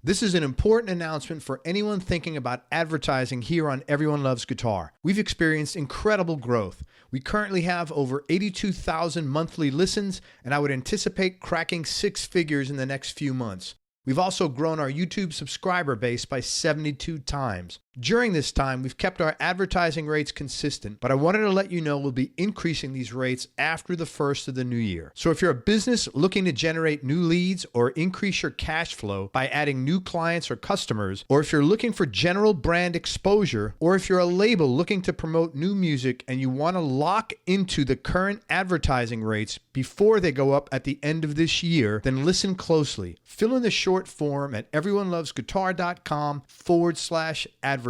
This is an important announcement for anyone thinking about advertising here on Everyone Loves Guitar. We've experienced incredible growth. We currently have over 82,000 monthly listens, and I would anticipate cracking six figures in the next few months. We've also grown our YouTube subscriber base by 72 times. During this time, we've kept our advertising rates consistent, but I wanted to let you know we'll be increasing these rates after the first of the new year. So if you're a business looking to generate new leads or increase your cash flow by adding new clients or customers, or if you're looking for general brand exposure, or if you're a label looking to promote new music and you want to lock into the current advertising rates before they go up at the end of this year, then listen closely. Fill in the short form at everyonelovesguitar.com/advertise.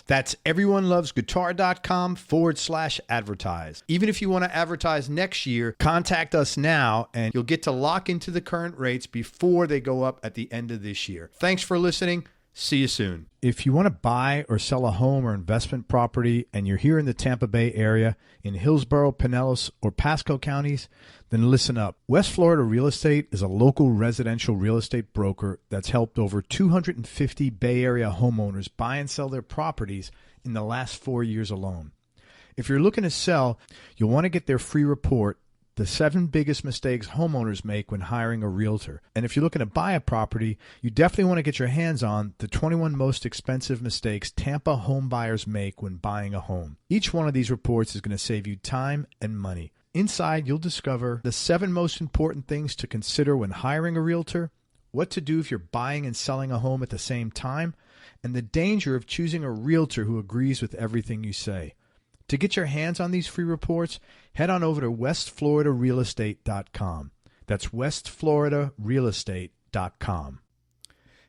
That's everyonelovesguitar.com/advertise. Even if you want to advertise next year, contact us now and you'll get to lock into the current rates before they go up at the end of this year. Thanks for listening. See you soon. If you want to buy or sell a home or investment property and you're here in the Tampa Bay area, in Hillsborough, Pinellas, or Pasco counties, then listen up. West Florida Real Estate is a local residential real estate broker that's helped over 250 Bay Area homeowners buy and sell their properties in the last 4 years alone. If you're looking to sell, you'll want to get their free report, The 7 Biggest Mistakes Homeowners Make When Hiring a Realtor. And if you're looking to buy a property, you definitely want to get your hands on the 21 Most Expensive Mistakes Tampa Home Buyers Make When Buying a Home. Each one of these reports is going to save you time and money. Inside, you'll discover the 7 most important things to consider when hiring a realtor, what to do if you're buying and selling a home at the same time, and the danger of choosing a realtor who agrees with everything you say. To get your hands on these free reports, head on over to westfloridarealestate.com. That's westfloridarealestate.com.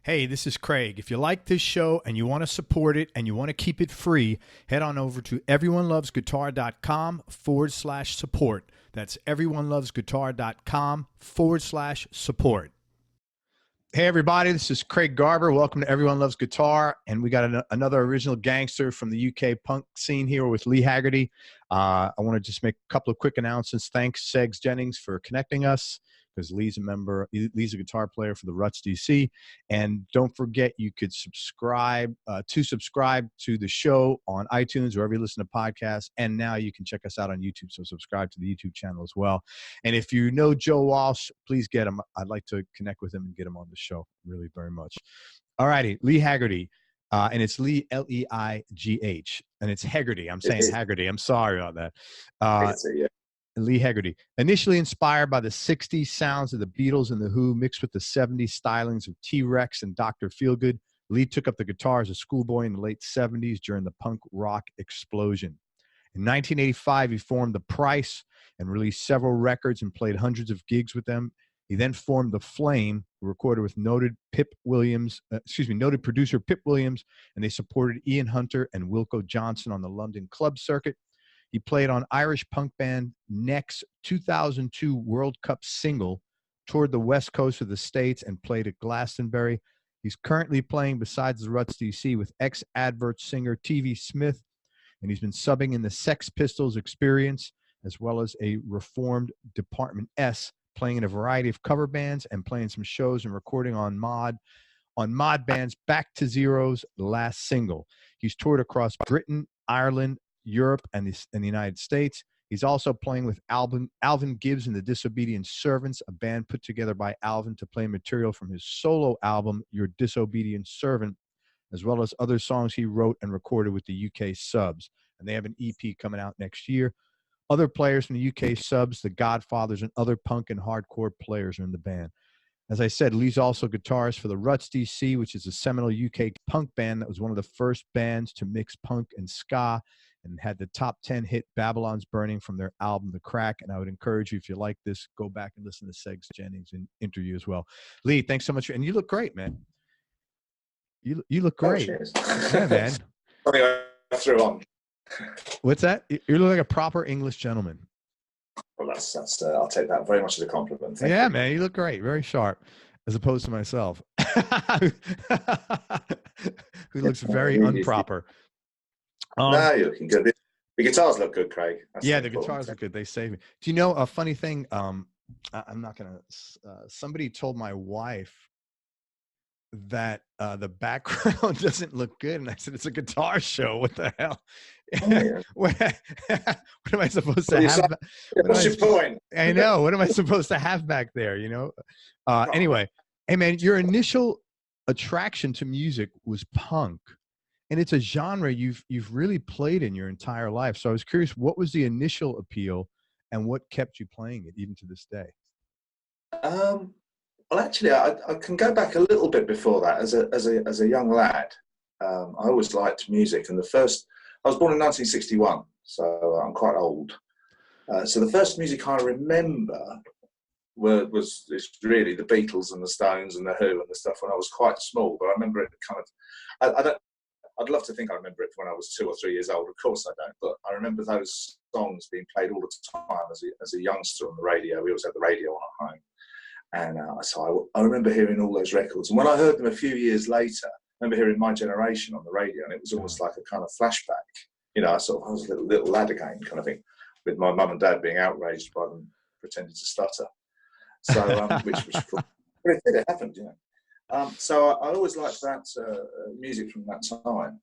Hey, this is Craig. If you like this show and you want to support it and you want to keep it free, head on over to everyonelovesguitar.com/support. That's everyonelovesguitar.com/support. Hey, everybody, this is Craig Garber. Welcome to Everyone Loves Guitar. And we got another original gangster from the UK punk scene here with Leigh Heggarty. I want to just make a couple of quick announcements. Thanks, Segs Jennings, for connecting us, because Lee's a guitar player for the Ruts DC. And don't forget, you could subscribe to the show on iTunes, wherever you listen to podcasts. And now you can check us out on YouTube. So subscribe to the YouTube channel as well. And if you know Joe Walsh, please get him. I'd like to connect with him and get him on the show really very much. All righty. Leigh Heggarty. And it's Leigh, Leigh, and it's Heggarty. I'm saying Haggerty. I'm sorry about that. Leigh Heggarty, initially inspired by the 60s sounds of the Beatles and the Who, mixed with the 70s stylings of T-Rex and Dr. Feelgood, Leigh took up the guitar as a schoolboy in the late 70s during the punk rock explosion. In 1985, he formed The Price and released several records and played hundreds of gigs with them. He then formed The Flame, recorded with noted producer Pip Williams, and they supported Ian Hunter and Wilco Johnson on the London club circuit. He played on Irish punk band Neck's 2002 World Cup single, toured the west coast of the States, and played at Glastonbury. He's currently playing besides the Ruts DC with ex-Advert singer TV Smith, and he's been subbing in the Sex Pistols Experience, as well as a reformed Department S, playing in a variety of cover bands and playing some shows and recording on Mod Band's Back to Zero's last single. He's toured across Britain, Ireland, Europe, and the United States. He's also playing with Alvin Gibbs and the Disobedient Servants, a band put together by Alvin to play material from his solo album, Your Disobedient Servant, as well as other songs he wrote and recorded with the UK Subs. And they have an EP coming out next year. Other players from the UK Subs, the Godfathers, and other punk and hardcore players are in the band. As I said, Leigh's also guitarist for the Ruts DC, which is a seminal UK punk band that was one of the first bands to mix punk and ska, and had the top 10 hit Babylon's Burning from their album The Crack. And I would encourage you, if you like this, go back and listen to Segs Jennings' interview as well. Leigh, thanks so much. And you look great, man. You look great. Oh, yeah, man. Through on. What's that? You look like a proper English gentleman. Well, that's I'll take that very much as a compliment. Thank you. Man, you look great. Very sharp, as opposed to myself, who looks very improper. No, you're looking good. The guitars look good, Craig. That's the guitars look good. They save me. Do you know a funny thing? I'm not going to, somebody told my wife that the background doesn't look good. And I said, it's a guitar show. What the hell? Oh, yeah. what am I supposed to Well, have? what's your point? I know. What am I supposed to have back there? Anyway, hey man, your initial attraction to music was punk, and it's a genre you've really played in your entire life. So I was curious, what was the initial appeal, and what kept you playing it even to this day? Well, actually, I can go back a little bit before that. As a young lad, I always liked music, and I was born in 1961, so I'm quite old. So the first music I remember was really the Beatles and the Stones and the Who and the stuff when I was quite small. But I remember it kind of. I'd love to think I remember it when I was 2 or 3 years old. Of course I don't, but I remember those songs being played all the time as a youngster on the radio. We always had the radio on at home. And so I remember hearing all those records. And when I heard them a few years later, I remember hearing My Generation on the radio, and it was almost like a kind of flashback. I was a little lad again, kind of thing, with my mum and dad being outraged by them pretending to stutter. So, which was cool. But it happened, So I always liked that music from that time.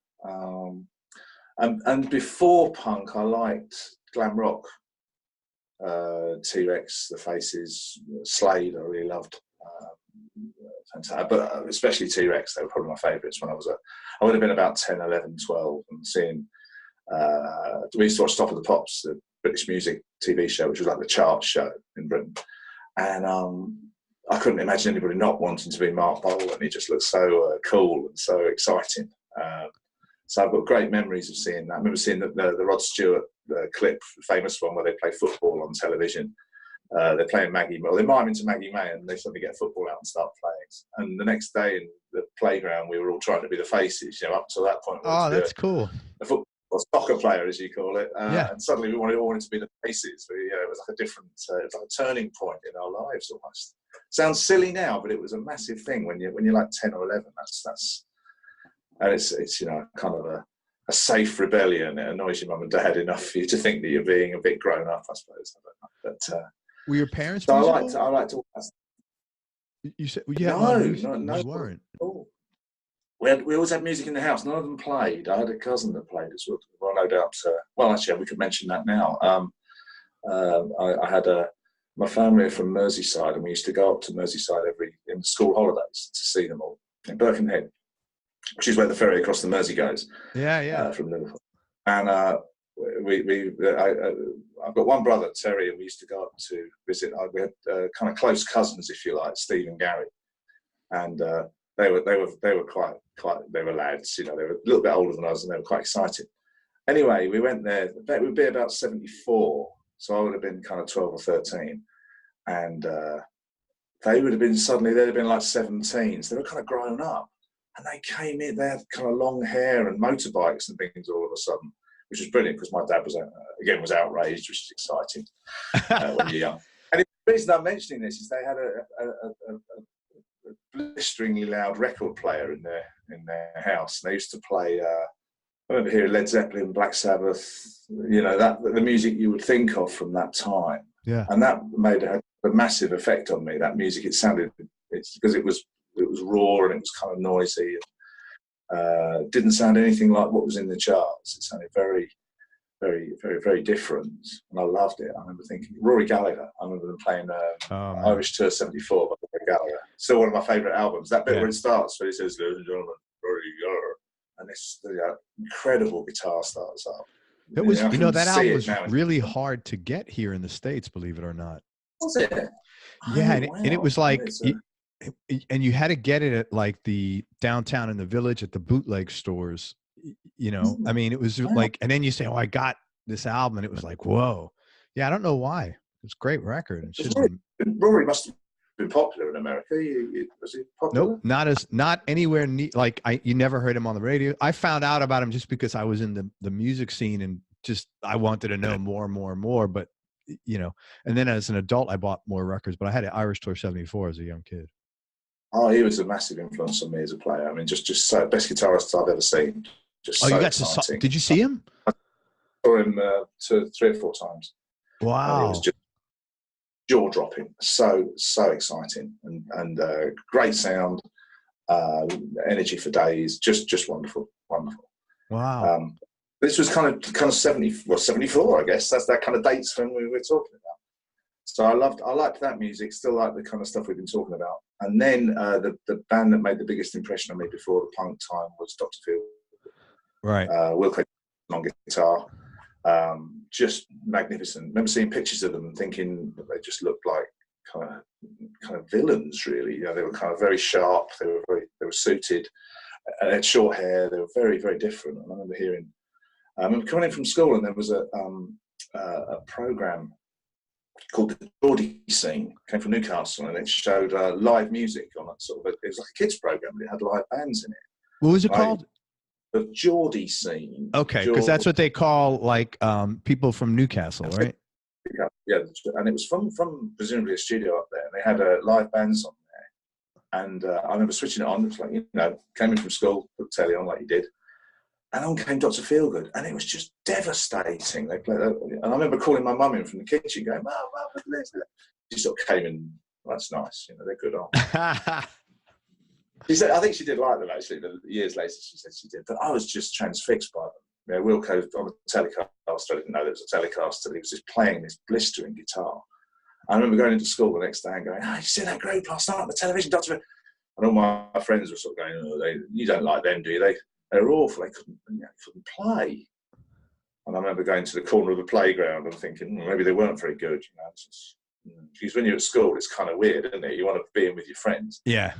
And before punk, I liked glam rock. T-Rex, The Faces, Slade, I really loved. Fantastic, but especially T-Rex, they were probably my favourites when I would have been about 10, 11, 12, and seeing, we used to watch Top of the Pops, the British music TV show, which was like the charts show in Britain. And I couldn't imagine anybody not wanting to be Mark Bolan. He just looked so cool and so exciting. So I've got great memories of seeing that. I remember seeing the Rod Stewart clip, the famous one where they play football on television. They're playing Maggie May. They're miming to Maggie May, and they suddenly get a football out and start playing. And the next day in the playground, we were all trying to be the faces. Up to that point. Oh, that's cool. A football or soccer player, as you call it. Yeah. And suddenly we all wanted to be the faces. It was like a different, it was like a turning point in our lives almost. Sounds silly now, but it was a massive thing when you're like 10 or 11. And it's kind of a safe rebellion. It annoys your mum and dad enough for you to think that you're being a bit grown up, I suppose. I don't know. But were your parents? So I liked all that. You said no, you weren't. Oh. We always had music in the house. None of them played. I had a cousin that played as well. Well, no doubt. Well, actually, we could mention that now. I had my family are from Merseyside, and we used to go up to Merseyside in school holidays to see them all in Birkenhead, which is where the ferry across the Mersey goes. Yeah. From Liverpool. And I've got one brother, Terry, and we used to go up to visit. We had kind of close cousins, if you like, Steve and Gary, and they were quite. They were lads, they were a little bit older than us, and they were quite excited. Anyway, we went there. It would be about 74, so I would have been kind of 12 or 13, and they'd have been like 17, so they were kind of grown up. And they came in, they had kind of long hair and motorbikes and things all of a sudden, which was brilliant because my dad was outraged, which is exciting when you're young. And the reason I'm mentioning this is they had a blisteringly loud record player in their house. And they used to play, I remember hearing Led Zeppelin, Black Sabbath, the music you would think of from that time. Yeah. And that made a massive effect on me, that music. It's because it was raw and it was kind of noisy. And, didn't sound anything like what was in the charts. It sounded very, very, very, very different, and I loved it. I remember thinking Rory Gallagher. I remember them playing Irish Tour '74 by Rory Gallagher. Still one of my favourite albums. That bit where it starts, where it says "Ladies and gentlemen, Rory Gallagher," and this incredible guitar starts up. It was, that album was really hard to get here in the States, believe it or not. Was it? Yeah, and it was like. And you had to get it at like the downtown in the Village at the bootleg stores, I mean, it was like, and then you say, "Oh, I got this album," and it was like, "Whoa." Yeah, I don't know why. It's a great record. Rory must have been popular in America. Was he popular? Nope, not anywhere near. Like you never heard him on the radio. I found out about him just because I was in the music scene and just I wanted to know more and more and more. But and then as an adult, I bought more records. But I had an Irish Tour '74 as a young kid. Oh, he was a massive influence on me as a player. I mean, just so best guitarist I've ever seen. Just you got exciting. Did you see him? I saw him 3 or 4 times. Wow. It was just jaw-dropping. So exciting and great sound. Energy for Days, just wonderful. Wow. This was kind of 74, I guess. That's that kind of dates when we were talking about. So I liked that music, still like the kind of stuff we've been talking about. And then the band that made the biggest impression on me before the punk time was Dr. Phil. Right. Wilco on guitar. Just magnificent. Remember seeing pictures of them and thinking that they just looked like kind of villains, really. You know, they were kind of very sharp. They were suited. They had short hair. They were very, very different. And I remember coming in from school, and there was a program called the Geordie Scene. Came from Newcastle, and it showed live music on it. It was like a kids program, but it had live bands in it. What was it called? The Geordie Scene. Okay, because that's what they call like people from Newcastle, right? Yeah, and it was from presumably a studio up there. And they had live bands on there, and I remember switching it on. It was like, you know, came in from school, put the telly on like you did, and on came Dr. Feelgood, and it was just devastating. They played, and I remember calling my mum in from the kitchen, going, "Mum, look at this." She sort of came in. Well, that's nice, you know, they're good, aren't they? She said, I think she did like them actually. But years later, she said she did, but I was just transfixed by them. You know, Wilco on the telecast, I didn't know there was a telecast, and he was just playing this blistering guitar. I remember going into school the next day and going, "Oh, you see that group last night on the television, Dr. Phil?" And all my friends were sort of going, "Oh, you don't like them, do you? They were awful. They couldn't play." And I remember going to the corner of the playground and thinking, maybe they weren't very good. You know, because when you're at school, it's kind of weird, isn't it? You want to be in with your friends. Yeah.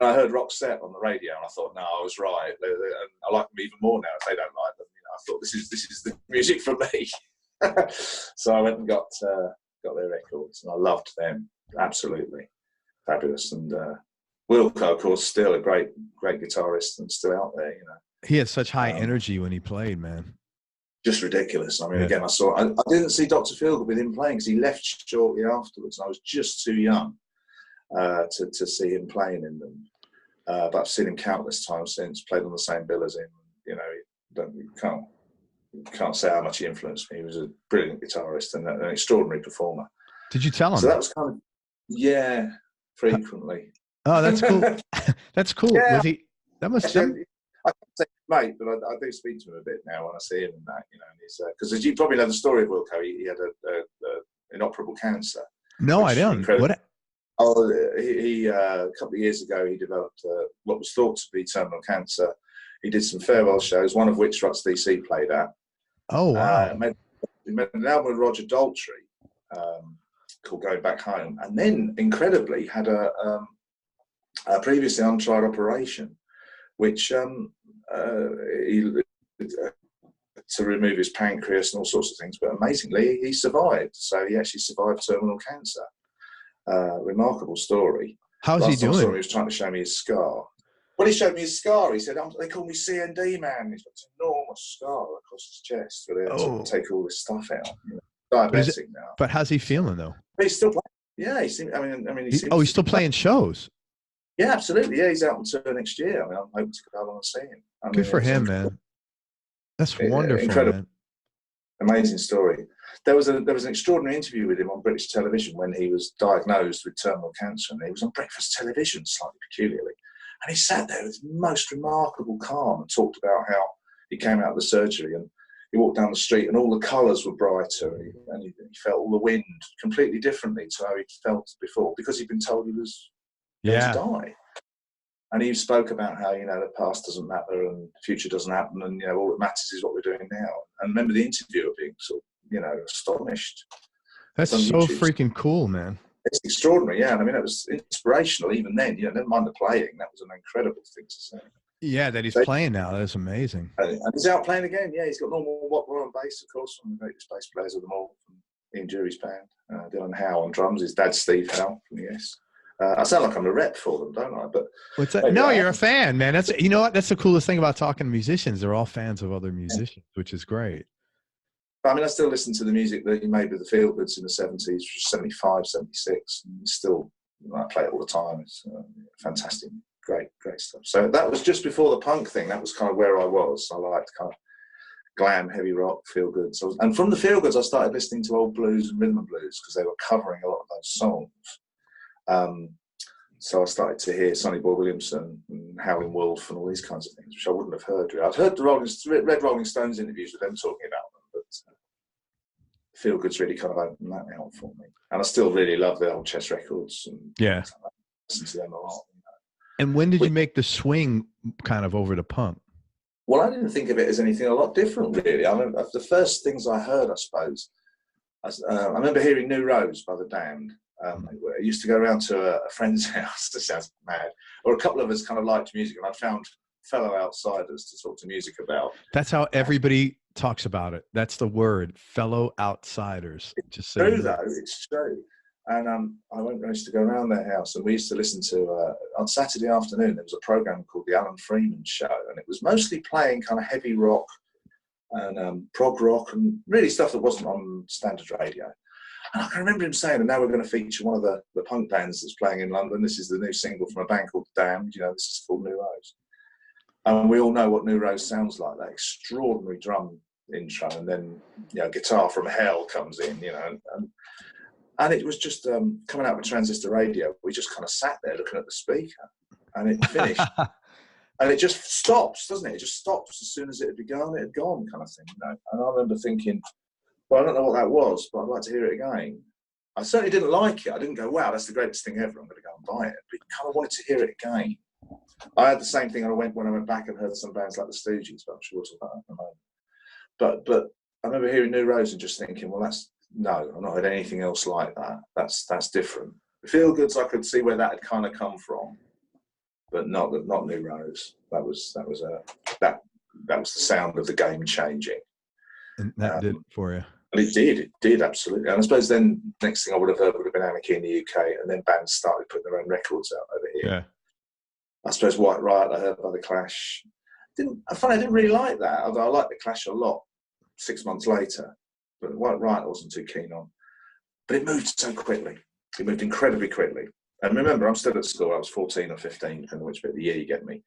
I heard Roxette on the radio, and I thought, no, I was right. And I like them even more now if they don't like them. You know, I thought this is the music for me. So I went and got their records, and I loved them. Absolutely fabulous. And Wilco, of course, still a great guitarist and still out there. You know, he had such high energy when he played, man. Just ridiculous. I mean, again, I didn't see Dr. Feelgood with him playing because he left shortly afterwards. I was just too young to see him playing in them. But I've seen him countless times since, played on the same bill as him. You know, you can't say how much he influenced me. He was a brilliant guitarist and an extraordinary performer. Did you tell him? So that was kind of, yeah, frequently. Oh, that's cool. That's cool. Yeah. Was he? That must. Actually, I can't say mate, but I do speak to him a bit now when I see him and that. You know, and he's because as you probably know the story of Wilco, he had inoperable cancer. No, I don't. What? Oh, he a couple of years ago, he developed what was thought to be terminal cancer. He did some farewell shows, one of which Ruts DC played at. Oh, wow. He made an album with Roger Daltrey called Going Back Home. And then, incredibly, had a previously untried operation, which to remove his pancreas and all sorts of things. But amazingly, he survived. So he actually survived terminal cancer. Remarkable story. How's he doing? He was trying to show me his scar. Well, he showed me his scar. He said, "They call me CND man." He's got this enormous scar across his chest where they had to take all this stuff out. You know, diabetic now. But how's he feeling though? But he's still playing. Yeah, he's still playing shows. Yeah, absolutely. Yeah, he's out on tour next year. I mean, I'm hoping to go along and see him. Good for him, man. That's wonderful, incredible. Man. Amazing story. There was an extraordinary interview with him on British television when he was diagnosed with terminal cancer, and he was on breakfast television slightly peculiarly. And he sat there with most remarkable calm and talked about how he came out of the surgery and he walked down the street and all the colours were brighter and he felt all the wind completely differently to how he'd felt before because he'd been told he was going to die. And he spoke about how, you know, the past doesn't matter and the future doesn't happen and, you know, all that matters is what we're doing now. And remember the interviewer being sort of, you know, astonished. That's so freaking cool, man. It's extraordinary, yeah. And I mean, it was inspirational even then. You know, never mind the playing. That was an incredible thing to say. Yeah, that he's playing now. That's amazing. And he's out playing again. Yeah, he's got normal Watler on bass, of course, one of the greatest bass players of them all, from Ian Jury's band. Dylan Howe on drums. His dad's Steve Howe from the US. I sound like I'm a rep for them, don't I? But what's that? No, you're a fan, man. That's, you know what? That's the coolest thing about talking to musicians. They're all fans of other musicians, which is great. I mean, I still listen to the music that he made with the Feelgoods in the 70s, which was 75, 76. And still, I play it all the time. It's fantastic. Great stuff. So that was just before the punk thing. That was kind of where I was. I liked kind of glam, heavy rock, Feelgoods. And from the Feelgoods, I started listening to old blues and rhythm and blues because they were covering a lot of those songs. so I started to hear Sonny Boy Williamson and Howlin' Wolf and all these kinds of things, which I wouldn't have heard. Really. I'd heard read Rolling Stones interviews with them talking about them, but Feel Good's really kind of opened that out for me. And I still really love the old Chess records and listen to them a lot. You know. And when did you make the swing kind of over to punk? Well, I didn't think of it as anything a lot different, really. I remember the first things I heard, I suppose, I remember hearing New Rose by The Damned. I used to go around to a friend's house. This sounds mad. Or a couple of us kind of liked music, and I found fellow outsiders to talk to music about. That's how everybody talks about it. That's the word, fellow outsiders. It's true, though. It's true. And I used to go around their house, and we used to listen to, on Saturday afternoon, there was a program called The Alan Freeman Show, and it was mostly playing kind of heavy rock and prog rock and really stuff that wasn't on standard radio. And I can remember him saying, and now we're going to feature one of the punk bands that's playing in London. This is the new single from a band called Damned. You know, this is called New Rose. And we all know what New Rose sounds like, that extraordinary drum intro, and then, you know, Guitar from Hell comes in, you know, and it was just coming out of a transistor radio. We just kind of sat there looking at the speaker, and it finished. And it just stops, doesn't it? It just stops as soon as it had begun, it had gone, kind of thing, you know. And I remember thinking, well, I don't know what that was, but I'd like to hear it again. I certainly didn't like it. I didn't go, wow, that's the greatest thing ever, I'm going to go and buy it. But I kind of wanted to hear it again. I had the same thing when I went back and heard some bands like the Stooges, but I'm sure we'll talk about that in a moment. But I remember hearing New Rose and just thinking, well, no, I've not heard anything else like that. That's different. The Feel Goods, I could see where that had kind of come from, but not New Rose. That was the sound of the game changing. And that did it for you. And it did absolutely. And I suppose then next thing I would have heard would have been Anarchy in the UK, and then bands started putting their own records out over here. Yeah. I suppose White Riot I heard by The Clash. I didn't really like that, although I liked The Clash a lot 6 months later. But White Riot I wasn't too keen on. But it moved so quickly. It moved incredibly quickly. And remember, I'm still at school. I was 14 or 15, depending on which bit of the year you get me.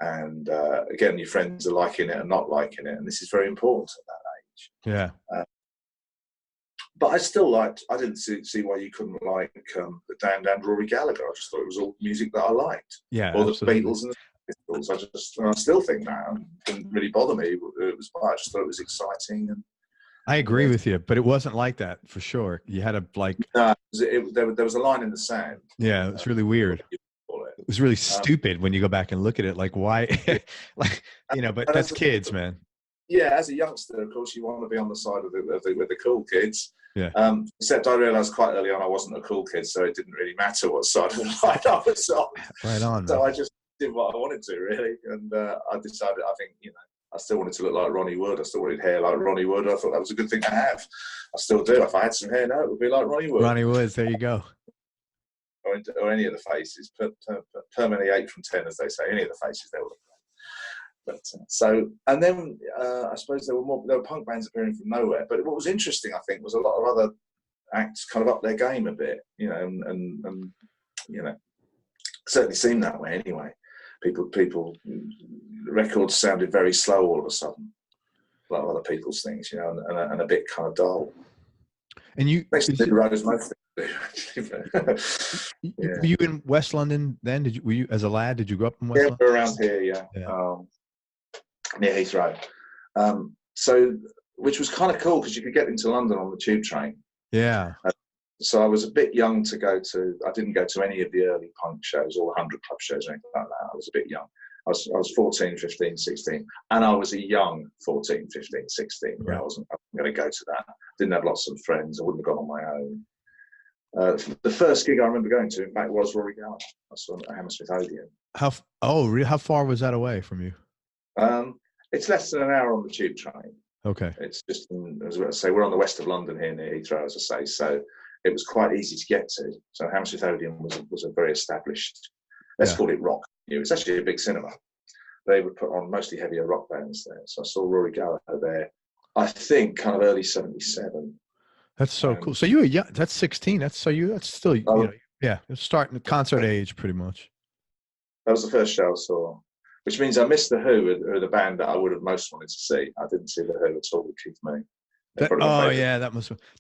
And again, your friends are liking it and not liking it. And this is very important at that age. Yeah. But I didn't see why you couldn't like the Damned and Rory Gallagher. I just thought it was all music that I liked. Yeah. Or absolutely. The Beatles and the Beatles. I still think that. It didn't really bother me. I just thought it was exciting. And I agree with you, but it wasn't like that for sure. You had to like. There was a line in the sand. Yeah, it was really weird. It was really stupid when you go back and look at it. Like, why? Like, you know, but that's kids, man. Yeah, as a youngster, of course, you want to be on the side with the cool kids. Yeah. Except I realised quite early on I wasn't a cool kid, so it didn't really matter what side of the line I was on. Right on. So I just did what I wanted to, really, and I decided. I think, you know, I still wanted to look like Ronnie Wood. I still wanted hair like Ronnie Wood. I thought that was a good thing to have. I still do. If I had some hair now, it would be like Ronnie Wood. Ronnie Wood, there you go. Or any of the faces. Permanently 8 from 10, as they say. Any of the faces, they were. But and then I suppose there were punk bands appearing from nowhere. But what was interesting, I think, was a lot of other acts kind of up their game a bit, you know, and you know, certainly seemed that way anyway. People, records sounded very slow all of a sudden, like other people's things, you know, and a bit kind of dull. And you did Rose most things. Were you in West London then? Were you as a lad? Did you grow up in West London? Yeah, around here, yeah. Near Heathrow. So, which was kind of cool because you could get into London on the tube train. Yeah. So I was a bit young to go to. I didn't go to any of the early punk shows or 100 Club shows or anything like that. I was a bit young. I was 14, 15, 16, and I was a young 14, 15, 16. Right. I wasn't going to go to that. Didn't have lots of friends. I wouldn't have gone on my own. The first gig I remember going to, in fact, was Rory Gallagher. I saw him at Hammersmith Odeon. How far was that away from you? It's less than an hour on the tube train. Okay. It's just, as I say, we're on the west of London here near Heathrow, as I say, so it was quite easy to get to. So Hammersmith Odeon was a very established, let's call it rock. It's actually a big cinema. They would put on mostly heavier rock bands there. So I saw Rory Gallagher there, I think kind of early 77. That's so cool. So you were young, that's 16. That's still, you know, yeah, it's starting the concert age pretty much. That was the first show I saw. Which means I missed The Who, who are the band that I would have most wanted to see. I didn't see The Who at all with Keith Moon. Oh yeah,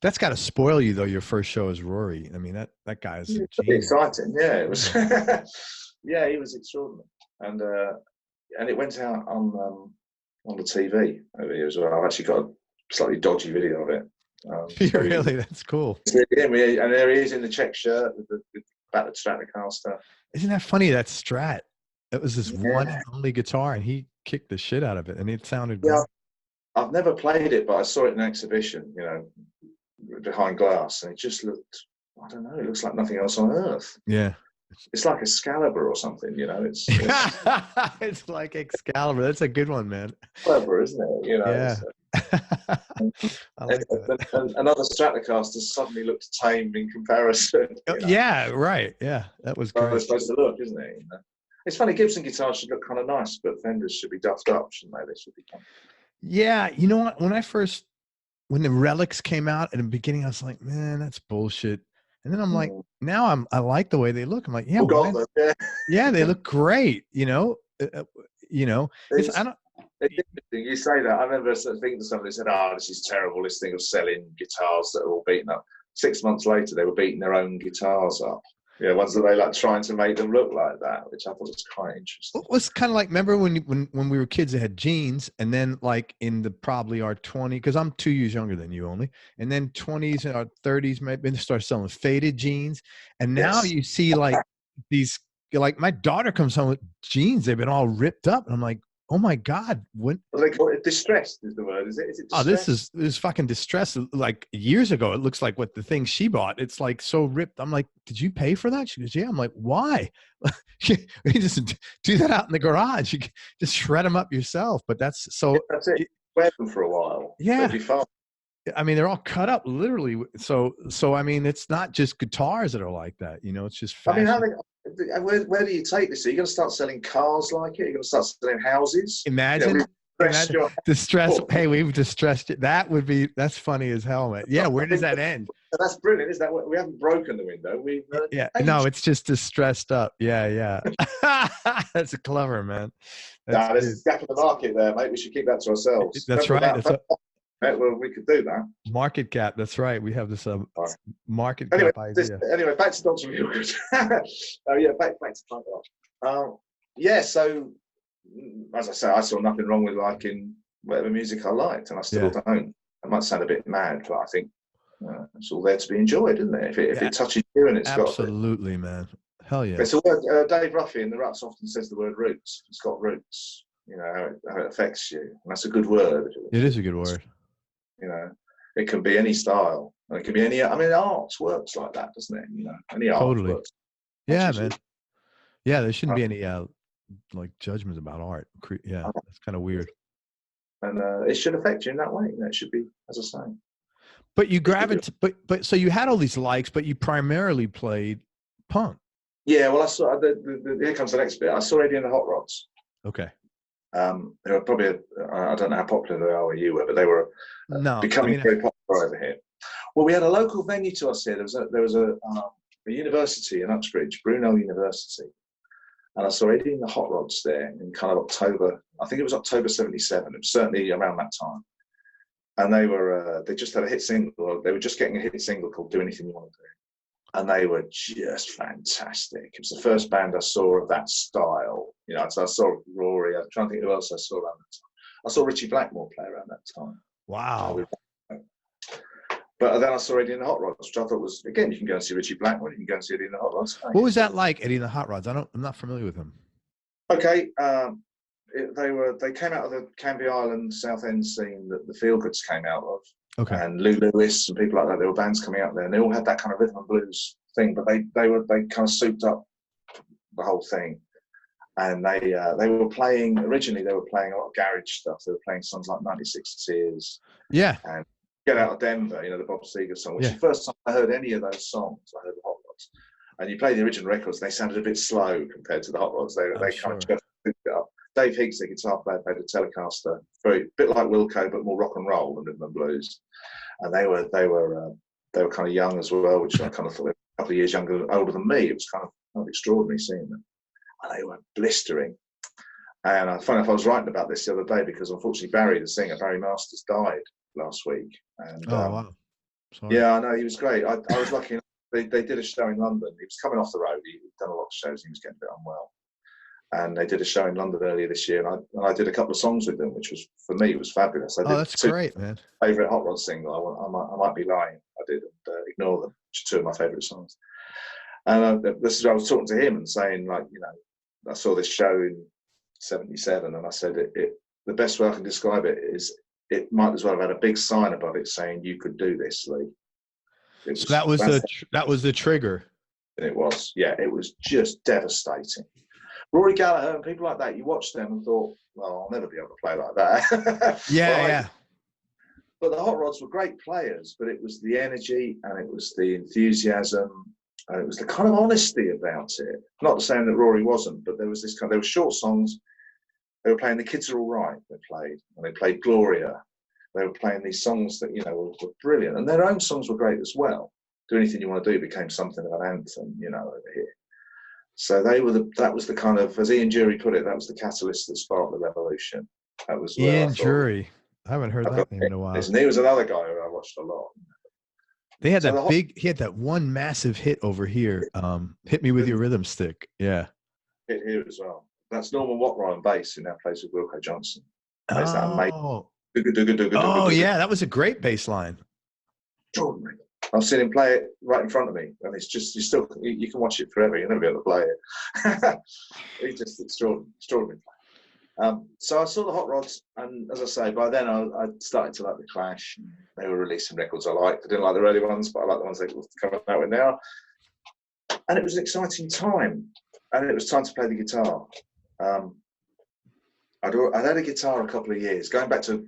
that's got to spoil you though. Your first show is Rory. I mean, that guy is a genius. Exciting. Yeah, it was. Yeah, he was extraordinary, and it went out on the TV over here as well. I've actually got a slightly dodgy video of it. Really, that's cool. And there he is in the check shirt with the battered Stratocaster. Isn't that funny? That Strat. It was this one and only guitar, and he kicked the shit out of it, and it sounded great. I've never played it, but I saw it in an exhibition, behind glass, and it just looked, I don't know, it looks like nothing else on earth. Yeah. It's like Excalibur or something, it's it's like Excalibur. That's a good one, man. Clever, isn't it? Yeah. I like that. Another Stratocaster suddenly looked tame in comparison. Yeah, right. Yeah, that was great. It's supposed to look, isn't it? It's funny, Gibson guitars should look kind of nice, but Fenders should be duffed up, shouldn't they? They should be kind of... Yeah, you know what? When the Relics came out at the beginning, I was like, man, that's bullshit. And then I'm like, now I like the way they look. I'm like, yeah, yeah, they look great. It's I don't. It's interesting you say that. I remember thinking to somebody who said, "Oh, this is terrible. This thing of selling guitars that are all beaten up." 6 months later, they were beating their own guitars up. Yeah, ones that they like trying to make them look like that, which I thought was quite interesting. It was kind of like, remember when we were kids, they had jeans, and then like in the probably our 20s, because I'm 2 years younger than you only, and then 20s and our 30s, maybe they start selling faded jeans, and now you see like these, like my daughter comes home with jeans, they've been all ripped up, and I'm like, oh my God, what? Well, they call it distressed is the word, is it? Is it distressed? Oh, this is fucking distressed. Like years ago, it looks like what the thing she bought. It's like so ripped. I'm like, did you pay for that? She goes, yeah. I'm like, why? You just do that out in the garage. You just shred them up yourself. But that's it. Wear them for a while. Yeah. Be fun. I mean, they're all cut up literally. So I mean, it's not just guitars that are like that. It's just fashion. I mean, where do you take this? Are you going to start selling cars like it? Are you going to start selling houses? Imagine distress. Hey, we've distressed it. That's funny as hell, man. Yeah, where does that end? That's brilliant. Is that we haven't broken the window? No, it's just distressed up. Yeah. That's clever, man. There's a gap in the market there, mate. We should keep that to ourselves. That's right. Well, we could do that. Market cap. That's right. We have this market cap idea. Anyway, back to Dr. Milgood. Back to Punk. So as I say, I saw nothing wrong with liking whatever music I liked, and I still don't. It might sound a bit mad, but I think it's all there to be enjoyed, isn't it? If it touches you, and it's absolutely, man. Hell yeah. It's a word. Dave Ruffy in the Ruts often says the word roots. It's got roots. How it affects you, and that's a good word. It is a good word. It can be any style. It can be any. I mean, art works like that, doesn't it? Any art totally works. Yeah, man. Yeah, there shouldn't be any like judgments about art. Yeah, that's kind of weird. And it should affect you in that way. It should be, as I say. But you but so you had all these likes, but you primarily played punk. Yeah, well, I saw. Here comes the next bit. I saw Eddie and the Hot Rods. Okay. They were probably, I don't know how popular they are where you were, but they were becoming very popular over here. Well, we had a local venue to us here. There was a university in Uxbridge, Brunel University, and I saw Eddie and the Hot Rods there in kind of October. I think it was October '77. It was certainly around that time. And they just had a hit single. They were just getting a hit single called "Do Anything You Want to Do." And they were just fantastic. It was the first band I saw of that style. So I saw Rory. I'm trying to think who else I saw around that time. I saw Richie Blackmore play around that time. Wow. But then I saw Eddie and the Hot Rods, which I thought was, again, you can go and see Richie Blackmore, you can go and see Eddie and the Hot Rods. What was that like, Eddie and the Hot Rods? I'm not familiar with them. Okay. They came out of the Canvey Island South End scene that the Feelgoods came out of. Okay. And Lou Lewis and people like that. There were bands coming out there, and they all had that kind of rhythm and blues thing. But they kind of souped up the whole thing, and they were playing. Originally, they were playing a lot of garage stuff. They were playing songs like '96 Tears. Yeah. And Get Out of Denver, the Bob Seger song, which is the first time I heard any of those songs. I heard the Hot Rods, and you play the original records. They sounded a bit slow compared to the Hot Rods. They kind of just souped it up. Dave Higgs, the guitar player, played a Telecaster, a bit like Wilco, but more rock and roll than rhythm and blues. And they were kind of young as well, which I kind of thought they were a couple of years older than me. It was kind of extraordinary seeing them, and they were blistering. And I found out I was writing about this the other day because unfortunately Barry, the singer, Barry Masters, died last week. And Oh, wow. Sorry. yeah, I know, he was great. I was lucky enough. They did a show in London. He was coming off the road. He'd done a lot of shows. He was getting a bit unwell. And they did a show in London earlier this year, and I did a couple of songs with them, which was, for me, was fabulous. I did that's great, man. Favourite Hot Rod single. I might be lying. I did, and Ignore Them, which are two of my favourite songs. And this is, I was talking to him and saying, like, you know, I saw this show in '77, and I said, the best way I can describe it is, it might as well have had a big sign above it saying, "You could do this, Leigh." So that was the trigger. And it was, yeah, it was just devastating. Rory Gallagher and people like that, you watch them and thought, well, I'll never be able to play like that. Yeah. But the Hot Rods were great players, but it was the energy, and it was the enthusiasm, and it was the kind of honesty about it. Not saying that Rory wasn't, but there was this kind of, there were short songs. They were playing The Kids Are All Right, and they played Gloria. They were playing these songs that, you know, were brilliant. And their own songs were great as well. Do Anything You Want to Do became something of an anthem, you know, over here. So that was the kind of, as Ian Jury put it, that was the catalyst that sparked the revolution. That was Ian Jury. I haven't heard that name in a while. And he was another guy who I watched a lot. They had he had that one massive hit over here. Hit Me With Your Rhythm Stick. Yeah. Hit here as well. That's Norman Watt on bass in that place with Wilco Johnson. Oh, yeah, that was a great bass line. Extraordinary. I've seen him play it right in front of me, and it's just, you can watch it forever. You'll never be able to play it. He's just extraordinary. So I saw the Hot Rods, and as I say, by then I started to like the Clash. They were releasing records I liked. I didn't like the early ones, but I like the ones they were coming out with now. And it was an exciting time, and it was time to play the guitar. I'd had a guitar a couple of years, going back to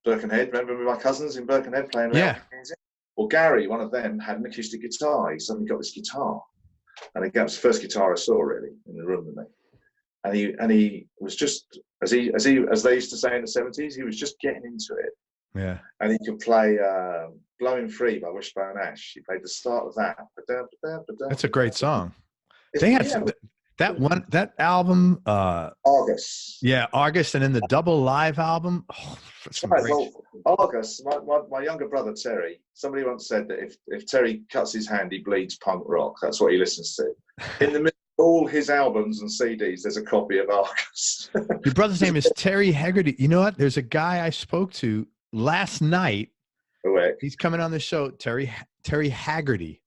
Birkenhead. Remember my cousins in Birkenhead playing music? Well, Gary, one of them, had an acoustic guitar. He suddenly got this guitar, and it was the first guitar I saw really in the room with me. And he was just, as they used to say in the '70s, he was just getting into it. Yeah. And he could play "Blowing Free" by Wishbone Ash. He played the start of that. That's a great song. They had that album. August. Yeah, August, and then the double live album. Oh, August. My younger brother Terry. Somebody once said that if Terry cuts his hand, he bleeds punk rock. That's what he listens to. In the middle of all his albums and CDs, there's a copy of August. Your brother's name is Terry Heggarty. You know what? There's a guy I spoke to last night. Correct. He's coming on the show. Terry Haggerty.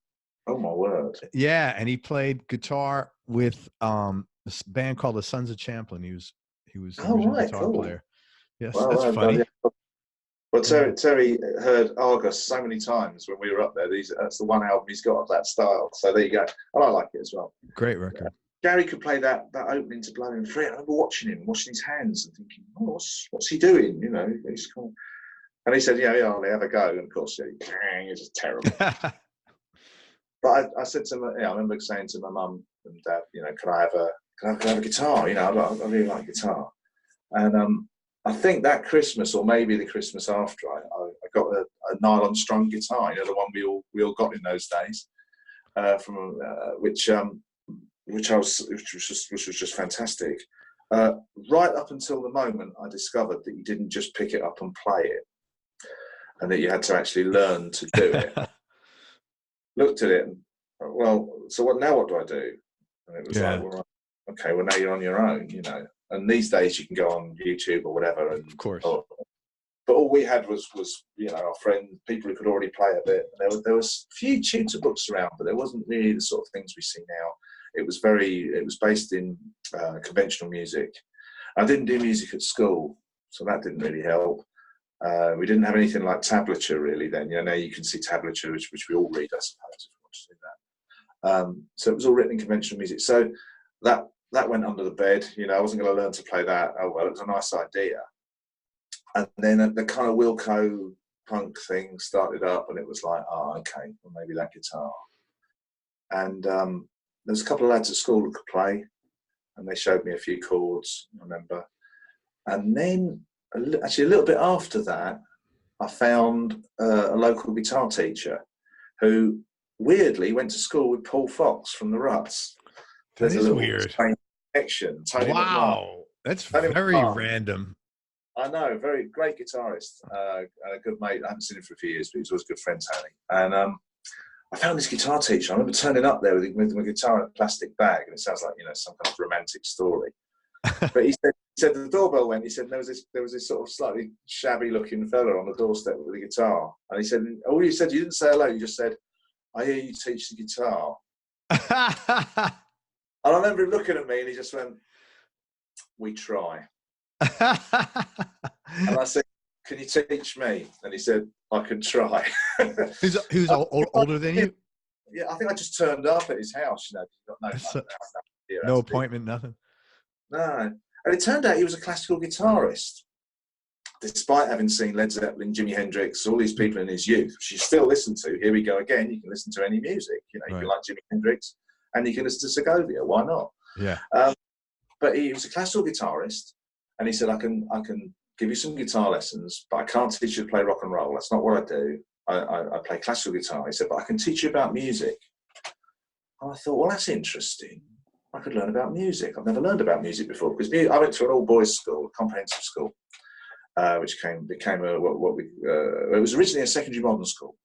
Oh my word! Yeah, and he played guitar with this band called the Sons of Champlin. He was a guitar player. Yes, well, that's funny. Well, Terry heard August so many times when we were up there. That's the one album he's got of that style. So there you go. And I like it as well. Great record. Gary could play that opening to Blowing Free. I remember watching his hands and thinking, oh, what's he doing? You know, he's cool. And he said, yeah, I'll have a go. And of course, it's just terrible. But I said to him, I remember saying to my mum and dad, you know, can I have a guitar? You know, I really like guitar. And I think that Christmas, or maybe the Christmas after, I got a nylon strung guitar, you know, the one we all got in those days, which was just fantastic. Right up until the moment I discovered that you didn't just pick it up and play it, and that you had to actually learn to do it. Looked at it and, well, so what do I do? And it was like, well, okay, well, now you're on your own, you know. And these days you can go on YouTube or whatever. And, of course. But all we had was you know, our friends, people who could already play a bit. And there was a few tutor books around, but there wasn't really the sort of things we see now. It was based in conventional music. I didn't do music at school, so that didn't really help. We didn't have anything like tablature really then. You know, now you can see tablature, which we all read, I suppose, if you want to do that. So it was all written in conventional music. So that went under the bed. You know, I wasn't going to learn to play that. Oh, well, it was a nice idea. And then the kind of Wilco punk thing started up, and it was like, oh, okay, well, maybe that guitar. And there was a couple of lads at school who could play, and they showed me a few chords, I remember. And then, actually a little bit after that, I found a local guitar teacher who weirdly went to school with Paul Fox from the Ruts. There's a little weird connection. Wow, that's very random. I know, very great guitarist, and a good mate. I haven't seen him for a few years, but he's always a good friend, Tony. And I found this guitar teacher. I remember turning up there with my guitar in a plastic bag, and it sounds like, you know, some kind of romantic story. But he said the doorbell went. He said there was this sort of slightly shabby-looking fella on the doorstep with a guitar, and he said, "Oh, you said you didn't say hello. You just said, I hear you teach the guitar." And I remember him looking at me, and he just went, "We try." And I said, "Can you teach me?" And he said, "I can try." Who's older than you? Yeah, I think I just turned up at his house. You know, no appointment, nothing. No, and it turned out he was a classical guitarist, despite having seen Led Zeppelin, Jimi Hendrix, all these people in his youth, which you still listen to. Here we go again. You can listen to any music. You know, you can like Jimi Hendrix, and you can listen to Segovia. Why not? Yeah. But he was a classical guitarist, and he said, I can give you some guitar lessons, but I can't teach you to play rock and roll. That's not what I do. I play classical guitar. He said, but I can teach you about music. And I thought, well, that's interesting. I could learn about music. I've never learned about music before, because I went to an all-boys school, a comprehensive school, which became it was originally a secondary modern school,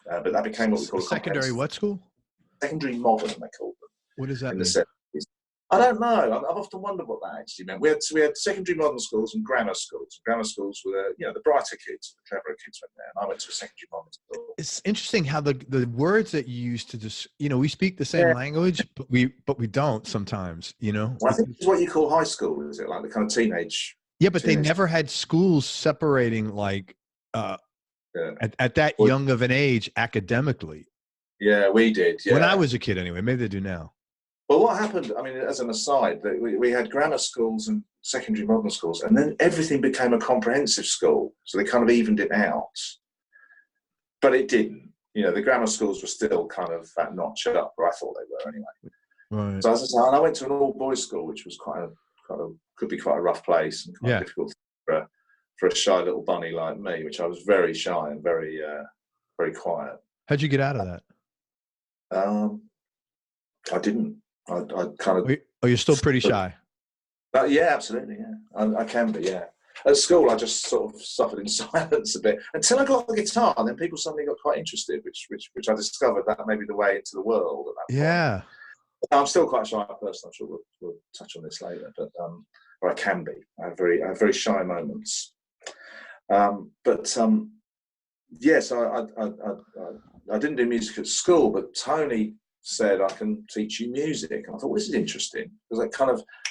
but that became what we call a secondary what school? Secondary modern, they called them. What does that in mean? The 70s. I don't know. I've often wondered what that actually meant. We had secondary modern schools and grammar schools. Grammar schools were, you know, the brighter kids, the cleverer kids went there, and I went to a secondary modern school. It's interesting how the words that you use to just, you know, we speak the same language, but we don't sometimes, you know. Well, I think it's what you call high school, is it? Like the kind of teenage. Yeah, but they never had schools separating like at that young of an age academically. Yeah, we did. Yeah. When I was a kid, anyway. Maybe they do now. Well, what happened, I mean, as an aside, we had grammar schools and secondary modern schools, and then everything became a comprehensive school. So they kind of evened it out. But it didn't. You know, the grammar schools were still kind of that notch up, or I thought they were anyway. Right. So as I said, and I went to an all-boys school, which was could be quite a rough place and quite difficult for a shy little bunny like me, which I was very shy and very quiet. How'd you get out of that? I didn't. I kind of. Oh, you're still pretty shy. Yeah, absolutely. Yeah, I can be. Yeah. At school, I just sort of suffered in silence a bit until I got the guitar, and then people suddenly got quite interested, which I discovered that may be the way into the world at that point. Yeah. I'm still quite a shy person. I'm sure we'll touch on this later, but or I can be. I have very shy moments. Yes, I didn't do music at school, but Tony said, I can teach you music. And I thought, well, this is interesting, because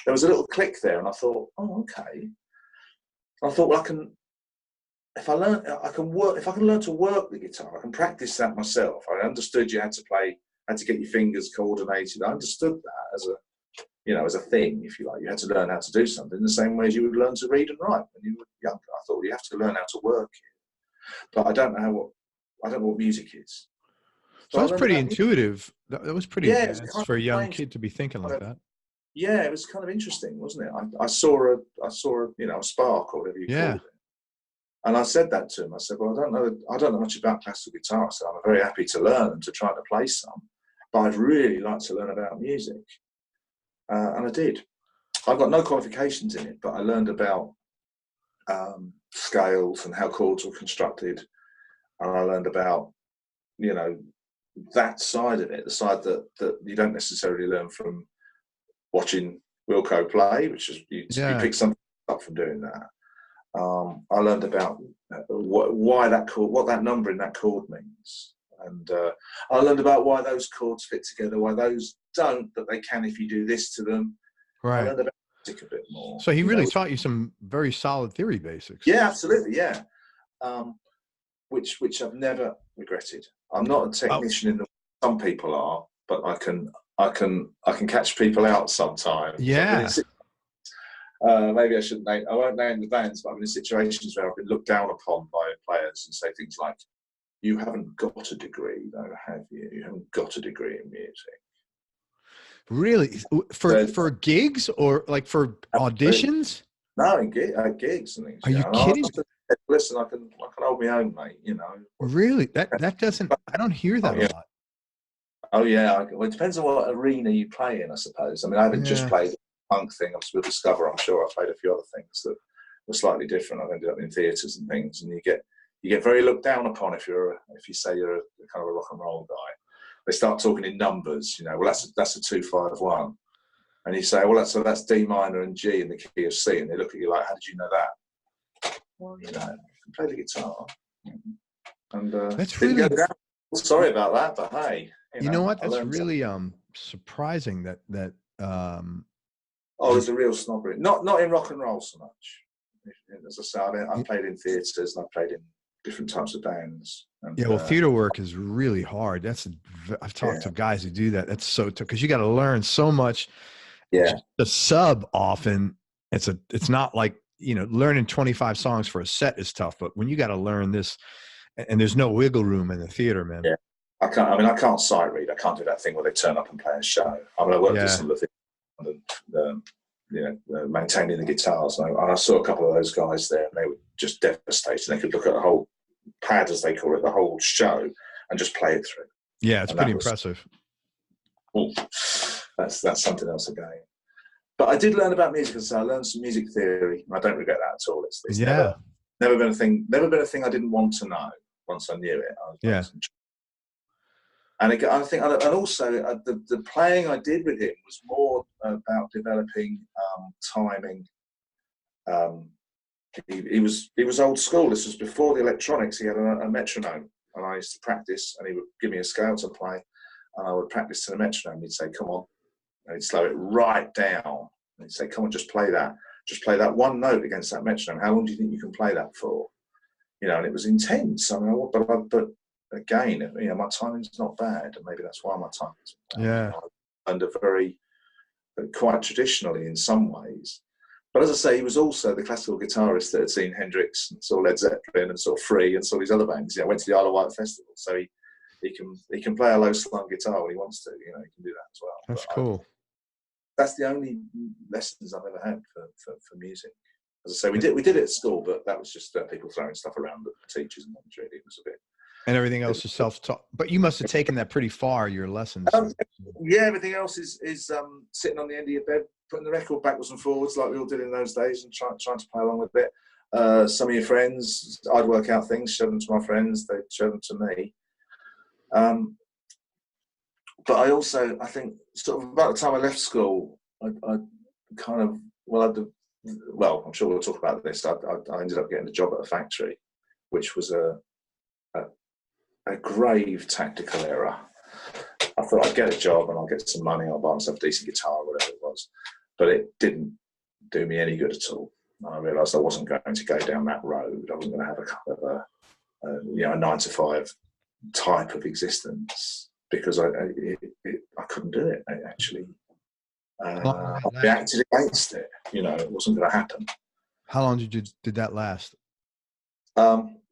there was a little click there, and I thought, oh, okay. And I thought, well, if I can learn to work the guitar, I can practice that myself. I understood you had to get your fingers coordinated. I understood that as a thing, if you like. You had to learn how to do something the same way as you would learn to read and write when you were younger. I thought, well, you have to learn how to work it. But I don't know what music is. So that was pretty intuitive. That was pretty advanced for a young kid to be thinking like that. Yeah, it was kind of interesting, wasn't it? I saw a spark, or whatever you call it. And I said that to him. I said, well, I don't know much about classical guitar, so I'm very happy to learn and to try to play some, but I'd really like to learn about music. And I did. I got no qualifications in it, but I learned about scales and how chords were constructed. And I learned about, that side of it, the side that you don't necessarily learn from watching Wilco play, which is you pick something up from doing that. I learned about why that chord, what that number in that chord means, and I learned about why those chords fit together, why those don't, but they can if you do this to them. Right. I learned about music a bit more. So he really taught you some very solid theory basics. Yeah, absolutely. Yeah. Which I've never regretted. I'm not a technician in the way some people are, but I can catch people out sometimes. Yeah. Maybe I shouldn't I won't name the bands, but I've been in situations where I've been looked down upon by players and say things like, you haven't got a degree, though, have you? You haven't got a degree in music. Really? For gigs or like for auditions? No, in gigs and things. Are you kidding? Listen, I can hold my own, mate. Really? That doesn't. I don't hear that a lot. Oh yeah. Well, it depends on what arena you play in, I suppose. I mean, I haven't just played the punk thing. I'm still Discover. I'm sure I've played a few other things were slightly different. I've ended up in theatres and things, and you get very looked down upon if you say you're a kind of a rock and roll guy. They start talking in numbers, you know. Well, that's a 2-5-1, and you say, well, that's D minor and G in the key of C, and they look at you like, how did you know that? Well, you know, I can play the guitar, and that's really. Sorry about that, but hey, you know what? That's really surprising that oh, there's a real snobbery. Not in rock and roll so much. As I say, I played in theatres and I played in different types of bands. And, yeah, well, theater work is really hard. I've talked to guys who do that. That's so tough because you got to learn so much. Yeah, the sub often it's not like, you know, learning 25 songs for a set is tough, but when you got to learn this, and there's no wiggle room in the theater, man. Yeah, I can't sight read. I can't do that thing where they turn up and play a show. I mean, I worked with some of the things, maintaining the guitars, and I saw a couple of those guys there, and they were just devastated. They could look at the whole pad, as they call it, the whole show, and just play it through. Yeah, it's pretty impressive. Oh, that's something else again. But I did learn about music, so I learned some music theory, and I don't regret that at all. It's never been a thing I didn't want to know. Once I knew it, and I think, and also the playing I did with him was more about developing timing. He was old school. This was before the electronics. He had a metronome, and I used to practice, and he would give me a scale to play, and I would practice to the metronome. He'd say, "Come on," and he'd slow it right down, and he'd say, "Come on, just play that one note against that metronome. How long do you think you can play that for?" You know, and it was intense. I mean, but again, you know, my timing's not bad, and maybe that's why my timing's bad. Yeah, you know, and quite traditionally in some ways. But as I say, he was also the classical guitarist that had seen Hendrix and saw Led Zeppelin and saw Free and saw these other bands. You know, went to the Isle of Wight festival, so he can play a low slung guitar when he wants to. You know, he can do that as well. That's cool. That's the only lessons I've ever had for music. As I say, we did it at school, but that was just people throwing stuff around at the teachers, and really it was a bit. And everything else is self-taught. But you must have taken that pretty far, your lessons. Yeah, everything else is sitting on the end of your bed, putting the record backwards and forwards like we all did in those days, and trying to play along with it. Some of your friends, I'd work out things, show them to my friends, they'd show them to me. But I think sort of about the time I left school, I kind of, well, I'm sure we'll talk about this. I ended up getting a job at a factory, which was a grave tactical error. I thought I'd get a job and I'll get some money, I'll buy myself a decent guitar or whatever it was. But it didn't do me any good at all. And I realised I wasn't going to go down that road. I wasn't going to have a kind of a 9 to 5 type of existence, because I couldn't do it, actually. I reacted against it. You know, it wasn't going to happen. How long did that last?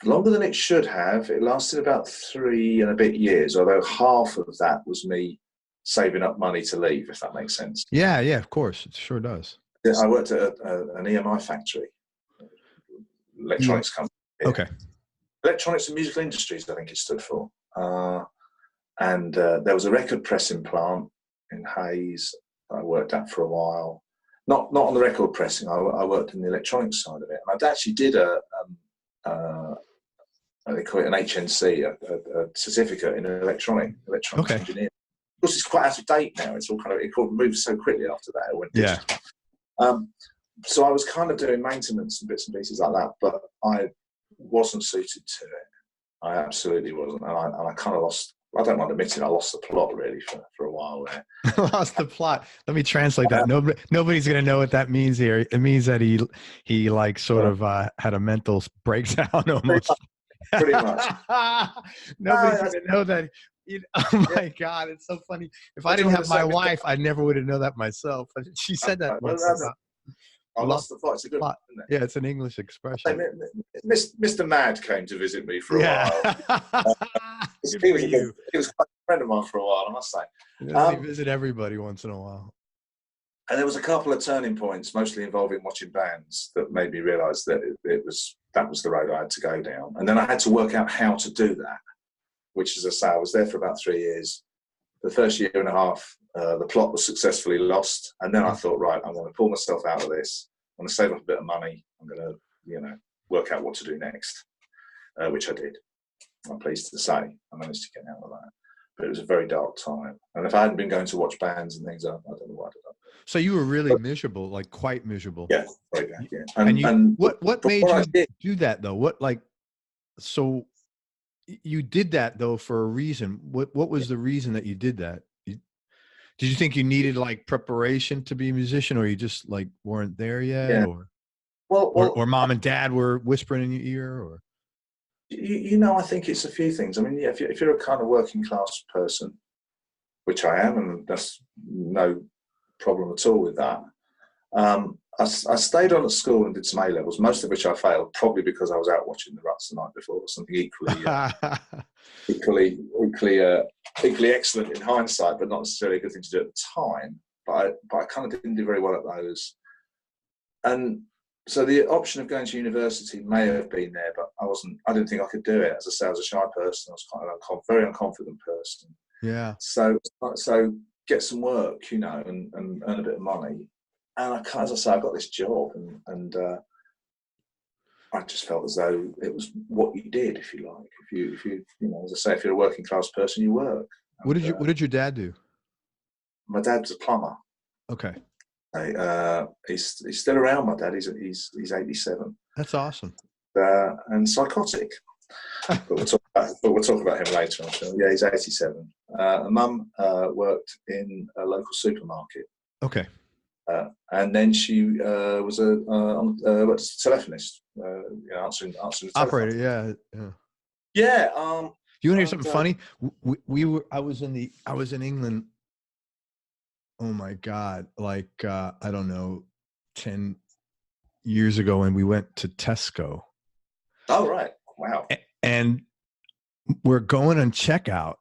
Longer than it should have. It lasted about 3 and a bit years, although half of that was me saving up money to leave, if that makes sense. Yeah, of course. It sure does. I worked at an EMI factory, electronics company. Okay. Electronics and Musical Industries, I think it stood for. And there was a record pressing plant in Hayes I worked at for a while. Not on the record pressing. I worked in the electronics side of it. And I actually did they call it an HNC, a certificate in electronics engineering. Of course, it's quite out of date now. It's all it moves so quickly after that. It went digital. So I was kind of doing maintenance and bits and pieces like that, but I wasn't suited to it. I absolutely wasn't, and I kind of lost. I don't mind admitting I lost the plot really for a while there. Lost the plot. Let me translate that. Nobody's going to know what that means here. It means that he like sort of had a mental breakdown almost. Pretty much. Nobody's going to know that. Oh my God, it's so funny. If I didn't have my wife, I never would have known that myself. She said that once. I lost the plot. It's a good one, isn't it? Yeah, it's an English expression. Mr. Mad came to visit me for a while. He was quite a friend of mine for a while, I must say. He visit everybody once in a while. And there was a couple of turning points, mostly involving watching bands, that made me realise that that was the road I had to go down. And then I had to work out how to do that, which, as I say, I was there for about 3 years. The first year and a half, the plot was successfully lost. And then I thought, right, I'm going to pull myself out of this. going to save up a bit of money. I'm going to, work out what to do next, which I did. I'm pleased to say I managed to get out of that. But it was a very dark time. And if I hadn't been going to watch bands and things, I don't know what I'd have done. So you were really miserable, like quite miserable. Yeah, right, yeah. And what made you do that though? So you did that though for a reason. What was the reason that you did that? Did you think you needed like preparation to be a musician, or you just like weren't there yet? Yeah. Or mom and dad were whispering in your ear, or? I think it's a few things. I mean, yeah, if you're a kind of working class person, which I am, and that's no problem at all with that. I stayed on at school and did some A-levels, most of which I failed, probably because I was out watching the Ruts the night before, or something equally excellent in hindsight, but not necessarily a good thing to do at the time. But I kind of didn't do very well at those. And so the option of going to university may have been there, but I didn't think I could do it. As I say, I was a shy person. I was quite a very unconfident person. Yeah. So get some work, and earn a bit of money. And as I say, I got this job, and I just felt as though it was what you did, if you like. If you as I say, if you're a working class person, you work. What did your dad do? My dad's a plumber. Okay. He's still around. My dad. He's 87. That's awesome. And psychotic. But we'll talk about him later, I'm sure. Yeah, he's 87. Mum worked in a local supermarket. Okay. And then she was a telephonist, answering the operator. telephone. Yeah. You want to hear something funny? I was in England. Oh my God! Like I don't know, 10 years ago, and we went to Tesco. Oh right! Wow. And we're going on checkout,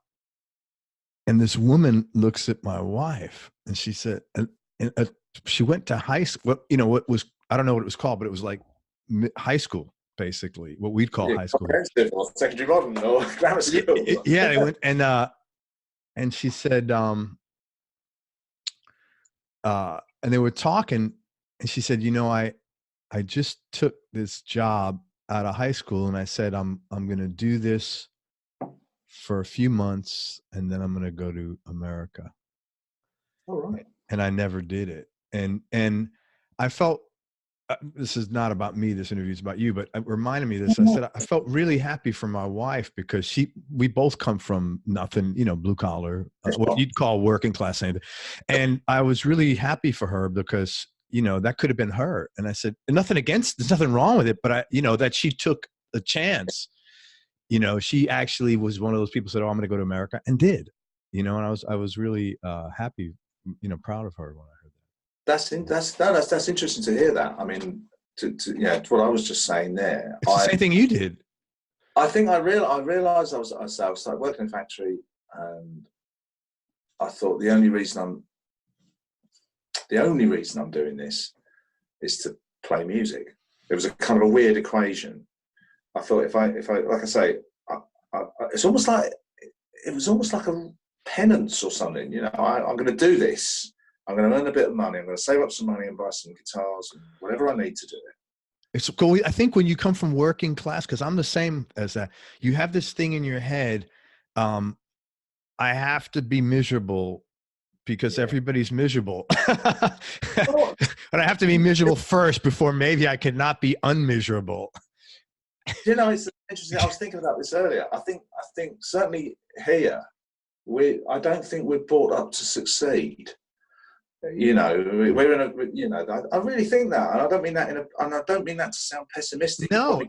and this woman looks at my wife, and she said, she went to high school. What was, I don't know what it was called, but it was like high school, basically, what we'd call high school. Or secondary modern or grammar school. Yeah, they went, and she said, and they were talking, and she said, I just took this job out of high school, and I said, I'm going to do this for a few months, and then I'm going to go to America. All right. And I never did it. And I felt, this is not about me, this interview is about you, but it reminded me of this. I said, I felt really happy for my wife because we both come from nothing, blue collar, what you'd call working class. And I was really happy for her because, that could have been her. And I said, there's nothing wrong with it, but that she took a chance. She actually was one of those people who said, oh, I'm going to go to America, and did, and I was really happy, proud of her when I heard that. That's interesting to hear that. I mean, to what I was just saying there. It's the same thing you did. I think I realized I started working in a factory, and I thought the only reason I'm doing this is to play music. It was a kind of a weird equation. I thought if I like I say, it's almost like it was almost like a penance or something. I'm going to do this. I'm going to earn a bit of money. I'm going to save up some money and buy some guitars and whatever I need to do it. It's cool. I think when you come from working class, because I'm the same as that, you have this thing in your head. I have to be miserable because everybody's miserable. But I have to be miserable first before maybe I could not be unmiserable. It's interesting. I was thinking about this earlier. I think certainly here, I don't think we're brought up to succeed. We're in a. I really think that, and I don't mean that and I don't mean that to sound pessimistic. No,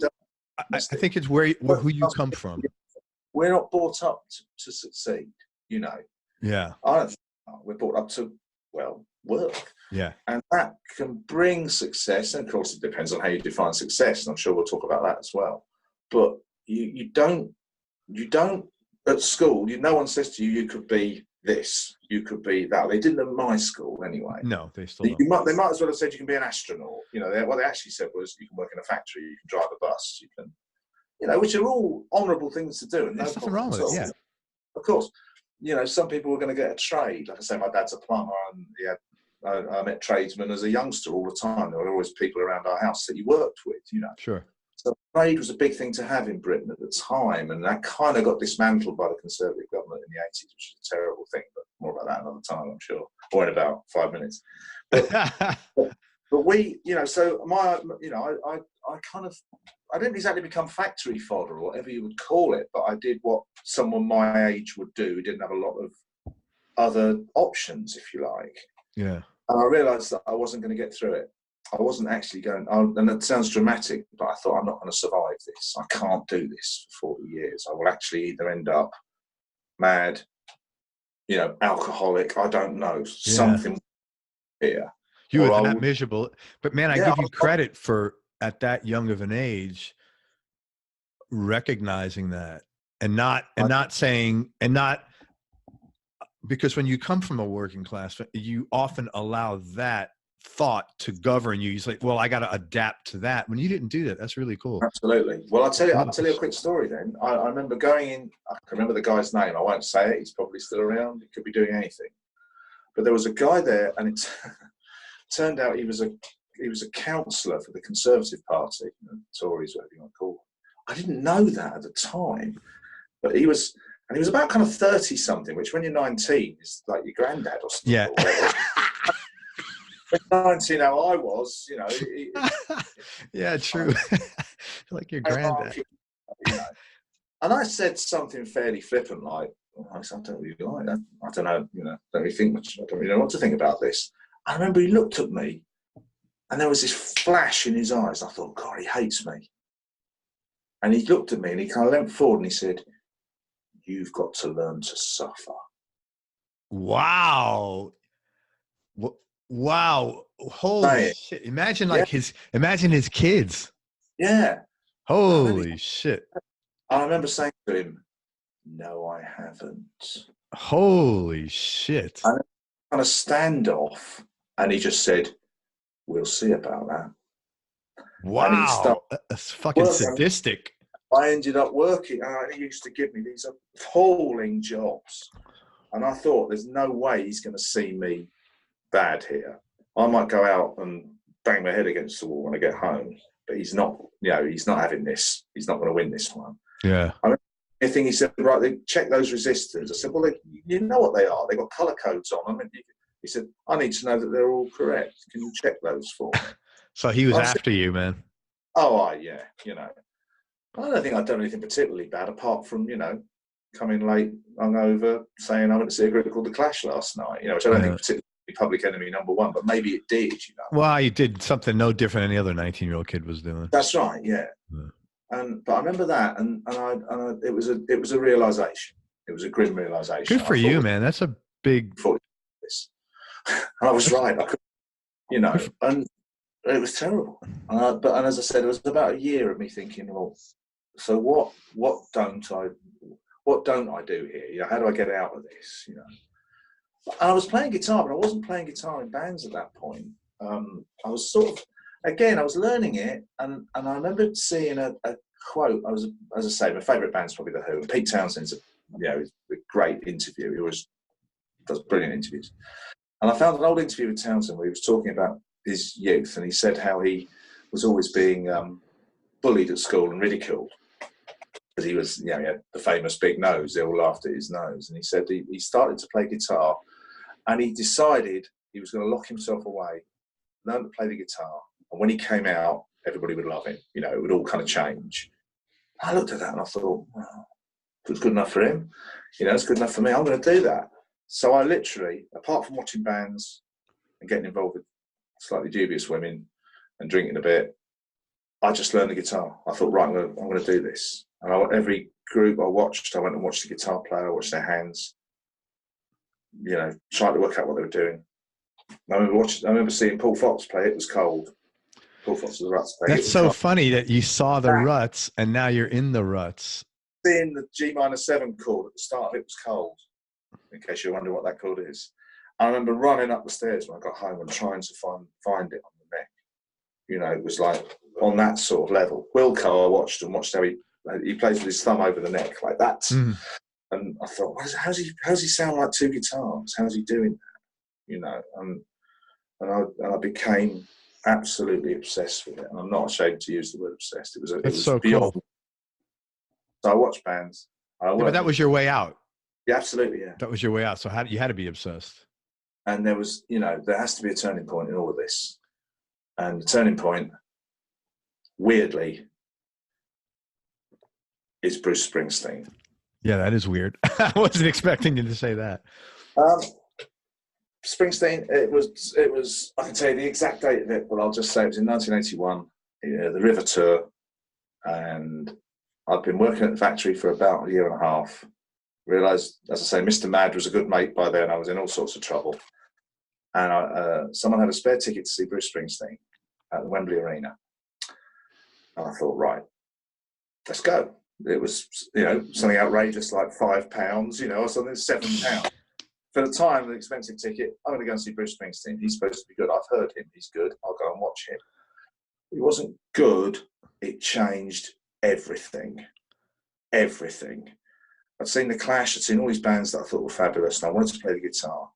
I think it's who you come from. We're not brought up to succeed. Yeah. We're brought up to work. Yeah. And that can bring success, and of course it depends on how you define success, and I'm sure we'll talk about that as well. But you don't at school. No one says to you, you could be this, you could be that. They didn't at my school anyway. No, they still don't. They might as well have said you can be an astronaut. What they actually said was you can work in a factory, you can drive a bus, you can, which are all honourable things to do. And there's nothing wrong with it. Yeah, of course. Some people are going to get a trade. Like I say, my dad's a plumber, and he had I met tradesmen as a youngster all the time. There were always people around our house that you worked with, you know. Sure. So trade was a big thing to have in Britain at the time, and that kind of got dismantled by the Conservative government in the 80s, which is a terrible thing, but more about that another time, I'm sure, or in about 5 minutes. But we, you know, so I kind of, I didn't exactly become factory fodder or whatever you would call it, but I did what someone my age would do who didn't have a lot of other options, if you like. Yeah. And I realised that I wasn't going to get through it. I wasn't actually going, and it sounds dramatic, but I thought, I'm not going to survive this. I can't do this for 40 years. I will actually either end up mad, you know, alcoholic, I don't know, something here. You were that miserable. But man, I give you credit for, at that young of an age, recognizing that and not saying, and not, because when you come from a working class, you often allow that thought to govern you. He's like, well, I got to adapt to that. When you didn't do that, that's really cool. Absolutely. Well, I'll tell you a quick story then. I remember going in, I can remember the guy's name. I won't say it. He's probably still around. He could be doing anything. But there was a guy there, and it turned out he was a councillor for the Conservative Party, you know, Tories, whatever you want to call them. I didn't know that at the time, but he was about kind of 30 something, which when you're 19 is like your granddad or something. Yeah. 19, how I was, you know. Yeah, true. Like your granddad. You know. And I said something fairly flippant, like, I don't really like that. I don't know, you know, don't really think much. I don't really know what to think about this. I remember he looked at me, and there was this flash in his eyes. I thought, God, he hates me. And he looked at me, and he kind of leant forward, and he said, you've got to learn to suffer. Wow. Wow. Holy shit. Imagine imagine his kids. Yeah. Holy shit. I remember saying to him, no, I haven't. Holy shit. And kind of standoff, and he just said, we'll see about that. Wow. That's fucking sadistic. I ended up working, and he used to give me these appalling jobs. And I thought, there's no way he's going to see me bad here. I might go out and bang my head against the wall when I get home, but he's not, you know, he's not having this. He's not going to win this one. Yeah. I think he said, right, they check those resistors. I said, well, you know what they are. They've got colour codes on them. He said, I need to know that they're all correct. Can you check those for me? So he was after you, man. Oh, yeah, you know. I don't think I'd done anything particularly bad, apart from, you know, coming late, hungover, saying I went to see a group called The Clash last night, you know, which I don't think particularly public enemy number one, but maybe it did, you know. Well, you did something no different than any other 19-year-old kid was doing. That's right, yeah. But I remember that, and it was a realization. It was a grim realization. Good for you, man. That's a big. And I was right. I could, you know, and it was terrible. And as I said, it was about a year of me thinking, well, so what don't I do here? You know, how do I get out of this? You know. And I was playing guitar, but I wasn't playing guitar in bands at that point. I was sort of, again, I was learning it, and I remember seeing a quote. As I say, my favourite band's probably The Who. And Pete Townshend's a great interview. He does brilliant interviews. And I found an old interview with Townsend where he was talking about his youth, and he said how he was always being bullied at school and ridiculed because he was, you know, he had the famous big nose. They all laughed at his nose, and he said he started to play guitar. And he decided he was going to lock himself away, learn to play the guitar. And when he came out, everybody would love him. You know, it would all kind of change. I looked at that and I thought, well, if it's good enough for him, you know, it's good enough for me. I'm going to do that. So I literally, apart from watching bands and getting involved with slightly dubious women and drinking a bit, I just learned the guitar. I thought, right, I'm going to do this. And every group I watched, I went and watched the guitar player, I watched their hands. You know, trying to work out what they were doing. I remember seeing Paul Fox play It Was Cold. Paul Fox of the Ruts play. That's so funny that you saw the Ruts and now you're in the Ruts. Seeing the G-7 chord at the start of It Was Cold, in case you're wondering what that chord is. I remember running up the stairs when I got home and trying to find it on the neck. You know, it was like on that sort of level. Wilco, I watched how he plays with his thumb over the neck like that. And I thought, how's he sound like two guitars? How's he doing that? You know, and I became absolutely obsessed with it. And I'm not ashamed to use the word obsessed. It was so beyond. cool. So I watched bands. But that was your way out. Yeah, absolutely, yeah. That was your way out. So you had to be obsessed. And there was, there has to be a turning point in all of this. And the turning point, weirdly, is Bruce Springsteen. Yeah, that is weird. I wasn't expecting you to say that. Springsteen, it was, I can tell you the exact date of it, but I'll just say it was in 1981, the River Tour. And I'd been working at the factory for about a year and a half. Realised, as I say, Mr. Mad was a good mate by then. I was in all sorts of trouble. And someone had a spare ticket to see Bruce Springsteen at the Wembley Arena. And I thought, right, let's go. It was, something outrageous like £5, or something, £7. For the time, an expensive ticket. I'm going to go and see Bruce Springsteen. He's supposed to be good. I've heard him. He's good. I'll go and watch him. It wasn't good. It changed everything. Everything. I'd seen The Clash. I'd seen all these bands that I thought were fabulous, and I wanted to play the guitar.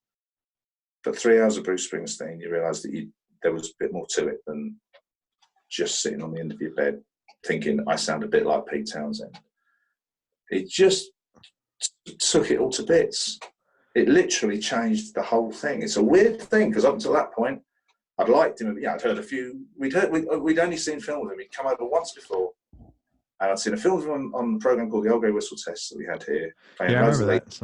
But 3 hours of Bruce Springsteen, you realise that there was a bit more to it than just sitting on the end of your bed thinking, I sound a bit like Pete Townsend. It just took it all to bits. It literally changed the whole thing. It's a weird thing, because up until that point, I'd liked him. I'd heard a few. We'd only seen film with him. He'd come over once before. And I'd seen a film of him on the program called The Old Grey Whistle Test that we had here. Yeah, I remember that.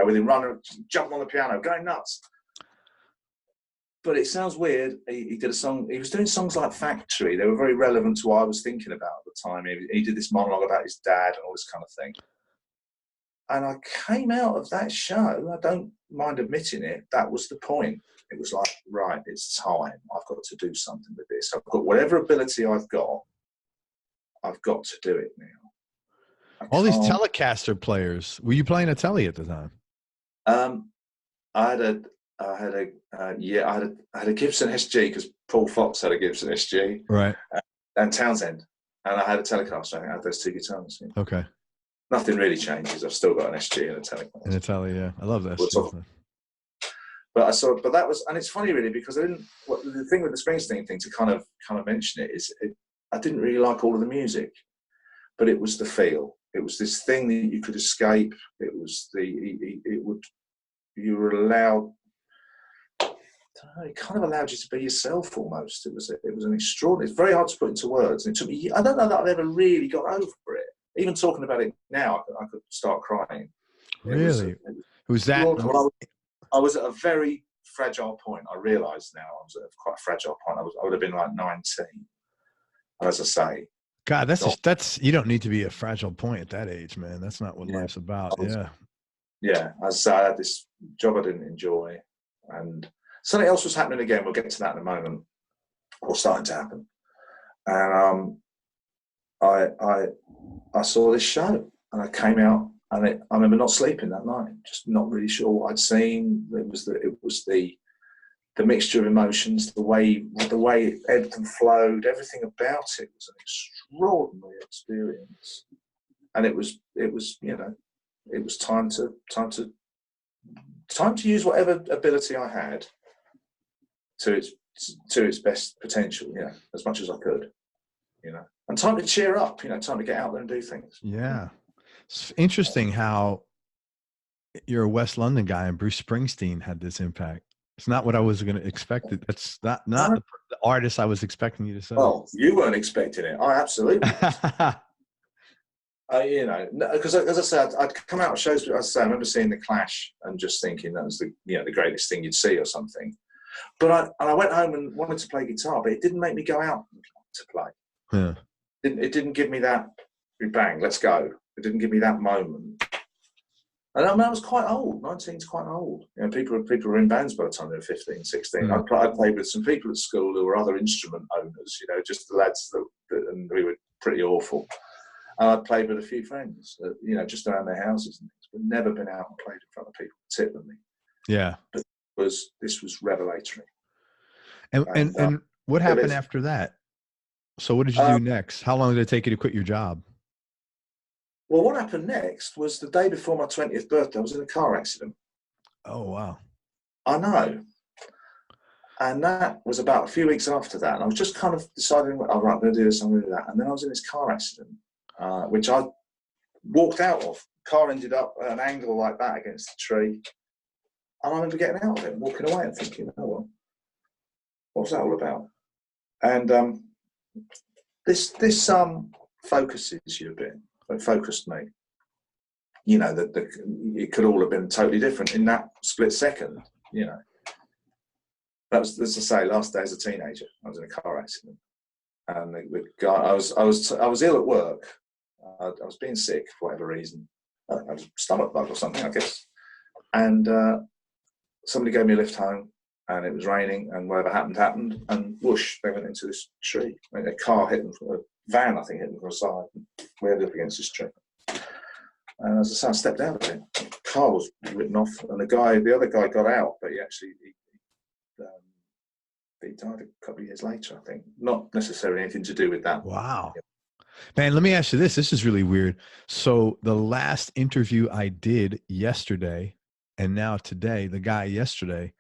With him running, jumping on the piano, going nuts. But it sounds weird. He did a song. He was doing songs like Factory. They were very relevant to what I was thinking about at the time. He did this monologue about his dad and all this kind of thing. And I came out of that show, I don't mind admitting it, that was the point. It was like, right, it's time. I've got to do something with this. I've got whatever ability I've got to do it now. All these Telecaster players. Were you playing a Tele at the time? I had a Gibson SG, because Paul Fox had a Gibson SG, right? And Townsend, and I had a Telecaster. I think I had those two guitars. Yeah. Okay. Nothing really changes. I've still got an SG and a Telecaster. And a Tele, yeah, I love that. But that was, and it's funny really, because the thing with the Springsteen thing, to kind of mention it, is I didn't really like all of the music, but it was the feel. It was this thing that you could escape. It was you were allowed. It kind of allowed you to be yourself almost. It was an extraordinary. It's very hard to put into words. And it took me. I don't know that I've ever really got over it. Even talking about it now, I could start crying. Really? Was that? I was at a very fragile point. I realise now I was at quite a fragile point. I would have been like 19. As I say, God, that's you don't need to be a fragile point at that age, man. That's not what life's about. Yeah. As I say, I had this job I didn't enjoy, and something else was happening again. We'll get to that in a moment. Or starting to happen, and I saw this show, and I came out, and I remember not sleeping that night, just not really sure what I'd seen. It was the mixture of emotions, the way it ebbed and flowed, everything about it was an extraordinary experience, and it was time to use whatever ability I had to its best potential, as much as I could, and time to cheer up, time to get out there and do things. Yeah. It's interesting how you're a West London guy and Bruce Springsteen had this impact. It's not what I was going to expect. That's not the artist I was expecting you to say. Well, you weren't expecting it. I absolutely. Because as I said, I'd come out of shows. I remember seeing The Clash and just thinking that was the greatest thing you'd see or something. But I went home and wanted to play guitar, but it didn't make me go out to play. Yeah. It didn't give me that bang, let's go. It didn't give me that moment. And I was quite old. 19's quite old. People were in bands by the time they were 15, 16. Mm. I played with some people at school who were other instrument owners, just the lads and we were pretty awful. And I played with a few friends, just around their houses and things, but never been out and played in front of people particularly. Yeah. But this was revelatory. And what happened after that? So what did you do next? How long did it take you to quit your job? Well, what happened next was the day before my 20th birthday, I was in a car accident. Oh, wow. I know. And that was about a few weeks after that. And I was just kind of deciding, oh, right, I'm going to do this, I'm going to do that. And then I was in this car accident, which I walked out of. The car ended up at an angle like that against the tree. And I remember getting out of it and walking away and thinking, oh, well, what was that all about? And this focuses you a bit. It focused me. You know, it could all have been totally different in that split second, you know. That was, as I say, last day as a teenager. I was in a car accident, and the guy. I was ill at work. I was being sick for whatever reason. I had a stomach bug or something, I guess. And somebody gave me a lift home, and it was raining, and whatever happened, and whoosh, they went into this tree. I mean, a car hit them from a van, I think, hit them from the side, and we ended up against this tree. And as I say, I stepped out of it. The car was written off, and the other guy got out, but he died a couple of years later, I think. Not necessarily anything to do with that. Wow. Man, let me ask you this. This is really weird. So the last interview I did yesterday, and now today, the guy yesterday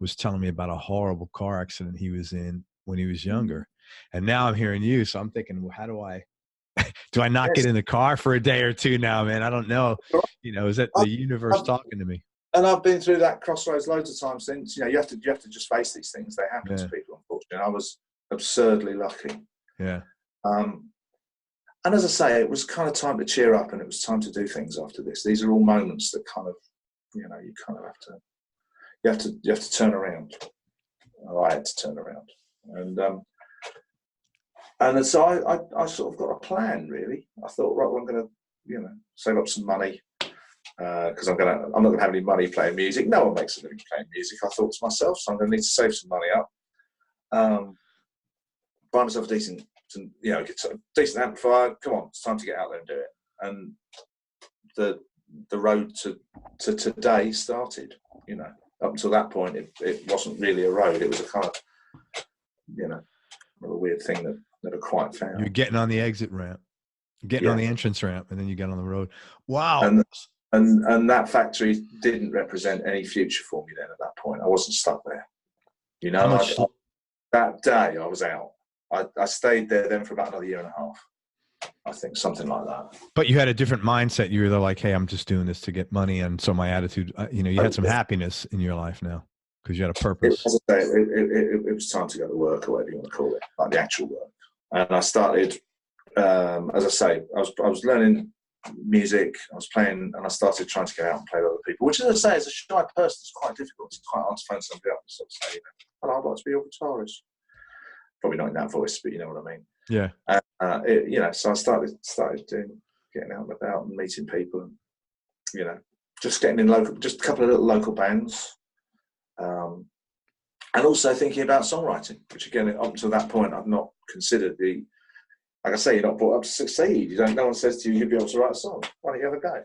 was telling me about a horrible car accident he was in when he was younger. And now I'm hearing you. So I'm thinking, well, how do I not get in the car for a day or two now, man? I don't know. You know, is that the universe talking to me? And I've been through that crossroads loads of times since. You know, you have to just face these things. They happen to people, unfortunately. I was absurdly lucky. Yeah. And as I say, it was kind of time to cheer up, and it was time to do things after this. These are all moments that kind of, you know, you kind of have to turn around. Well, I had to turn around, and so I sort of got a plan, really. I thought, right, well, I'm going to, you know, save up some money. Because I'm not going to have any money playing music. No one makes a living playing music. I thought to myself, so I'm going to need to save some money up, buy myself a decent amplifier. Come on, it's time to get out there and do it. And the road to today started. You know, up until that point, it wasn't really a road. It was a kind of, you know, a weird thing that never quite found. You're getting on the exit ramp, getting on the entrance ramp, and then you get on the road. Wow. And that factory didn't represent any future for me then at that point. I wasn't stuck there. You know, that day I was out. I stayed there then for about another year and a half. I think something like that. But you had a different mindset. You were like, hey, I'm just doing this to get money. And so my attitude, you know, you had some happiness in your life now because you had a purpose. It was time to go to work, or whatever you want to call it, like the actual work. And I started, as I say, I was learning music, I was playing, and I started trying to get out and play with other people, which, as I say, as a shy person, it's quite difficult. It's quite hard to find somebody else and sort of say, you know, hello, I'd like to be your guitarist. Probably not in that voice, but you know what I mean. Yeah. You know, so I started getting out and about and meeting people, and, you know, just getting in just a couple of little local bands, and also thinking about songwriting, which again, up until that point, I've not considered the. Like I say, you're not brought up to succeed. No one says to you, you'll be able to write a song. Why don't you have a go?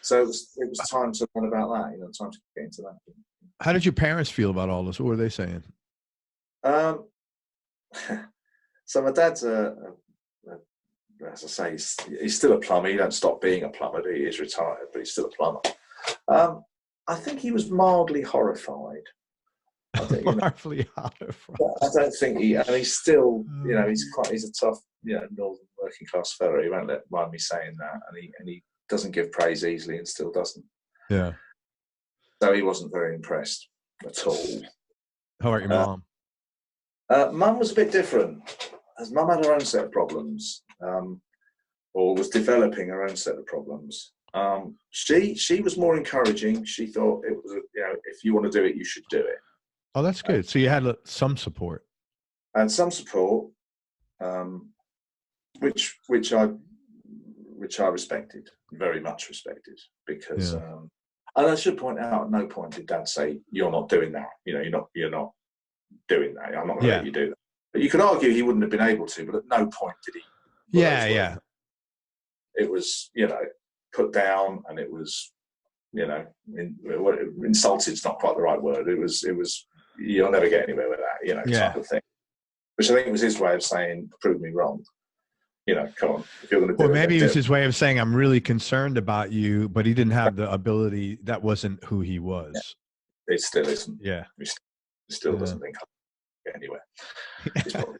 So it was time to learn about that, you know, time to get into that. How did your parents feel about all this? What were they saying? So my dad's as I say, he's still a plumber. He don't stop being a plumber. He is retired, but he's still a plumber. I think he was mildly horrified. I think, mildly horrified. I don't think and he's still, you know, he's a tough, you know, northern working class fella. He won't mind me saying that, and he doesn't give praise easily, and still doesn't. Yeah. So he wasn't very impressed at all. How about your mom? Mum was a bit different. As Mum had her own set of problems, or was developing her own set of problems. She was more encouraging. She thought it was, you know, if you want to do it, you should do it. Oh, that's good. So you had some support. And some support, which I respected, very much respected, because, and I should point out, at no point did Dad say, "You're not doing that. You know, you're not doing that. I'm not going to let you do that." But you could argue he wouldn't have been able to, but at no point did he. Yeah. It was, you know, put down, and it was, you know, insulted's not quite the right word. It was. You'll never get anywhere with that, you know, type of thing. Which I think was his way of saying, "Prove me wrong." You know, come on. If you're going to do it, maybe it was his way of saying, "I'm really concerned about you," but he didn't have the ability. That wasn't who he was. Yeah. It still isn't. Yeah, He still doesn't think get anywhere. It's probably,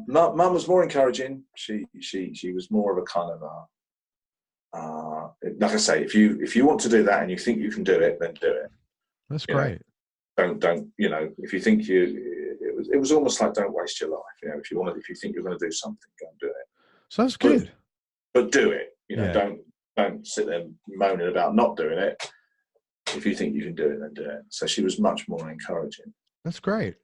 Mum was more encouraging. She was more of a kind of like I say, if you want to do that and you think you can do it, then do it. That's great. Don't if you think it was almost like, don't waste your life. If you think you're going to do something, go and do it. So that's good. But do it. Don't sit there moaning about not doing it. If you think you can do it, then do it. So she was much more encouraging. That's great.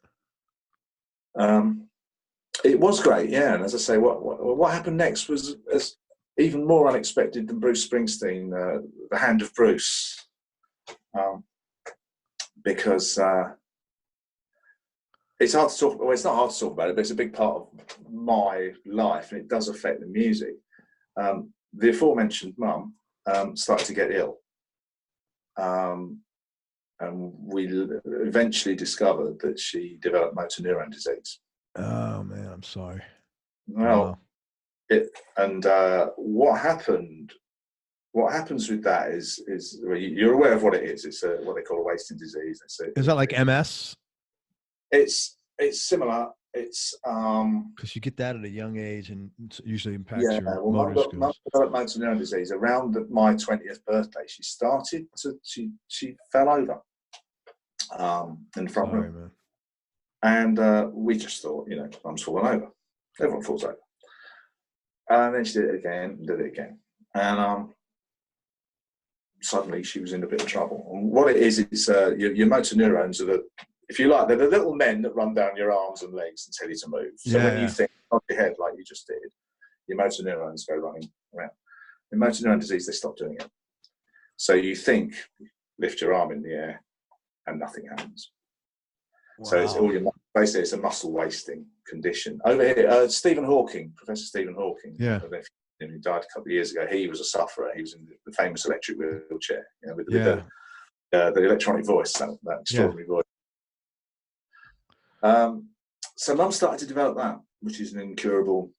It was great, yeah. And as I say, what happened next was even more unexpected than Bruce Springsteen, The Hand of Bruce, because it's hard to talk. Well, it's not hard to talk about it, but it's a big part of my life, and it does affect the music. The aforementioned mum started to get ill, and we eventually discovered that she developed motor neuron disease. Oh man, I'm sorry. Well, what happens with that is you're aware of what it is. It's what they call a wasting disease. Is that like MS? It's similar. It's because you get that at a young age, and it usually impacts your motor skills. Mum developed motor neuron disease around my 20th birthday. She fell over in the front room, man. And we just thought, Mum's fallen over. Everyone falls over. And then she did it again, and suddenly she was in a bit of trouble. And what it is, it's your motor neurons are if you like, they're the little men that run down your arms and legs and tell you to move. So when you think on your head like you just did, your motor neurons go running around. In motor neuron disease, they stop doing it. So you think, lift your arm in the air, and nothing happens. Wow. So it's basically it's a muscle wasting condition. Over here, Professor Stephen Hawking, who died a couple of years ago, he was a sufferer. He was in the famous electric wheelchair, with the electronic voice, that extraordinary voice. So Mum started to develop that, which is an incurable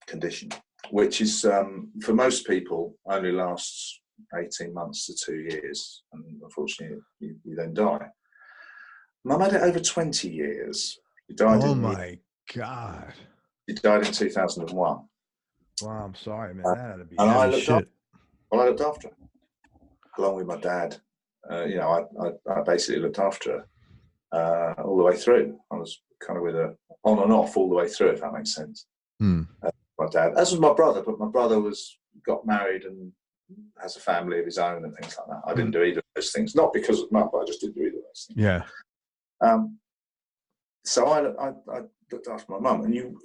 condition, which is for most people only lasts 18 months to 2 years, and unfortunately you then die. Mum had it over 20 years. She died my God. She died in 2001. Wow, I'm sorry, man. That had to be I looked after her, along with my dad. I basically looked after her all the way through. I was kind of with her on and off all the way through, if that makes sense. My dad, as was my brother, but my brother got married and has a family of his own and things like that. I didn't do either of those things, not because of Mum, but I just didn't do either of those things. Yeah. So I looked after my mum, and you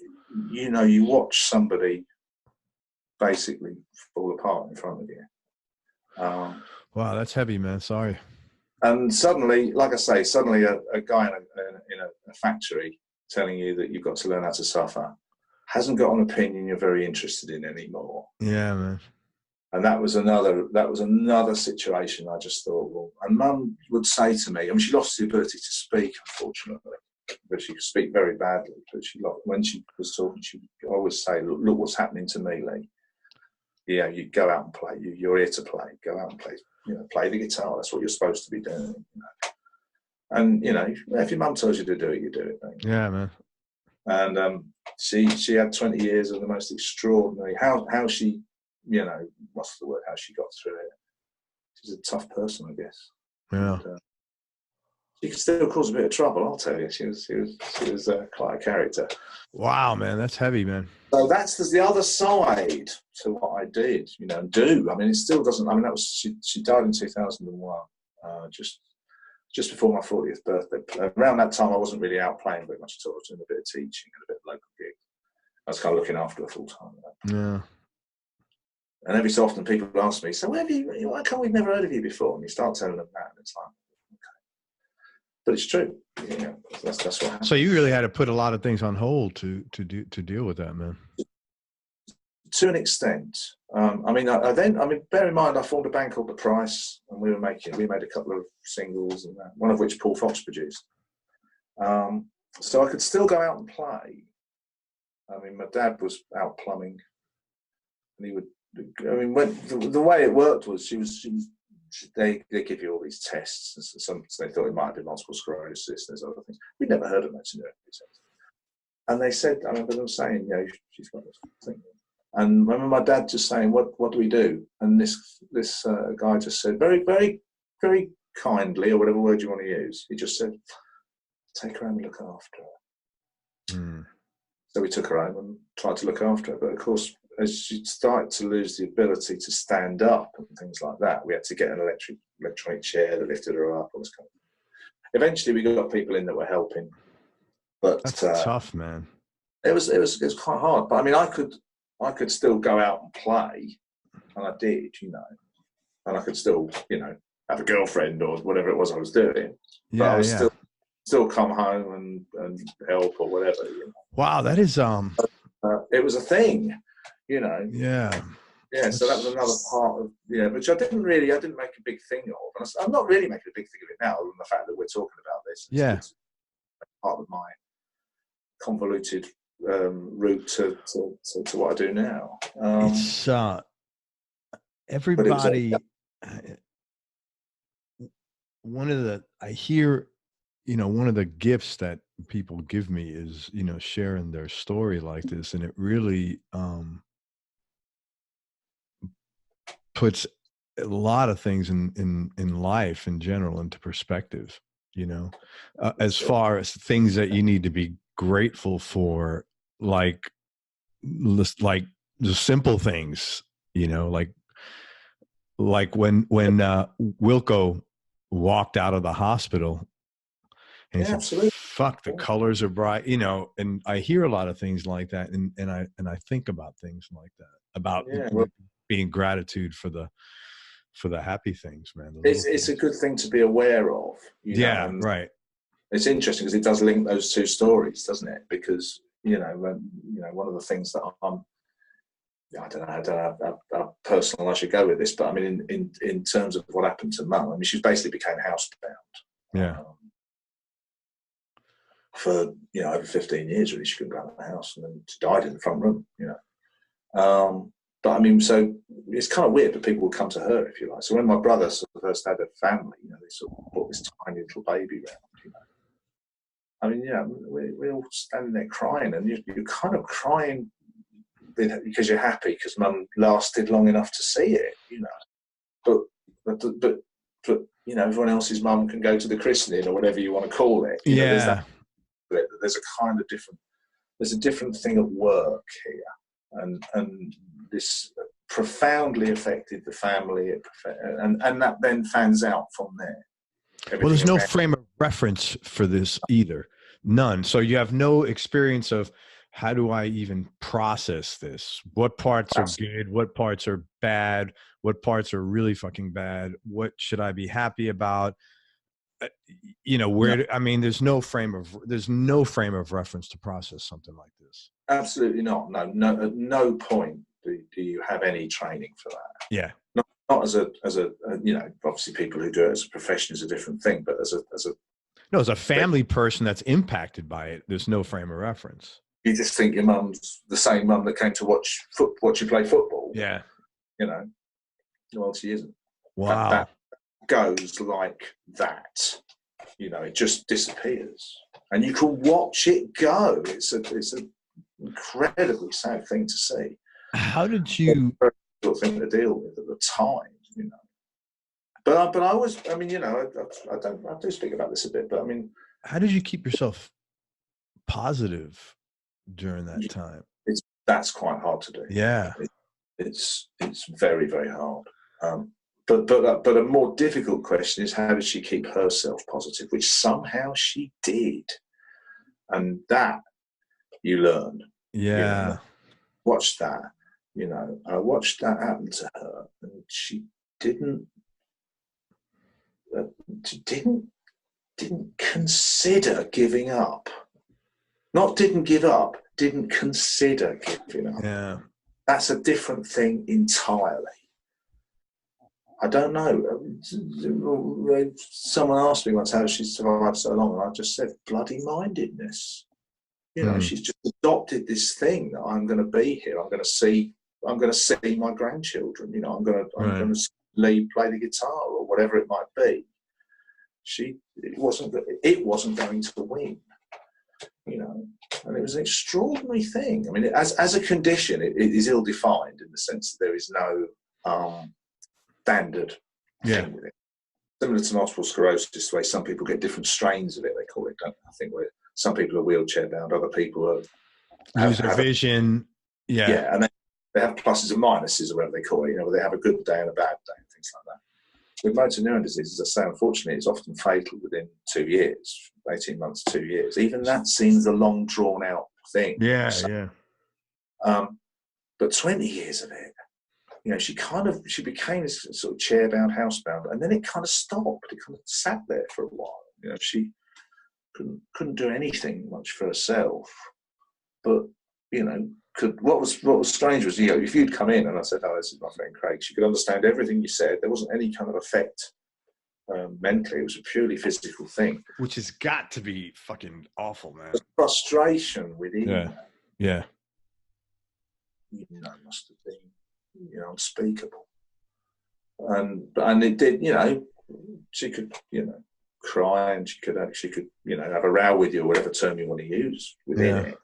watch somebody basically fall apart in front of you. Wow, that's heavy, man. Sorry. And suddenly, like I say, a guy in a factory telling you that you've got to learn how to suffer hasn't got an opinion you're very interested in anymore. Yeah, man. And that was another situation. I just thought, well, and Mum would say to me, she lost the ability to speak, unfortunately, but she could speak very badly. But when she was talking, she would always say, look what's happening to me, Leigh. Yeah, you go out and play. You're here to play. Go out and play. Play the guitar. That's what you're supposed to be doing. And if your mum tells you to do it, you do it. Yeah, man. And she had 20 years of the most extraordinary. How she, what's the word? How she got through it. She's a tough person, I guess. Yeah. And, she could still cause a bit of trouble. I'll tell you. She was quite a character. Wow, man, that's heavy, man. So that's the other side to what I did, and do. It still doesn't. That was she died in 2001, just before my 40th birthday. Around that time, I wasn't really out playing very much at all. I was doing a bit of teaching and a bit of local gig. I was kind of looking after her full time. Yeah. And every so often, people ask me, "So why come we've never heard of you before?" And you start telling them that, and it's like, but it's true. That's what happened. So you really had to put a lot of things on hold to deal with that, man. To an extent. Bear in mind, I formed a band called The Price, and we made a couple of singles, and one of which Paul Fox produced. So I could still go out and play. My dad was out plumbing, and he would. The way it worked was she was they give you all these tests, and some they thought it might have been multiple sclerosis, and there's other things. We'd never heard of motor neuron disease. And they said, I remember them saying, she's got this thing. And I remember my dad just saying, what do we do? And this guy just said, very, very, very kindly, or whatever word you want to use, he just said, take her home and look after her. So we took her home and tried to look after her. But of course, as she started to lose the ability to stand up and things like that, we had to get an electronic chair that lifted her up. All this kind of thing. Eventually, we got people in that were helping. But that's tough, man. It was quite hard. But I mean, I could still go out and play, and I did, and I could still, have a girlfriend or whatever it was I was doing. Yeah, but I was still come home and help or whatever. Wow, that is it was a thing, Yeah. Yeah, so that was another part of which I didn't make a big thing of. And I'm not really making a big thing of it now, other than the fact that we're talking about this. It's part of my convoluted route to what I do now. It's everybody. One of the gifts that people give me is sharing their story like this, and it really puts a lot of things in life in general into perspective. As far as things that you need to be grateful for, like the simple things, like when Wilco walked out of the hospital and he said, absolutely. Fuck, the colors are bright, and I hear a lot of things like that, and I think about things like that, about being gratitude for the happy things, man. It's a good thing to be aware of. Right. It's interesting because it does link those two stories, doesn't it? Because one of the things that I don't know how personal I should go with this, but I mean, in terms of what happened to Mum, I mean, she basically became housebound. Yeah. For over 15 years, really, she couldn't go out of the house, and then she died in the front room. But I mean, so it's kind of weird that people would come to her, if you like. So when my brother sort of first had a family, they sort of brought this tiny little baby round. I mean, we're all standing there crying, and you're kind of crying because you're happy because Mum lasted long enough to see it, But everyone else's mum can go to the christening or whatever you want to call it. There's a kind of different. There's a different thing at work here, and this profoundly affected the family, and that then fans out from there. Well, there's no frame of reference for this either. None. So you have no experience of how do I even process this? What parts are good? What parts are bad? What parts are really fucking bad? What should I be happy about? There's no frame of reference to process something like this. Absolutely not. No. At no point do you have any training for that. Yeah. Not as a obviously people who do it as a profession is a different thing, but as a family person that's impacted by it, there's no frame of reference. You just think your mum's the same mum that came to watch you play football. Yeah. Well, she isn't. Wow. That goes like that. It just disappears, and you can watch it go. It's an incredibly sad thing to see. How did you? Thing to deal with at the time, But I was, I do speak about this a bit, but I mean, how did you keep yourself positive during that time? That's quite hard to do. Yeah, it's very, very hard. But a more difficult question is, how did she keep herself positive, which somehow she did, and that you learn. Yeah, watch that. I watched that happen to her, and she didn't consider giving up. Not didn't give up, didn't consider giving up. Yeah. That's a different thing entirely. I don't know. Someone asked me once how she survived so long, and I just said, bloody mindedness. She's just adopted this thing that I'm going to be here. I'm going to see my grandchildren. I'm going to Leigh play the guitar or whatever it might be. It wasn't going to win, you know, and it was an extraordinary thing. I mean, as a condition, it is ill-defined in the sense that there is no standard thing with it. Similar to multiple sclerosis, the way some people get different strains of it, they call it, don't they? I think where some people are wheelchair bound, other people lose their vision. Yeah, and they have pluses and minuses, or whatever they call it. You know, they have a good day and a bad day, and things like that. With motor neuron disease, as I say, unfortunately, it's often fatal within 2 years, 18 months, 2 years. Even that seems a long, drawn-out thing. Yeah, so, yeah. But 20 years of it, you know, she became this sort of chair-bound, house-bound, and then it kind of stopped. It kind of sat there for a while. You know, she couldn't do anything much for herself. But, you know, what was strange was, you know, if you'd come in and I said, "Oh, this is my friend Craig," she could understand everything you said. There wasn't any kind of effect mentally. It was a purely physical thing. Which has got to be fucking awful, man. The frustration within that, yeah, you know, must have been, you know, unspeakable. And it did, you know, she could, you know, cry, and she could, you know, have a row with you, or whatever term you want to use within it.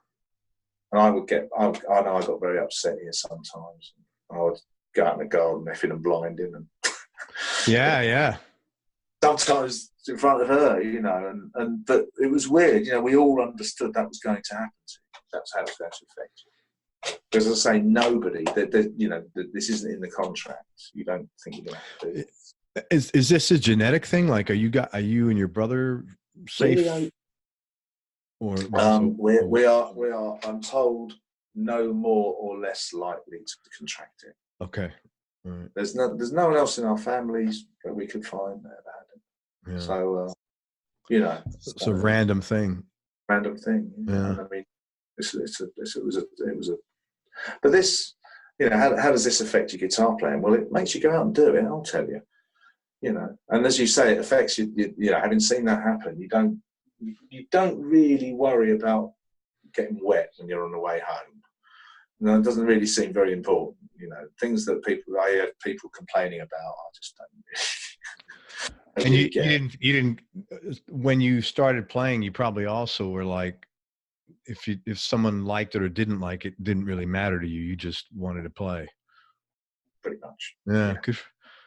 And I know I got very upset here sometimes. I would go out in the garden, effing and blinding, and yeah. Sometimes in front of her, you know, but it was weird. You know, we all understood that was going to happen to you. That's how it was going to affect you. Because as I say, nobody, you know, this isn't in the contract. You don't think you're going to have to do it. Is this a genetic thing? Like, are you and your brother safe? Or we are, I'm told, no more or less likely to contract it. Okay. All right. There's no one else in our families that we could find that had it. Yeah. So, you know, it's a random thing. Random thing. Yeah. I mean, it was a. But this, you know, how does this affect your guitar playing? Well, it makes you go out and do it. I'll tell you. You know, and as you say, it affects you. You know, having seen that happen, you don't really worry about getting wet when you're on the way home. No, it doesn't really seem very important. You know, things that I hear people complaining about, I just don't. And you didn't. When you started playing, you probably also were like, if someone liked it or didn't like it, didn't really matter to you. You just wanted to play. Pretty much. Yeah.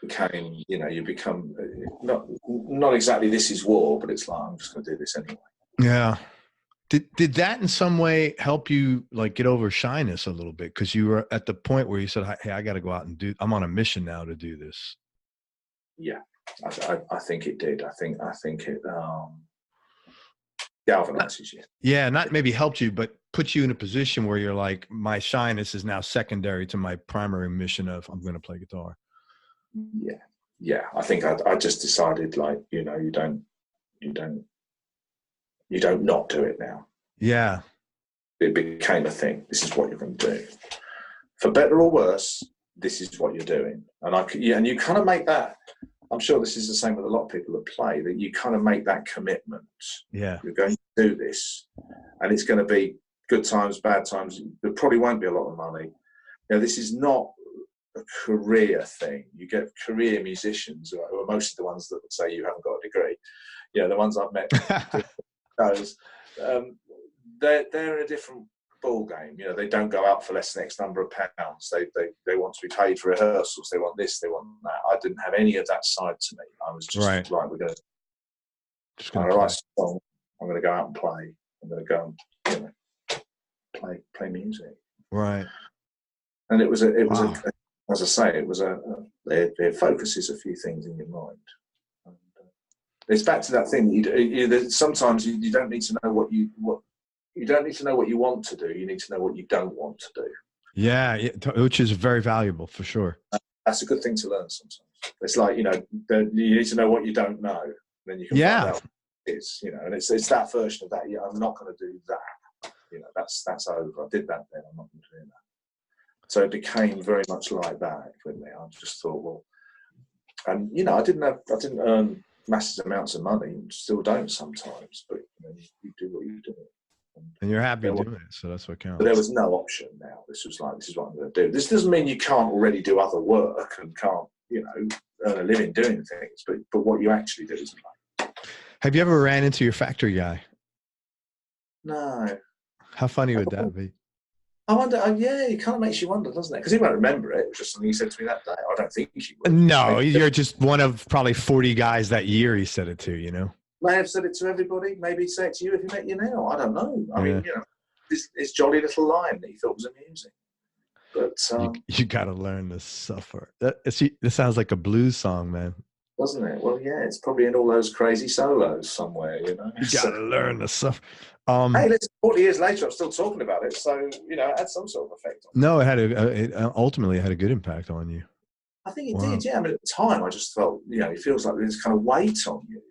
You become not exactly this is war, but it's like, I'm just going to do this anyway. Yeah. Did that in some way help you like get over shyness a little bit? Because you were at the point where you said, "Hey, I got to go out and I'm on a mission now to do this." Yeah, I think it did. I think it galvanizes you. Yeah, not maybe helped you, but put you in a position where you're like, my shyness is now secondary to my primary mission of I'm going to play guitar. Yeah. I think I just decided, like, you know, you don't not do it now. Yeah. It became a thing. This is what you're going to do. For better or worse, this is what you're doing. And you kind of make that, I'm sure this is the same with a lot of people that play, that you kind of make that commitment. Yeah. You're going to do this, and it's going to be good times, bad times. There probably won't be a lot of money. You know, this is not a career thing. You get career musicians who are mostly the ones that would say you haven't got a degree. You know, the ones I've met, those, they're in a different ball game. You know, they don't go out for less than X number of pounds. They want to be paid for rehearsals. They want this. They want that. I didn't have any of that side to me. I was just right. We're going to write a song. I'm going to go out and play. I'm going to go and, you know, play music. Right. And it was as I say, it focuses a few things in your mind. And, it's back to that thing. Sometimes you don't need to know what you don't need to know what you want to do. You need to know what you don't want to do. Yeah, which is very valuable for sure. That's a good thing to learn sometimes. It's like, you know, you need to know what you don't know. Then you can find out what it is, you know, and it's that version of that. Yeah, I'm not going to do that. You know, that's over. I did that then. I'm not going to do that. So it became very much like that with me. I just thought, well, and you know, I didn't earn massive amounts of money. Still don't sometimes, but you know, you do what you do. And you're happy doing it, so that's what counts. But there was no option now. This was like, this is what I'm going to do. This doesn't mean you can't already do other work and can't, you know, earn a living doing things, but what you actually do is play. Have you ever ran into your factory guy? No. How funny would that be? I wonder, yeah, it kind of makes you wonder, doesn't it? Because he won't remember it. It was just something he said to me that day. I don't think he would. No, you're just one of probably 40 guys that year he said it to, you know? May have said it to everybody. Maybe he'd say it to you if he met you now. I don't know. I mean, you know, this jolly little line that he thought was amusing. But you got to learn to suffer. This sounds like a blues song, man. Doesn't it? Well, yeah, it's probably in all those crazy solos somewhere, you know. You got to learn to suffer. Hey, listen, 40 years later, I'm still talking about it. So, you know, it had some sort of effect on me. No, it ultimately had a good impact on you. I think it did, yeah. I mean, at the time, I just felt, you know, it feels like there's kind of weight on you.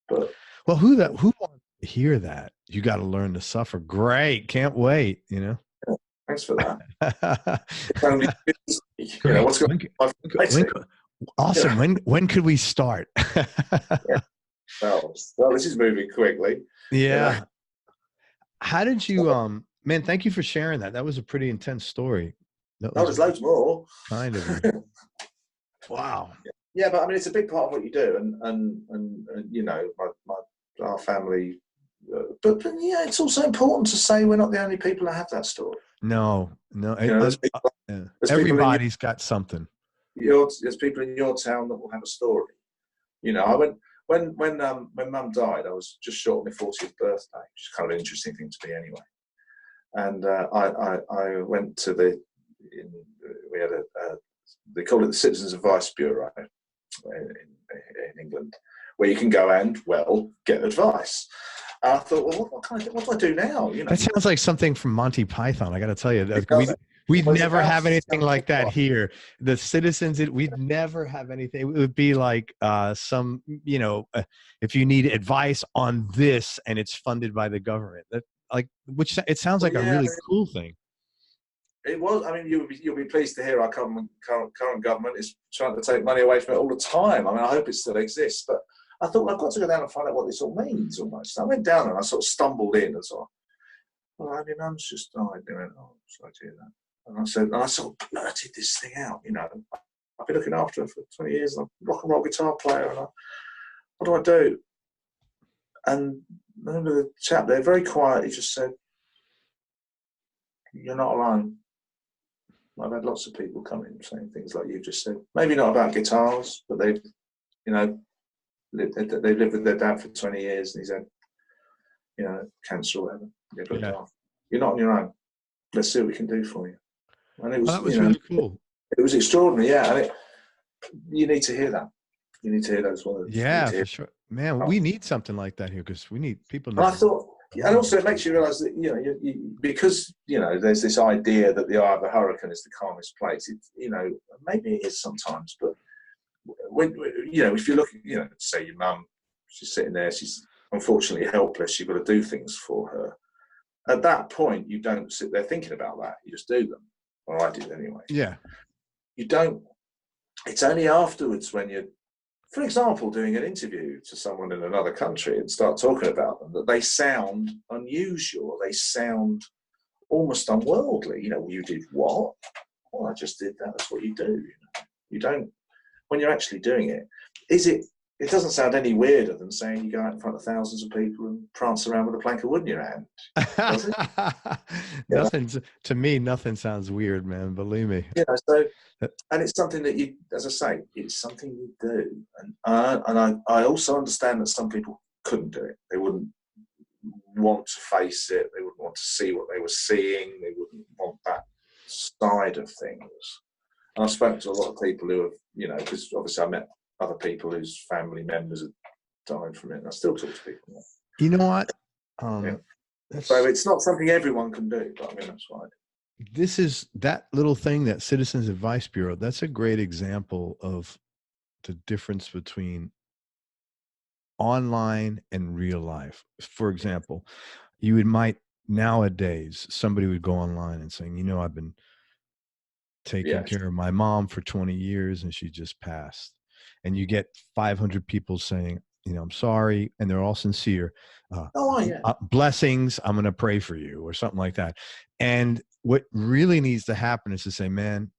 But well, who wants to hear that? You got to learn to suffer. Great. Can't wait, you know. Yeah, thanks for that. You know, what's going on? Awesome. Yeah. When could we start? Yeah. Well, this is moving quickly. Yeah. How did you, man, thank you for sharing that. That was a pretty intense story. There's loads more. Kind of. Wow. Yeah, but I mean, it's a big part of what you do. And you know, our family, but yeah, it's also important to say we're not the only people that have that story. No. You know, everybody's got something. There's people in your town that will have a story. You know, I went, when Mum died, I was just short of my 40th birthday, which is kind of an interesting thing to be anyway. And I went to we had they call it the Citizens Advice Bureau in England, where you can go and, well, get advice. And I thought, well, what do I do now? You know, that sounds like something from Monty Python. I got to tell you, we'd never have anything like that here. The citizens, we'd never have anything. It would be like some, you know, if you need advice on this and it's funded by the government. Which it sounds like a really cool thing. It was. I mean, you'll be pleased to hear our current government is trying to take money away from it all the time. I mean, I hope it still exists, but I thought, well, I've got to go down and find out what this all means almost. So I went down and I sort of stumbled in and sort of, well, my mum's just died. They went, oh, sorry to hear that. And I sort of blurted this thing out, you know. I've been looking after her for 20 years. I'm a rock and roll guitar player. And what do I do? And I remember the chap there, very quiet, he just said, you're not alone. I've had lots of people come in saying things like you just said. Maybe not about guitars, but they've, you know, they've lived with their dad for 20 years and he's had, you know, cancer or whatever. Yeah. You're not on your own. Let's see what we can do for you. And it was, that was really cool. It was extraordinary, yeah. And you need to hear that. You need to hear that as well. Yeah, for sure. Man, we need something like that here because we need people. And I thought, and also it makes you realise that, you know, because, you know, there's this idea that the eye of a hurricane is the calmest place. It, you know, maybe it is sometimes, but when, you know, if you look, you know, say your mum, she's sitting there, she's unfortunately helpless, you've got to do things for her. At that point, you don't sit there thinking about that. You just do them. Or I did anyway. Yeah. You don't, it's only afterwards when you're, for example, doing an interview to someone in another country and start talking about them, that they sound unusual. They sound almost unworldly. You know, well, you did what? Well, I just did that. That's what you do. You know? You don't, when you're actually doing it, it doesn't sound any weirder than saying you go out in front of thousands of people and prance around with a plank of wood in your hand. Does it? To me, nothing sounds weird, man. Believe me. Yeah, so, and it's something that you, as I say, it's something you do. And I also understand that some people couldn't do it. They wouldn't want to face it. They wouldn't want to see what they were seeing. They wouldn't want that side of things. And I've spoken to a lot of people who have, you know, because obviously I met other people whose family members have died from it, and I still talk to people. You know what? So it's not something everyone can do, but I mean, that's why. This is that little thing, that Citizens Advice Bureau. That's a great example of the difference between online and real life. For example, might nowadays, somebody would go online and saying, you know, I've been taking care of my mom for 20 years and she just passed. And you get 500 people saying, you know, I'm sorry. And they're all sincere. Blessings. I'm going to pray for you or something like that. And what really needs to happen is to say, man,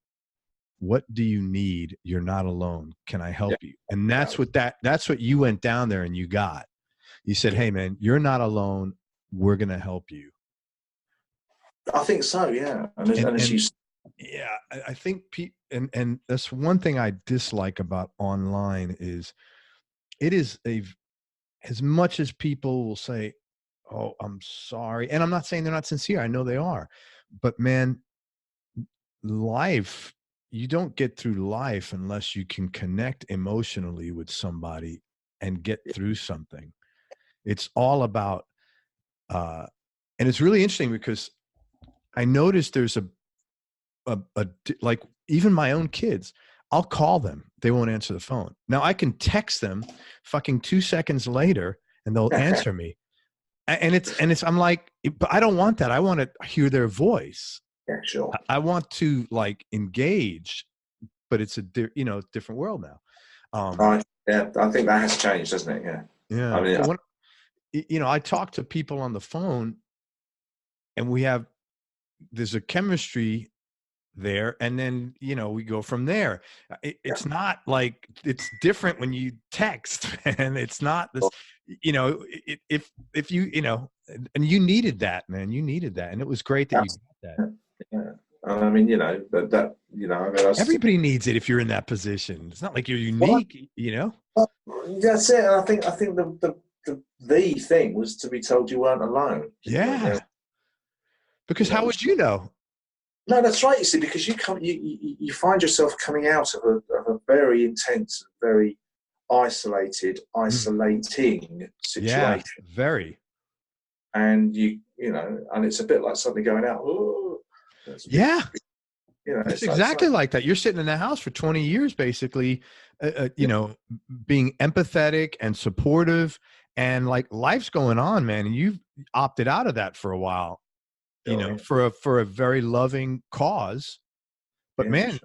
what do you need? You're not alone. Can I help Yeah. you? And that's what you went down there and you got. You said, hey man, you're not alone. We're going to help you. I think so. Yeah. And as you, yeah, I think and that's one thing I dislike about online is it is as much as people will say, oh, I'm sorry. And I'm not saying they're not sincere. I know they are, but man, life, you don't get through life unless you can connect emotionally with somebody and get through something. It's all about, and it's really interesting because I noticed there's like even my own kids, I'll call them. They won't answer the phone. Now I can text them fucking 2 seconds later and they'll answer me. And it's, I'm like, but I don't want that. I want to hear their voice. yeah, sure. I want to like engage, but it's a different world now. Right. Yeah. I think that has changed, doesn't it? Yeah. Yeah. I mean, Well, I talk to people on the phone and there's a chemistry there. And then, we go from there. It's not like, it's different when you text, and it's not this, if you, and you needed that, man, you needed that. And it was great that you got that. Yeah. I mean, everybody needs it if you're in that position. It's not like you're unique, Well, that's it. And I think the thing was to be told you weren't alone. Yeah. Because how would you know? No, that's right. You see, because you find yourself coming out of a very intense, very isolating situation. Yeah, very. And and it's a bit like suddenly going out. Oh, yeah. It's exactly like that. You're sitting in the house for 20 years, basically, being empathetic and supportive, and like life's going on, man. And you've opted out of that for a while, for a very loving cause. But man, sure.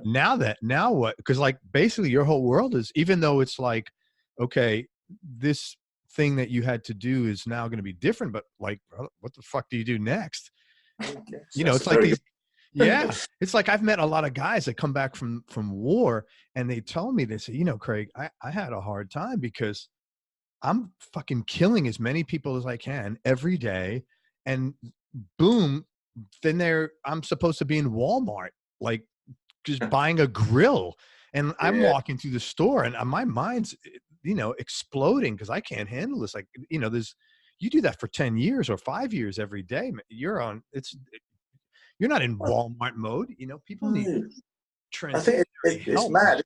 now what? Because like basically your whole world is, even though it's like, okay, this thing that you had to do is now going to be different, but like, what the fuck do you do next? It's like these. Yeah. It's like I've met a lot of guys that come back from war, and they tell me, they say, Craig, I had a hard time because I'm fucking killing as many people as I can every day. And boom, then I'm supposed to be in Walmart, like just buying a grill. And I'm walking through the store and my mind's, exploding because I can't handle this. Like, you do that for 10 years or 5 years every day. You're not in Walmart mode. People need I think it's mad.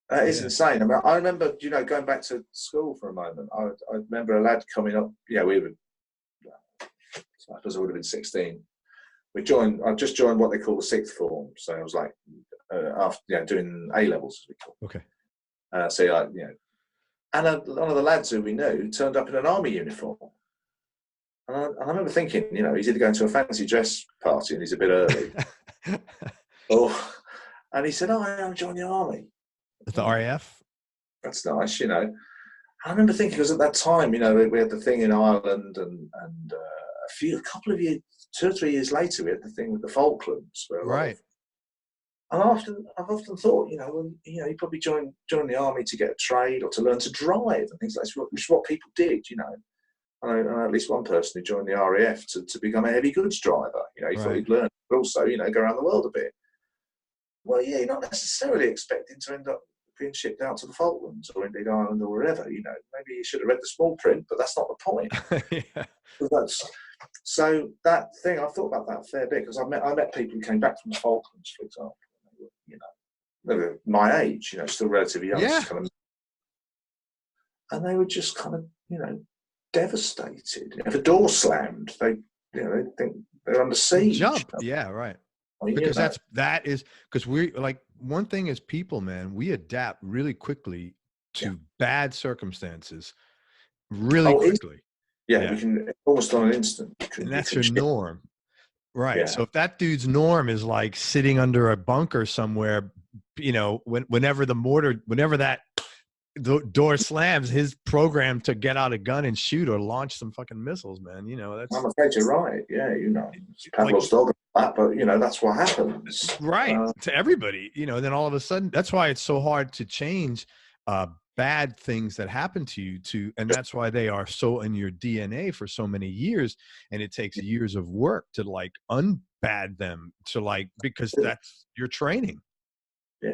That is insane. I mean, I remember, going back to school for a moment. I remember a lad coming up. Yeah, I suppose I would have been 16. I just joined what they call the sixth form. So I was like, after doing A levels, as we call it. Okay. And one of the lads who we knew turned up in an army uniform. And I remember thinking, he's either going to a fancy dress party and he's a bit early. And he said, oh, I'm joining the army. The RAF? That's nice, I remember thinking, because at that time, we had the thing in Ireland and a couple of years, 2 or 3 years later, we had the thing with the Falklands. Right. And I've often thought, you probably joined the army to get a trade or to learn to drive and things like that, which is what people did, I know at least one person who joined the RAF to become a heavy goods driver. He thought he'd learn, but also, go around the world a bit. Well, yeah, you're not necessarily expecting to end up being shipped out to the Falklands or indeed Ireland or wherever. Maybe you should have read the small print, but that's not the point. Yeah. So that thing, I've thought about that a fair bit, because I met people who came back from the Falklands, for example. They were my age, still relatively young. Yeah. And they were just kind of, devastated. If a door slammed, they think they're under siege. Jump. Yeah, right. Because because we're like, one thing is people, man, we adapt really quickly to bad circumstances really quickly. Yeah, we can almost on an instant. And that's your norm. Right. Yeah. So if that dude's norm is like sitting under a bunker somewhere, whenever that the door slams, his program to get out a gun and shoot or launch some fucking missiles, man. You know, that's. I'm afraid you're right. Yeah, you know, it's Like, Pavlov's dog, but you know, that's what happens. right, to everybody. You know, then all of a sudden, that's why it's so hard to change bad things that happen to you. And that's why they are so in your DNA for so many years, and it takes years of work to like unbad them, to like, because that's your training. Yeah.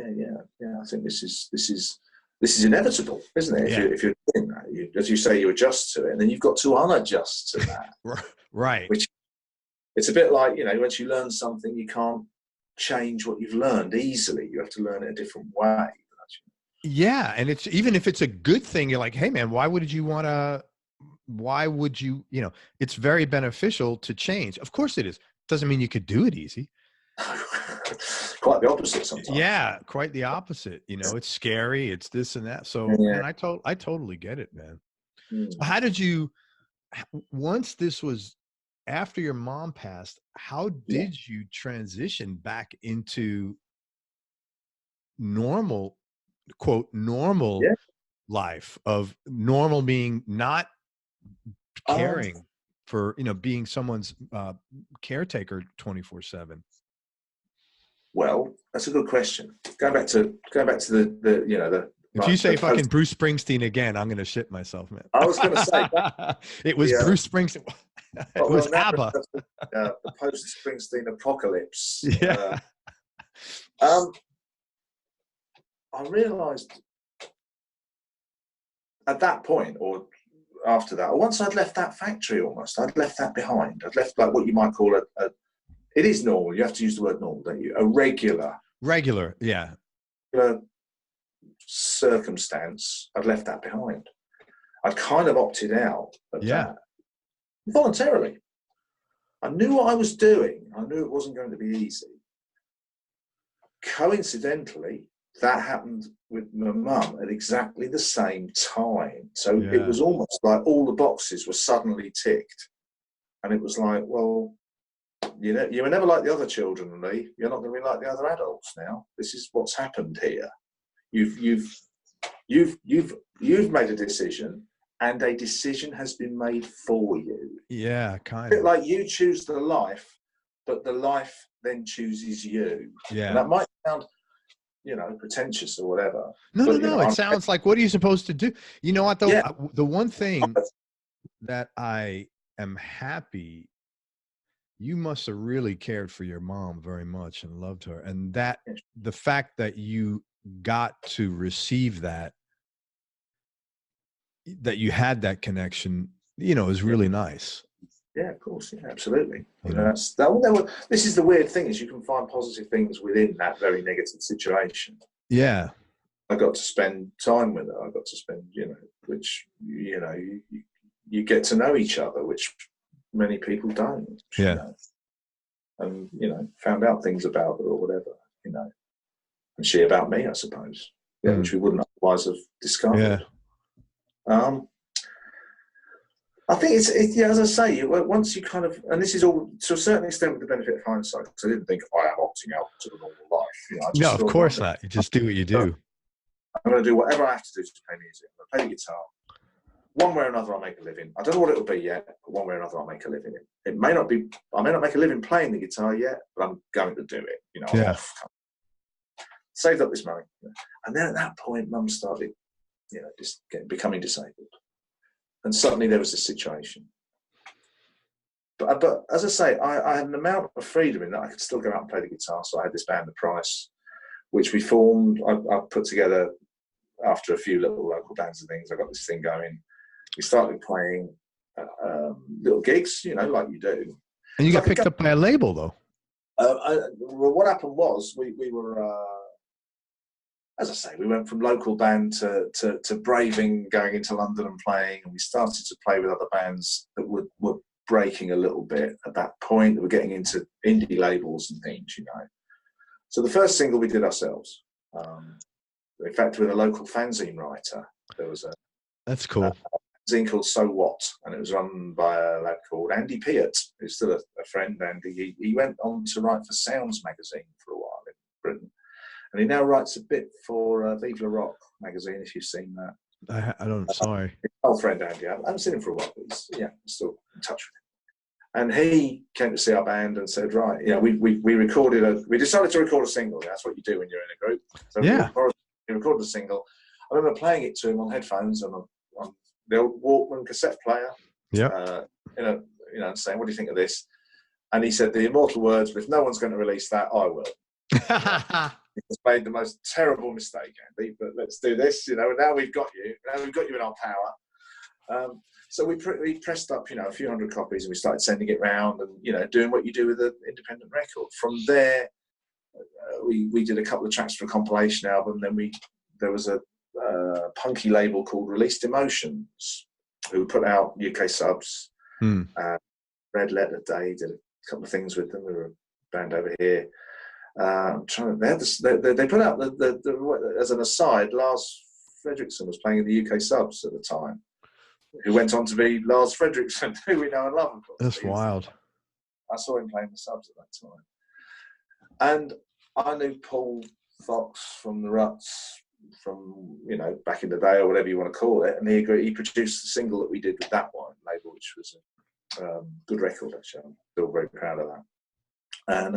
I think this is inevitable, isn't it? If you're doing that, as you say, you adjust to it, and then you've got to unadjust to that. Right. Which, it's a bit like, you know, once you learn something, you can't change what you've learned easily. You have to learn it a different way. Yeah, and it's, even if it's a good thing, you're like, hey man, why would you, you know, it's very beneficial to change. Of course it is. Doesn't mean you could do it easy. Quite the opposite sometimes. Yeah, quite the opposite. You know, it's scary, it's this and that. So man, I totally get it, man. So how did you, once this was after your mom passed, how did you transition back into normal, quote, normal life, of normal being not caring for, you know, being someone's caretaker 24/7? Well, that's a good question. Going back to the you know, the. If you say fucking Bruce Springsteen again, I'm going to shit myself, man. I was going to say it was Bruce Springsteen. It was ABBA. The post-Springsteen apocalypse. Yeah. I realised at that point, or after that, or once I'd left that factory, almost, I'd left that behind. I'd left like what you might call it is normal. You have to use the word normal, don't you? A regular, yeah. Circumstance. I'd left that behind. I'd kind of opted out of that voluntarily. I knew what I was doing. I knew it wasn't going to be easy. Coincidentally, that happened with my mum at exactly the same time. So it was almost like all the boxes were suddenly ticked. And it was like, well, you know, you were never like the other children, Lee. You're not going to be like the other adults now. This is what's happened here. You've made a decision, and a decision has been made for you. Yeah, kind of. A bit of. like you choose the life, but the life then chooses you. Yeah. And that might sound, you know, pretentious or whatever. No. It sounds like, what are you supposed to do? You know what, though? Yeah. The one thing that I am happy, you must have really cared for your mom very much and loved her. And that the fact that you got to receive that you had that connection, you know, is really nice. Yeah, of course. Yeah, absolutely. You know, this is the weird thing, is you can find positive things within that very negative situation. Yeah. I got to spend time with her. I got to spend, you know, which, you know, you get to know each other, which many people don't. Yeah. You know? And, you know, found out things about her or whatever, you know, and she about me, I suppose, which we wouldn't otherwise have discovered. Yeah. I think it's as I say, once you kind of, and this is all to a certain extent with the benefit of hindsight, because I didn't think I am opting out to the normal life. You know, no, of course not. You just do what you do. I'm going to do whatever I have to do to play music. I'm going to play the guitar. One way or another, I'll make a living. I don't know what it'll be yet, but one way or another, I'll make a living. It may not be. I may not make a living playing the guitar yet, but I'm going to do it. You know, I'm off. Saved up this money, and then at that point, Mum started, you know, just becoming disabled. And suddenly there was this situation. But as I say, I had an amount of freedom in that I could still go out and play the guitar. So I had this band, The Price, which we formed. I put together after a few little local bands and things. I got this thing going. We started playing little gigs, you know, like you do. And you got picked up by a label, though. Well, what happened was we were... as I say, we went from local band to braving going into London and playing, and we started to play with other bands that were breaking a little bit at that point. They were getting into indie labels and things, you know. So the first single we did ourselves. In fact, with a local fanzine writer. There was that's cool. A fanzine called So What, and it was run by a lad called Andy Peart, who's still a friend. Andy, he went on to write for Sounds magazine for a while in Britain. And And he now writes a bit for Vive La Rock magazine, if you've seen that. I don't. Sorry. Old friend Andy. I haven't seen him for a while, but he's, yeah, I'm still in touch with him. And he came to see our band and said, right, you know, we decided to record a single. That's what you do when you're in a group. So yeah. we recorded a single. I remember playing it to him on headphones and on the old Walkman cassette player. Yeah. You know, and saying, what do you think of this? And he said the immortal words, if no one's going to release that, I will. He just made the most terrible mistake, Andy, but let's do this. You know, now we've got you. Now we've got you in our power. So we pressed up, you know, a few hundred copies, and we started sending it round, and you know, doing what you do with an independent record. From there, we did a couple of tracks for a compilation album. Then there was a punky label called Released Emotions, who put out UK subs. Red Letter Day did a couple of things with them. We were a band over here. They put out as an aside, Lars Fredriksson was playing in the UK subs at the time, who went on to be Lars Fredriksson, who we know and love, of course. That's wild. I saw him playing the subs at that time. And I knew Paul Fox from the Ruts from, you know, back in the day, or whatever you want to call it, and he produced the single that we did with that one label, which was a good record, actually. I'm still very proud of that. And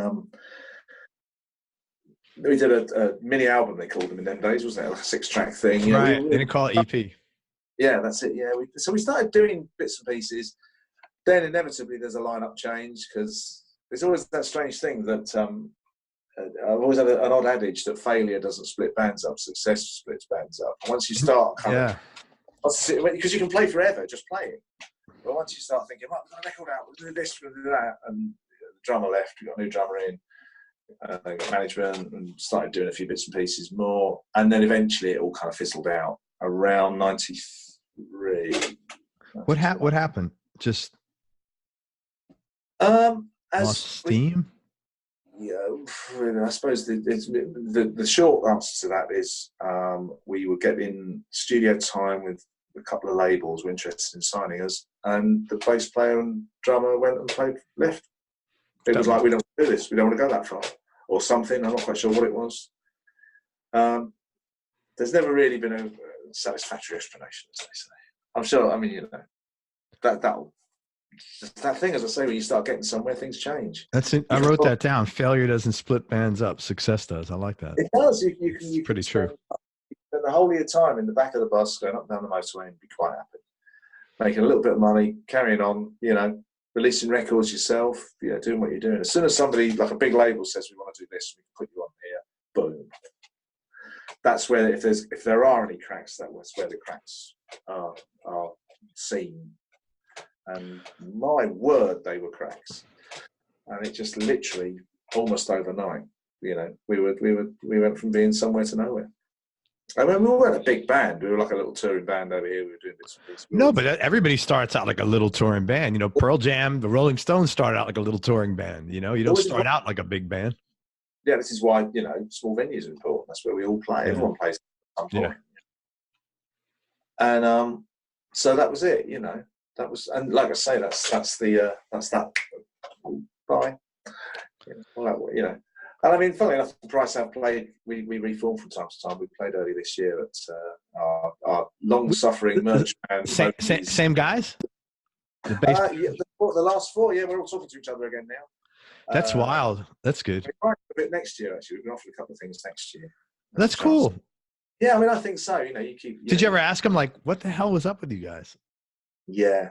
we did a mini album, they called them in them days, wasn't it? Like a 6-track thing. You right. Know, They didn't call it EP. Yeah, that's it. Yeah. So we started doing bits and pieces. Then inevitably there's a lineup change, because there's always that strange thing that I've always had an odd adage that failure doesn't split bands up, success splits bands up. And once you start because you can play forever, just playing. But once you start thinking, well, we've got a record out, we'll do this, we'll do that, and the drummer left, we got a new drummer in, got management, and started doing a few bits and pieces more, and then eventually it all kind of fizzled out around 93. What happened? Just lost steam? Yeah, I suppose the short answer to that is we were getting studio time with a couple of labels were interested in signing us, and the bass player and drummer went and left. It was like, we don't want to do this, we don't want to go that far, or something. I'm not quite sure what it was. There's never really been a satisfactory explanation, as they say. I'm sure, I mean, you know, that thing, as I say, when you start getting somewhere, things change. That's it. I wrote that down. Failure doesn't split bands up. Success does. I like that. It does. You pretty true. Spend the whole of your time in the back of the bus, going up and down the motorway, and be quite happy, making a little bit of money, carrying on. You know, releasing records yourself. You know, doing what you're doing. As soon as somebody like a big label says we want to do this, we can put you on here. Boom. That's where, if there are any cracks, that's where the cracks are seen. And my word, they were cracks. And it just literally almost overnight, you know, we went from being somewhere to nowhere. I mean, we weren't a big band. We were like a little touring band over here. We were doing bits and pieces. No, but everybody starts out like a little touring band. You know, Pearl Jam, the Rolling Stones started out like a little touring band. You know, you don't start out like a big band. Yeah, this is why, you know, small venues are important. That's where we all play. Yeah. Everyone plays at some point. Yeah. And so that was it, you know. That was, and like I say, that's that. Bye. You know. And I mean, funnily enough, the Price have played, we reformed from time to time. We played early this year at our long-suffering merch band. Same guys? The last 4, yeah, we're all talking to each other again now. That's wild. That's good. We're a bit next year, actually. We've been offered a couple of things next year. That's cool. Yeah, I mean, I think so. You know, you keep. Did you ever ask them, like, what the hell was up with you guys? Yeah.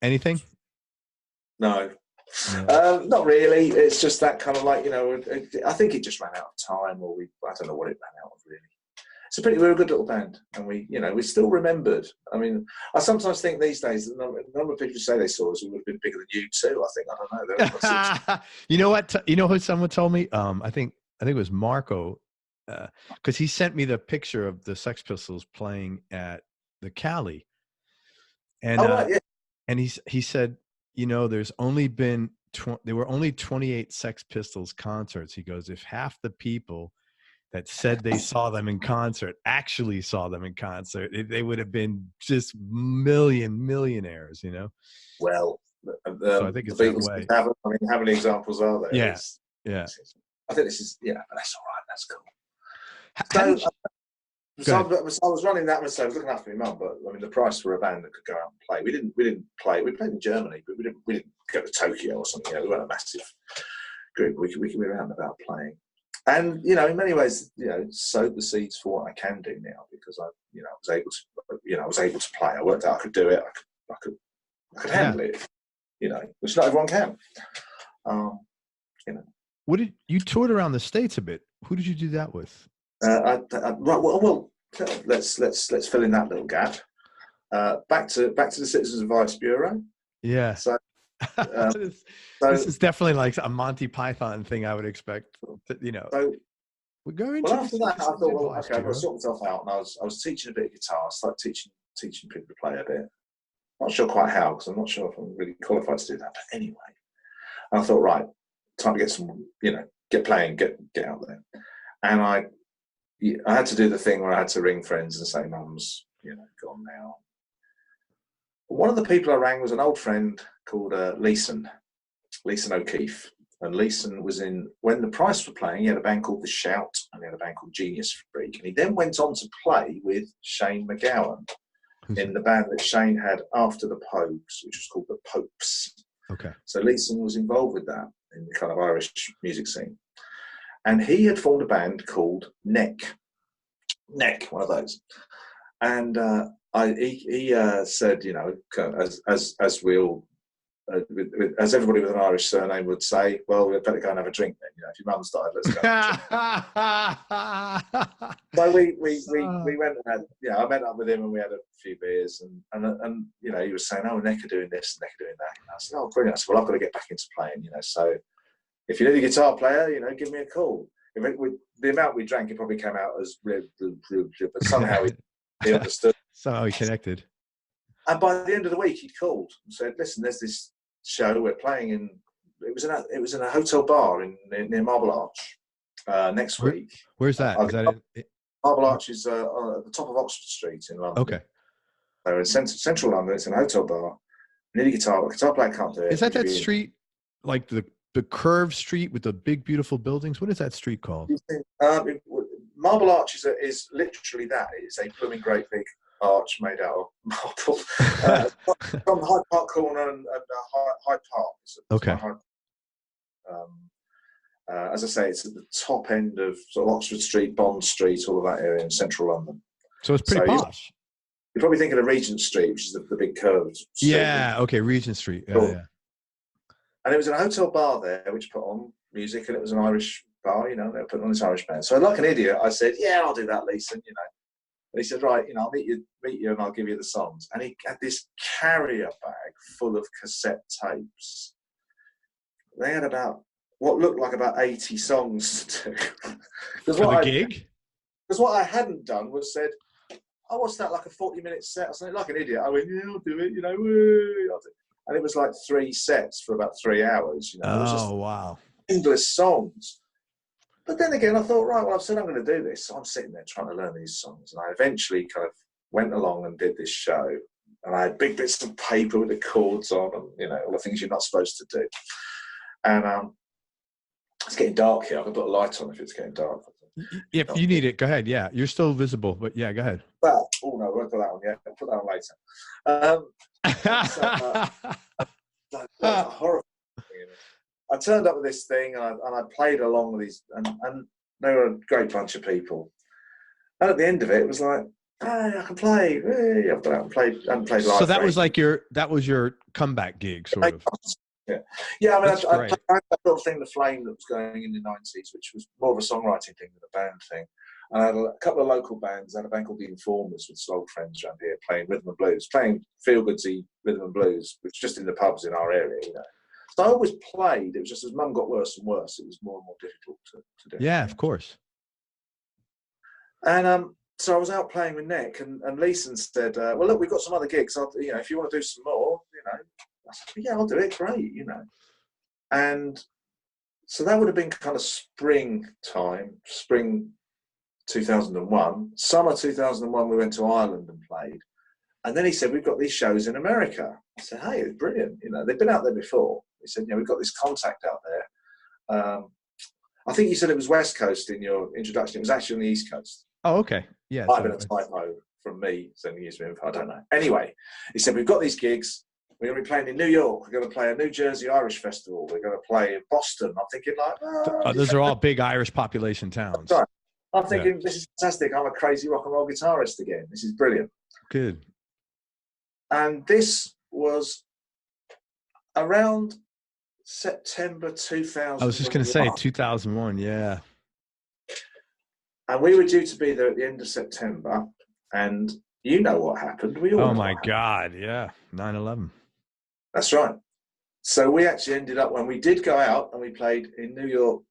Anything? No. Not really. It's just that kind of like, you know, I think it just ran out of time, or I don't know what it ran out of, really. We were a good little band, and we're still remembered. I mean, I sometimes think these days the number of people who say they saw us would have been bigger than you too. I don't know. You know what? You know who someone told me? I think it was Marco, because he sent me the picture of the Sex Pistols playing at the Cali, and and he said, you know, there were only 28 Sex Pistols concerts. He goes, if half the people that said they saw them in concert actually saw them in concert, they would have been just millionaires, you know? Well, so I think it's that way. I mean, how many examples are there? Yeah. Yeah. I think this is, but that's all right. That's cool. How did So, you- so I was running that myself. I was looking after my mum, but I mean, the price for a band that could go out and play. We didn't play. We played in Germany, but we didn't go to Tokyo or something. You know, we weren't a massive group. We could be around about playing. And you know, in many ways, you know, sowed the seeds for what I can do now, because I was able to play. I worked out I could do it. I could handle it. You know, which not everyone can. You know. What did you toured around the States a bit? Who did you do that with? Right. Well, let's fill in that little gap. Back to the Citizens Advice Bureau. Yeah. So, this is definitely like a Monty Python thing. I would expect. You know. So, we're going. Well, after that, I thought, well, okay, I've got to Bureau. sort myself out, and I was teaching a bit of guitar. I started teaching people to play a bit. Not sure quite how, because I'm not sure if I'm really qualified to do that. But anyway, and I thought, right, time to get some, you know, get playing, get out there. And I had to do the thing where I had to ring friends and say, Mum's, you know, gone now. One of the people I rang was an old friend called Leeson O'Keefe. And Leeson was in, when the Price were playing, he had a band called The Shout, and he had a band called Genius Freak. And he then went on to play with Shane MacGowan in the band that Shane had after the Pogues, which was called the Popes. Okay. So Leeson was involved with that in the kind of Irish music scene. And he had formed a band called Neck, one of those. And he said, you know, as we all, as everybody with an Irish surname would say, well, we'd better go and have a drink then. You know, if your mum's died, let's go. So we went and had, you know, I met up with him and we had a few beers and you know, he was saying, oh, Neck are doing this, Neck are doing that. And I said, oh, brilliant. I said, well, I've got to get back into playing, you know, so if you need a guitar player, you know, give me a call. The amount we drank, it probably came out as, but somehow he understood. Somehow he connected. And by the end of the week, he'd called and said, listen, there's this show we're playing in. It was in a hotel bar near Marble Arch next week. Where's that? Is that it? Marble Arch is at the top of Oxford Street in London. Okay. So in central London, it's an hotel bar. Need a guitar player can't do it. Is that street, like the curved street with the big beautiful buildings? What is that street called? Marble Arch is literally that. It's a blooming great big arch made out of marble. From Hyde Park Corner and Hyde Park. Okay. As I say, it's at the top end of sort of Oxford Street, Bond Street, all of that area in central London. So it's pretty posh. You're probably thinking of Regent Street, which is the big curved street. Yeah, okay, Regent Street. Yeah. And it was a hotel bar there, which put on music, and it was an Irish bar, you know, they were putting on this Irish band. So like an idiot, I said, yeah, I'll do that, Leeson, you know. And he said, right, you know, I'll meet you and I'll give you the songs. And he had this carrier bag full of cassette tapes. They had about what looked like about 80 songs to do. For the gig? Because what I hadn't done was said, oh, what's that, like a 40-minute set or something? Like an idiot. I went, yeah, I'll do it, you know. I'll do it. And it was like 3 sets for about 3 hours, you know. It was just wow. endless songs. But then again, I thought, right, well, I've said I'm going to do this. So I'm sitting there trying to learn these songs. And I eventually kind of went along and did this show. And I had big bits of paper with the chords on and, you know, all the things you're not supposed to do. And it's getting dark here. I can put a light on if it's getting dark. If you need it, go ahead. Yeah, you're still visible, but yeah, go ahead. Well, oh, no, I won't put that on yet. I'll put that on later. Horrible. I turned up with this thing and I played along with these, and they were a great bunch of people. And at the end of it, it was like, hey, I can play. Hey, I've done it. I haven't played live. So that was like your comeback gig, sort of. Yeah. I mean, I had that little thing, The Flame, that was going in the 90s, which was more of a songwriting thing than a band thing. And I had a couple of local bands. I had a band called The Informers with some old friends around here playing rhythm and blues, playing feel-goodsy rhythm and blues, which was just in the pubs in our area, you know. So I always played. It was just as Mum got worse and worse, it was more and more difficult to do. Yeah, of course. And so I was out playing with Nick, and Leeson said, well, look, we've got some other gigs. You know, if you want to do some more, you know. I said, yeah, I'll do it. Great, you know. And so that would have been kind of spring 2001. Summer 2001, we went to Ireland and played. And then he said, we've got these shows in America. I said, hey, it's brilliant. You know, they've been out there before. He said, you know, we've got this contact out there. I think you said it was West Coast in your introduction. It was actually on the East Coast. Oh, okay. Yeah. Might have been a typo from me sending you some info. I don't know. Anyway, he said, we've got these gigs. We're going to be playing in New York. We're going to play a New Jersey Irish festival. We're going to play in Boston. I'm thinking like, those are all big Irish population towns. Right. I'm thinking, this is fantastic. I'm a crazy rock and roll guitarist again. This is brilliant. Good. And this was around September 2000. I was just going to say 2001. Yeah. And we were due to be there at the end of September. And you know what happened. We all Oh, my God. Yeah. 9/11. That's right. So we actually ended up, when we did go out and we played in New York,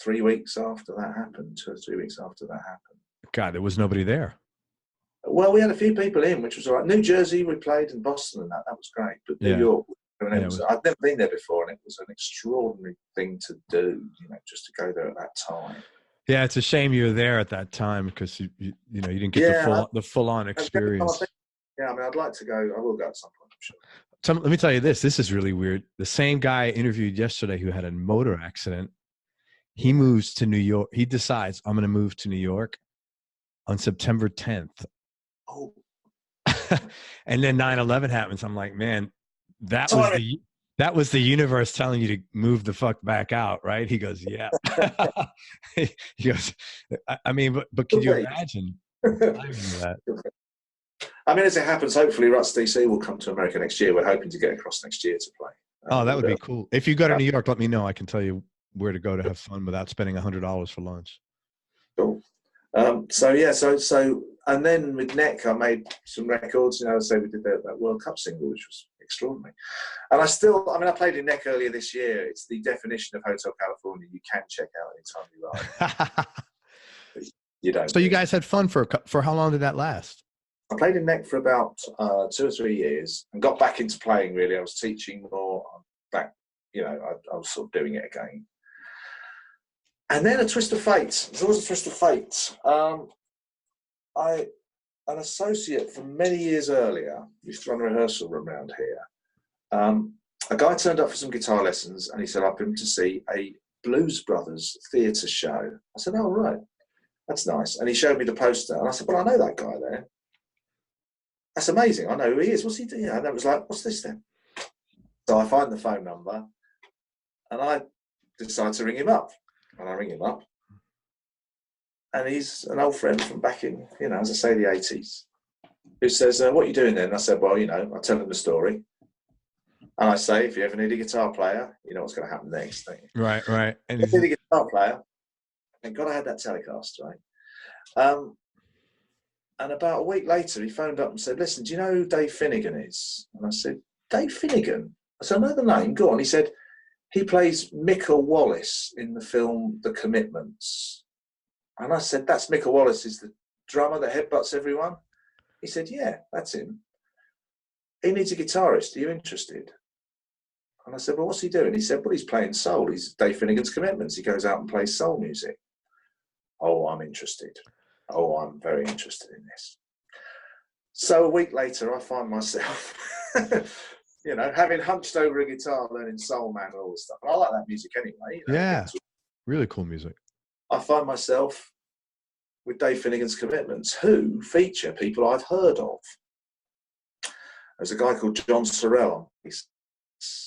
3 weeks after that happened, 2 or 3 weeks after that happened. God, there was nobody there. Well, we had a few people in, which was all right. New Jersey, we played in Boston and that was great. But New York, I'd never been there before, and it was an extraordinary thing to do, just to go there at that time. Yeah, it's a shame you were there at that time because you didn't get the full-on experience. Yeah, I mean, I'd like to go. I will go at some point, I'm sure. Let me tell you this. This is really weird. The same guy I interviewed yesterday who had a motor accident, he moves to New York. He decides, I'm going to move to New York on September 10th. Oh. And then 9/11 happens. I'm like, man, that was the universe telling you to move the fuck back out, right? He goes, yeah. He goes, I mean, but can you imagine that? I mean, as it happens, hopefully Ruts DC will come to America next year. We're hoping to get across next year to play. Oh, that would be cool. If you go to New York, let me know. I can tell you where to go to have fun without spending $100 for lunch. Cool. And then with Neck, I made some records. So we did that World Cup single, which was extraordinary. And I played in Neck earlier this year. It's the definition of Hotel California. You can check out anytime you like. You don't. So you guys had fun for how long did that last? I played in Neck for about 2 or 3 years and got back into playing, really. I was teaching more. Back, I was sort of doing it again. And then a twist of fate. There's always a twist of fate. An associate from many years earlier used to run a rehearsal room around here. A guy turned up for some guitar lessons and he said, I've been to see a Blues Brothers theatre show. I said, oh, right. That's nice. And he showed me the poster. And I said, well, I know that guy there. That's amazing. I know who he is. What's he doing? And I was like, what's this then? So I find the phone number and I decide to ring him up. And I ring him up. And he's an old friend from back in, as I say, the 80s, who says, what are you doing then? And I said, well, I tell him the story. And I say, if you ever need a guitar player, you know what's going to happen next, don't you? Right. And if you need a guitar player, thank God I had that Telecaster, right? And about a week later, he phoned up and said, listen, do you know who Dave Finnegan is? And I said, Dave Finnegan? I said, I know the name, go on. He said, he plays Micah Wallace in the film The Commitments. And I said, that's Micah Wallace, is the drummer that headbutts everyone? He said, yeah, that's him. He needs a guitarist. Are you interested? And I said, well, what's he doing? He said, well, he's playing soul. He's Dave Finnegan's Commitments. He goes out and plays soul music. Oh, I'm interested. Oh, I'm very interested in this. So a week later, I find myself, having hunched over a guitar, learning Soul Man and all this stuff. And I like that music anyway. Yeah, really cool music. I find myself with Dave Finnegan's Commitments, who feature people I've heard of. There's a guy called John Sorrell,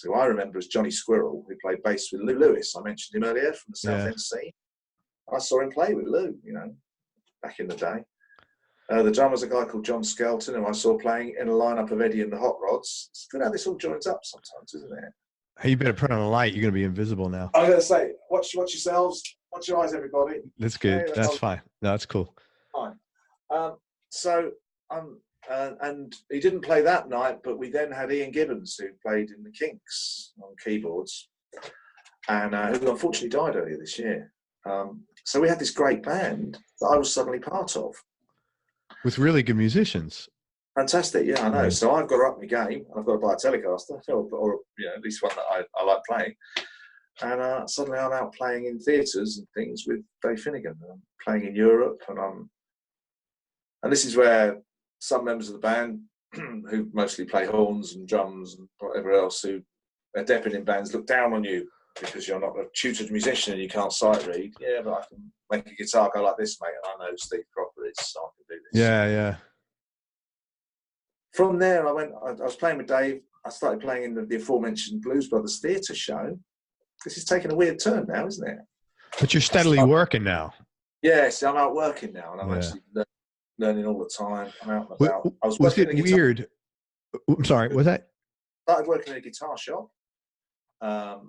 who I remember as Johnny Squirrel, who played bass with Lou Lewis. I mentioned him earlier from the South End scene. I saw him play with Lou, back in the day. The drummer's a guy called John Skelton, who I saw playing in a lineup of Eddie and the Hot Rods. It's good how this all joins up sometimes, isn't it? Hey, you better put on a light. You're going to be invisible now. I'm going to say, watch yourselves. Watch your eyes, everybody. That's good. Okay, that's fine. No, that's cool. Fine. And he didn't play that night, but we then had Ian Gibbons, who played in the Kinks on keyboards, and who unfortunately died earlier this year. So we had this great band that I was suddenly part of. With really good musicians. Fantastic, yeah, I know. So I've got to up my game, and I've got to buy a Telecaster, or at least one that I like playing. And suddenly I'm out playing in theatres and things with Dave Finnegan. I'm playing in Europe, and this is where some members of the band, who mostly play horns and drums and whatever else, who are depping in bands, look down on you. because you're not a tutored musician and you can't sight read. Yeah, but I can make a guitar go like this, mate, and I know Steve Cropper is, so I can do this. Yeah, yeah. From there, I was playing with Dave. I started playing in the aforementioned Blues Brothers Theatre show. This is taking a weird turn now, isn't it? But you're steadily working now. Yes, I'm out working now, and I'm actually learning all the time. I'm out and about. Was it weird? I'm sorry, was that? Started working in a guitar shop. A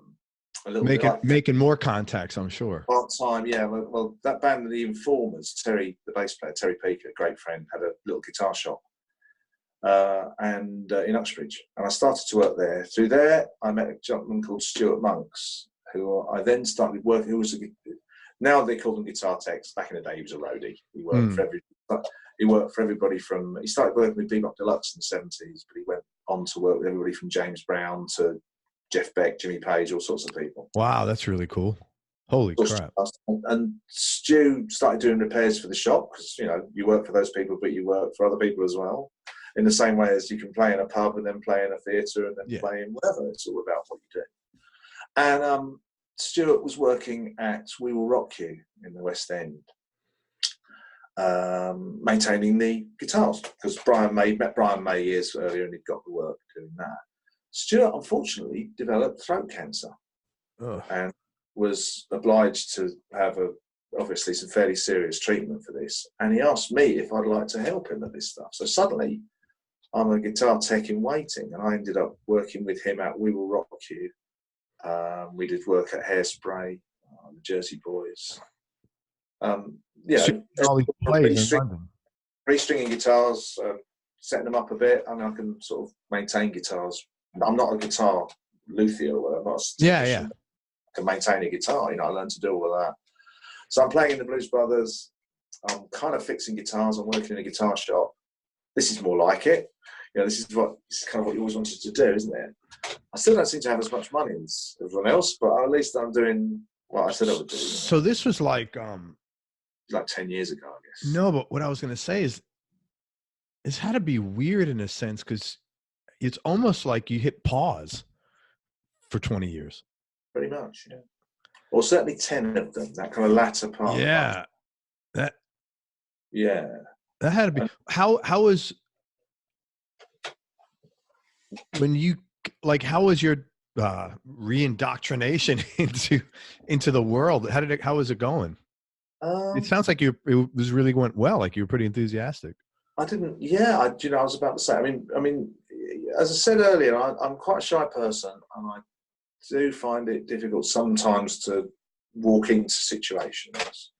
little bit making more contacts, I'm sure. Part time, yeah. Well, that band, the Informers, Terry, the bass player, Terry Peaker, a great friend, had a little guitar shop, and in Uxbridge, and I started to work there. Through there, I met a gentleman called Stuart Monks, who I then started working. Who was now they call them guitar techs. Back in the day, he was a roadie. He worked for everybody from. He started working with Bebop Deluxe in the '70s, but he went on to work with everybody from James Brown to Jeff Beck, Jimmy Page, all sorts of people. Wow, that's really cool. Holy crap. And Stu started doing repairs for the shop because, you work for those people, but you work for other people as well. In the same way as you can play in a pub and then play in a theatre and then play in whatever. It's all about what you do. And Stuart was working at We Will Rock You in the West End, maintaining the guitars because met Brian May years earlier and he'd got the work doing that. Stuart, unfortunately, developed throat cancer and was obliged to have obviously some fairly serious treatment for this. And he asked me if I'd like to help him with this stuff. So suddenly, I'm a guitar tech in waiting, and I ended up working with him at We Will Rock You. We did work at Hairspray, the Jersey Boys. Restringing guitars, setting them up a bit, and I can sort of maintain guitars. I'm not a guitar luthier, I'm not I can maintain a guitar, I learned to do all of that. So I'm playing in the Blues Brothers, I'm kind of fixing guitars, I'm working in a guitar shop. This is more like it. This is kind of what you always wanted to do, isn't it? I still don't seem to have as much money as everyone else, but at least I'm doing what I said I would do. So this was like 10 years ago, I guess. No, but what I was going to say is it's had to be weird in a sense because it's almost like you hit pause for 20 years. Pretty much, yeah. Or certainly 10 of them, that kind of latter part. Yeah. That had to be. How was your re-indoctrination into the world? How was it going? It sounds like it was really went well. Like you were pretty enthusiastic. I was about to say, I mean, as I said earlier, I'm quite a shy person and I do find it difficult sometimes to walk into situations.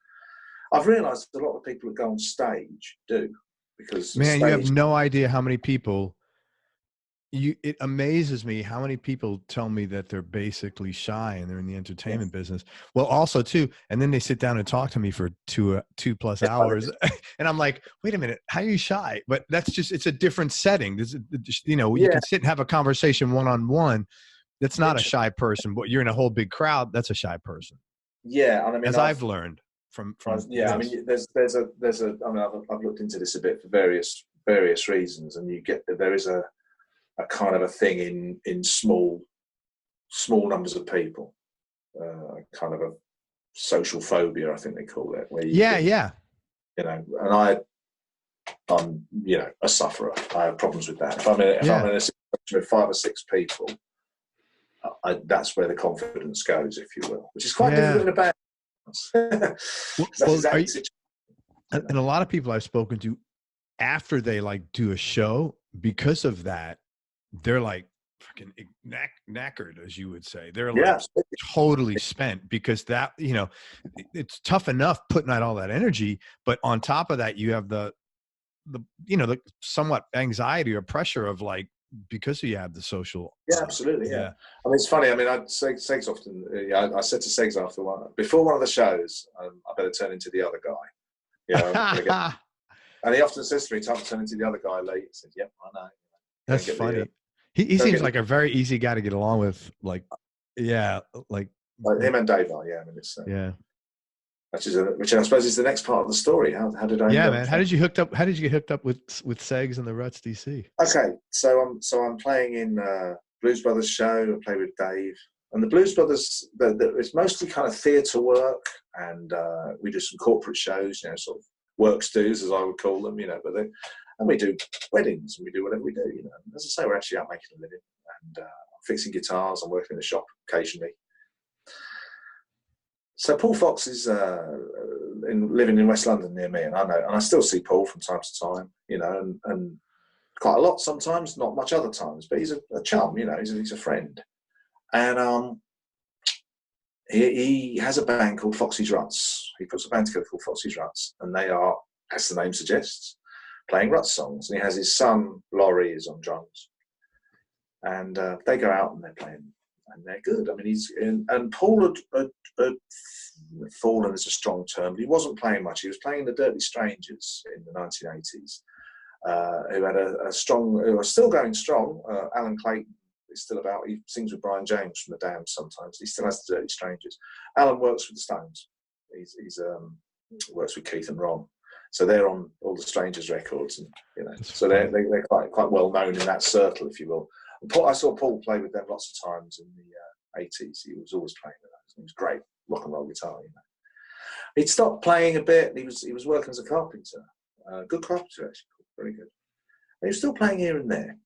I've realised a lot of people that go on stage do because you have no idea how many people. It amazes me how many people tell me that they're basically shy and they're in the entertainment business. Well, also too, and then they sit down and talk to me for 2+ hours, and I'm like, wait a minute, how are you shy? But that's it's a different setting. You can sit and have a conversation one-on-one. That's not a shy person, but you're in a whole big crowd. That's a shy person. Yeah, and I mean, I've learned from this. I mean, there's a. I mean, I've looked into this a bit for various reasons, and there is a kind of a thing in small numbers of people, kind of a social phobia, I think they call it. Where and I'm a sufferer. I have problems with that. If I'm in a situation with 5 or 6 people, that's where the confidence goes, if you will, which is quite difficult in a band. And a lot of people I've spoken to after they do a show, because of that, they're like fucking knackered, as you would say. They're totally spent because that, it's tough enough putting out all that energy, but on top of that, you have the somewhat anxiety or pressure of because you have the social. Yeah, absolutely. Yeah. I mean, it's funny. I mean, Segs often, I said to Segs before one of the shows, I better turn into the other guy. And he often says to me, time to turn into the other guy, Leigh. I said, yep, I know. That's funny. He seems like a very easy guy to get along with. Like him and Dave are. Yeah, I mean, it's which I suppose is the next part of the story. How did I? Yeah, man. How did you get hooked up with Segs and the Ruts DC? Okay, so I'm playing in Blues Brothers show. I play with Dave. And the Blues Brothers, it's mostly kind of theatre work, and we do some corporate shows, you know, sort of works dues, as I would call them, you know. And we do weddings, and we do whatever we do, you know. And as I say, we're actually out making a living, and I'm fixing guitars. I'm working in the shop occasionally. So Paul Fox is living in West London near me, and I still see Paul from time to time, you know, and quite a lot sometimes, not much other times. But he's a chum, you know. He's a friend, and he has a band called Foxy's Ruts. He puts a band together called Foxy's Ruts, and they are, as the name suggests, playing Ruts songs. And he has his son Laurie is on drums, and they go out and they're playing, and they're good. I mean, and Paul had fallen is a strong term, but he wasn't playing much. He was playing the Dirty Strangers in the 1980s, who had who are still going strong. Alan Clayton is still about. He sings with Brian James from the Dams sometimes. He still has the Dirty Strangers. Alan works with the Stones. He's works with Keith and Ron. So they're on all the Strangers records, and you know, so they're quite well known in that circle, if you will. And I saw Paul play with them lots of times in the 80s. He was always playing with us. He was great rock and roll guitar. You know, he'd stopped playing a bit. He was working as a carpenter, good carpenter actually, very good. And he was still playing here and there.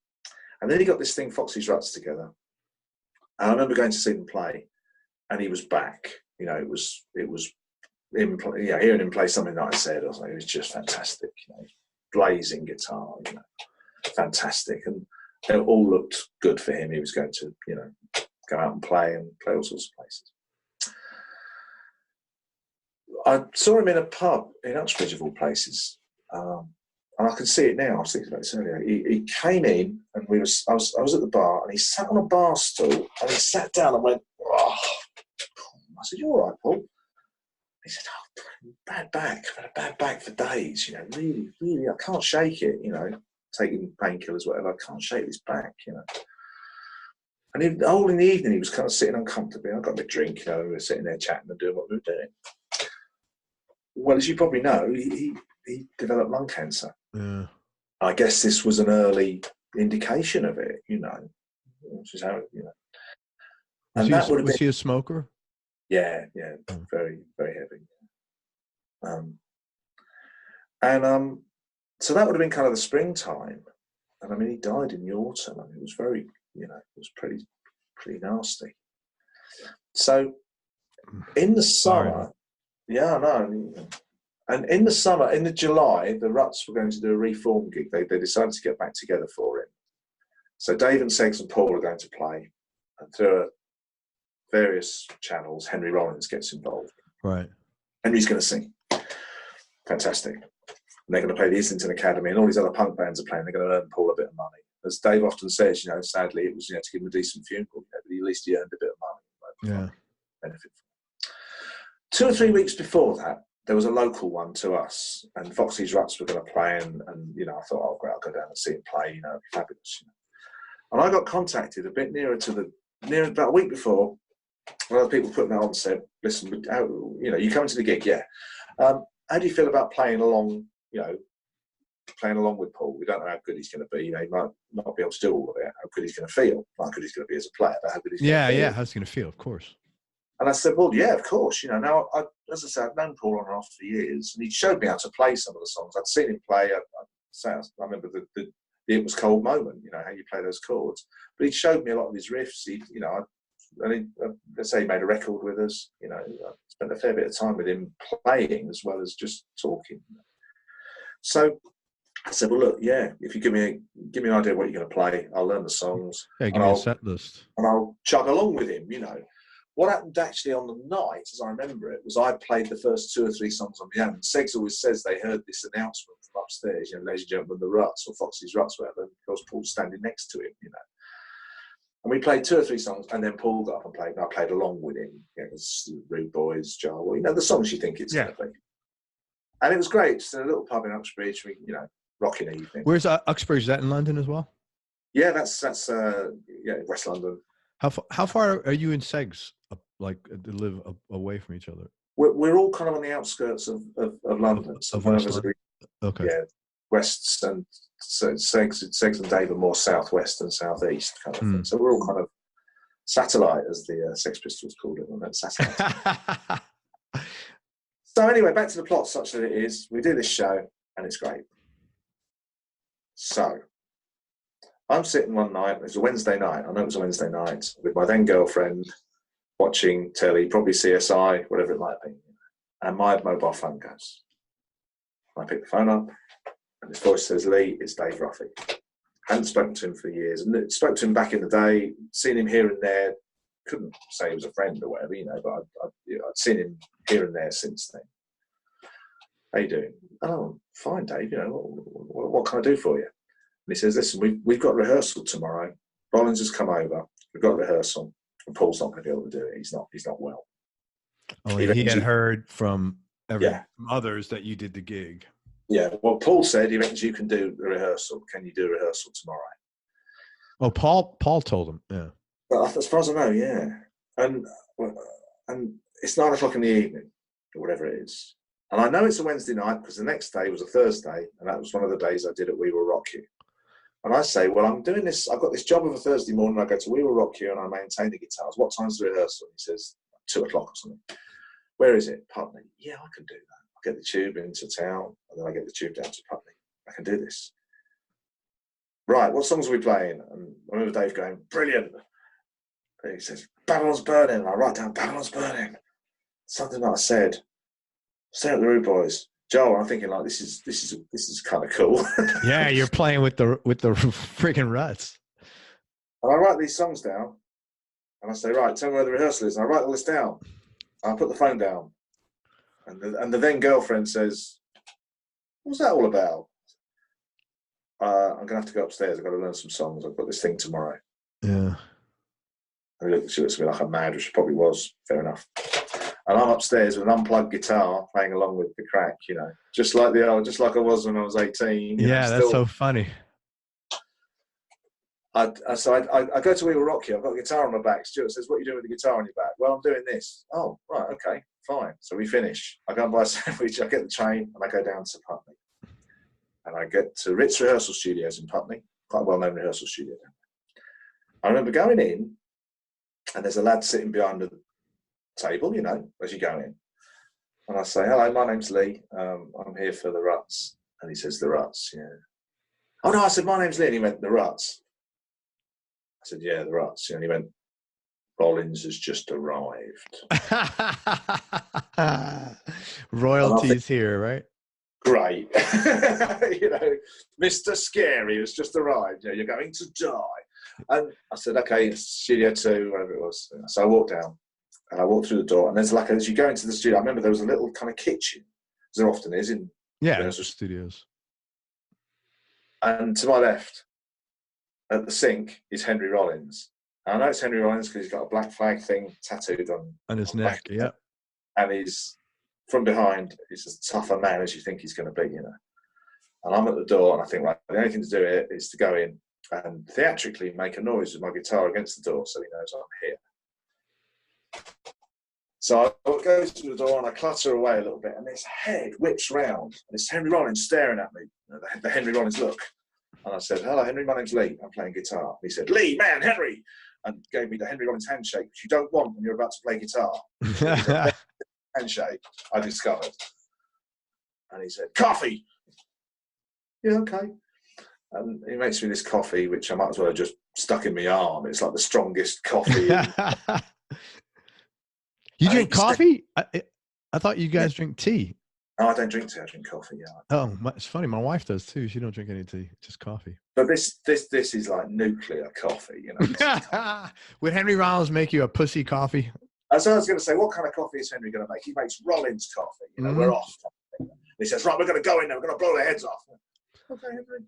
And then he got this thing, Foxy's Ruts, together. And I remember going to see them play, and he was back. You know, it was hearing him play Something That I Said, or something, it was just fantastic. You know, blazing guitar, you know, fantastic, and it all looked good for him. He was going to, you know, go out and play all sorts of places. I saw him in a pub in Uxbridge, of all places, and I can see it now. I was thinking about this earlier. He came in, and I was at the bar, and he sat on a bar stool, and he sat down and went, "Oh." I said, "You all right, Paul?" He said, "Oh, bad back. I've had a bad back for days. You know, really, really, I can't shake it. You know, taking painkillers, whatever. I can't shake this back. You know." And all in the evening, he was kind of sitting uncomfortably. I got a drink. You know, we were sitting there chatting and doing what we were doing. Well, as you probably know, he developed lung cancer. Yeah. I guess this was an early indication of it. You know, which is how, you know. And that would have been. Was he a smoker? Yeah, very, very heavy. So that would have been kind of the springtime, and I mean, he died in the autumn. I mean, it was very, you know, it was pretty nasty. So in the summer, and in the summer, in the July, the Ruts were going to do a reform gig. They decided to get back together for it. So Dave and Seggs and Paul are going to play, and through various channels, Henry Rollins gets involved. Right. Henry's going to sing. Fantastic. And they're going to play the Islington Academy, and all these other punk bands are playing. They're going to earn Paul a bit of money. As Dave often says, you know, sadly, it was, you know, to give him a decent funeral, you know, but at least he earned a bit of money. Yeah. Benefit. 2 or 3 weeks before that, there was a local one to us, and Foxy's Ruts were going to play, and you know, I thought, oh, great, I'll go down and see him play, you know, it'd be fabulous. You know. And I got contacted a bit near about a week before. One of the people putting that on said, "Listen, you know, you coming to the gig, yeah? How do you feel about playing along? You know, playing along with Paul? We don't know how good he's going to be. You know, he might not be able to do all of it. How good he's going to feel? Not how good he's going to be as a player, but how good he's going to feel." Yeah, how's he going to feel? Of course. And I said, "Well, yeah, of course. You know, now, as I said, I've known Paul on and off for years, and he showed me how to play some of the songs. I'd seen him play. I remember the It Was Cold moment. You know, how you play those chords. But he showed me a lot of his riffs. Let's say he made a record with us. You know, I spent a fair bit of time with him playing as well as just talking. So I said, well, look, yeah, if you give me an idea of what you're going to play, I'll learn the songs. Yeah, give me a set list. And I'll chug along with him, you know. What happened actually on the night, as I remember it, was I played the first 2 or 3 songs on the album. Seggs always says they heard this announcement from upstairs, you know, ladies and gentlemen, the Ruts, or Foxy's Ruts, whatever, and of course Paul's standing next to him, you know. And we played 2 or 3 songs, and then Paul got up and played, and I played along with him. You know, it was Rude Boys, Jar, you know, the songs you think it's going to be. And it was great, just in a little pub in Uxbridge, you know, rocking evening. Where's Uxbridge? Is that in London as well? Yeah, that's West London. How far are you and Seggs, like, to live away from each other? We're all kind of on the outskirts of London. So of West London? Okay. Yeah, West, and so Seggs and Dave are more southwest and southeast kind of thing. So we're all kind of Satellite, as the Sex Pistols called it. Satellite. So anyway, back to the plot such that it is. We do this show, and it's great. So I'm sitting one night, it was a Wednesday night, I know it was a Wednesday night, with my then girlfriend, watching telly, probably CSI, whatever it might be. And my mobile phone goes. I pick the phone up, and his voice says, "Leigh, it's Dave Ruffy." I hadn't spoken to him for years, and spoke to him back in the day, seen him here and there. Couldn't say he was a friend or whatever, but I'd seen him here and there since then. How you doing? Oh, fine, Dave. What can I do for you? And he says, "Listen, we've got rehearsal tomorrow. Rollins has come over. We've got rehearsal, and Paul's not going to be able to do it. He's not well." Oh, he had heard from from others that you did the gig. Yeah. Well, Paul said he reckons you can do the rehearsal. Can you do a rehearsal tomorrow? Oh, Paul told him. Yeah. Well, as far as I know, yeah. And it's 9 o'clock in the evening, or whatever it is. And I know it's a Wednesday night because the next day was a Thursday, and that was one of the days I did at We Will Rock You. And I say, well, I'm doing this. I've got this job of a Thursday morning. I go to We Will Rock You, and I maintain the guitars. What time's the rehearsal? He says, 2 o'clock or something. Where is it? Putney. Yeah, I can do that. I get the tube into town, and then I get the tube down to Putney. I can do this. Right, what songs are we playing? And I remember Dave going, brilliant. And he says, Babylon's Burning. And I write down Babylon's Burning. Something that I said. Stay at the Rude Boys. Joe, I'm thinking like this is kind of cool. Yeah, you're playing with the freaking Ruts. And I write these songs down, and I say, right, tell me where the rehearsal is. And I write all this down. And I put the phone down, and the then girlfriend says, "What's that all about?" I'm gonna have to go upstairs. I've got to learn some songs. I've got this thing tomorrow. Yeah. And she looks at me like I'm mad, which she probably was. Fair enough. And I'm upstairs with an unplugged guitar, playing along with the crack, just like I was when I was 18. Yeah, that's so funny. So I go to We Will Rock You. I've got a guitar on my back. Stuart says, "What are you doing with the guitar on your back?" "Well, I'm doing this." "Oh, right, okay, fine." So we finish. I go and buy a sandwich. I get the train, and I go down to Putney. And I get to Ritz Rehearsal Studios in Putney, quite a well-known rehearsal studio down there. I remember going in, and there's a lad sitting behind the table, as you go in. And I say, "Hello, my name's Leigh. I'm here for the Ruts." And he says, "The Ruts, yeah." "Oh, no," I said, "My name's Leigh." And he went, "The Ruts." I said, "Yeah, the Ruts." And he went, "Rollins has just arrived." Royalties here, right? Great. Mr. Scary has just arrived. You're going to die. And I said, "Okay, it's Studio 2, whatever it was." So I walked down, and I walked through the door, and there's as you go into the studio, I remember there was a little kind of kitchen, as there often is in rehearsal studios. And to my left, at the sink, is Henry Rollins. And I know it's Henry Rollins because he's got a black flag thing tattooed on his neck. Yeah. And he's from behind. He's as tough a man as you think he's going to be, And I'm at the door, and I think, right, the only thing to do here is to go in and theatrically make a noise with my guitar against the door so he knows I'm here. So I go through the door and I clutter away a little bit, and this head whips round, and it's Henry Rollins staring at me, the Henry Rollins look. And I said, "Hello, Henry, my name's Leigh. I'm playing guitar." And he said, "Leigh, man, Henry," and gave me the Henry Rollins handshake, which you don't want when you're about to play guitar. Handshake, I discovered. And he said, "Coffee." "Yeah, okay." And he makes me this coffee, which I might as well have just stuck in my arm. It's like the strongest coffee. You drink coffee? I thought you guys drink tea. No, I don't drink tea. I drink coffee. Yeah. Oh, it's funny. My wife does too. She don't drink any tea, just coffee. But this is like nuclear coffee. Would Henry Rollins make you a pussy coffee? So I was going to say, what kind of coffee is Henry going to make? He makes Rollins coffee. We're off. He says, "Right, we're going to go in there. We're going to blow their heads off." Okay, Henry.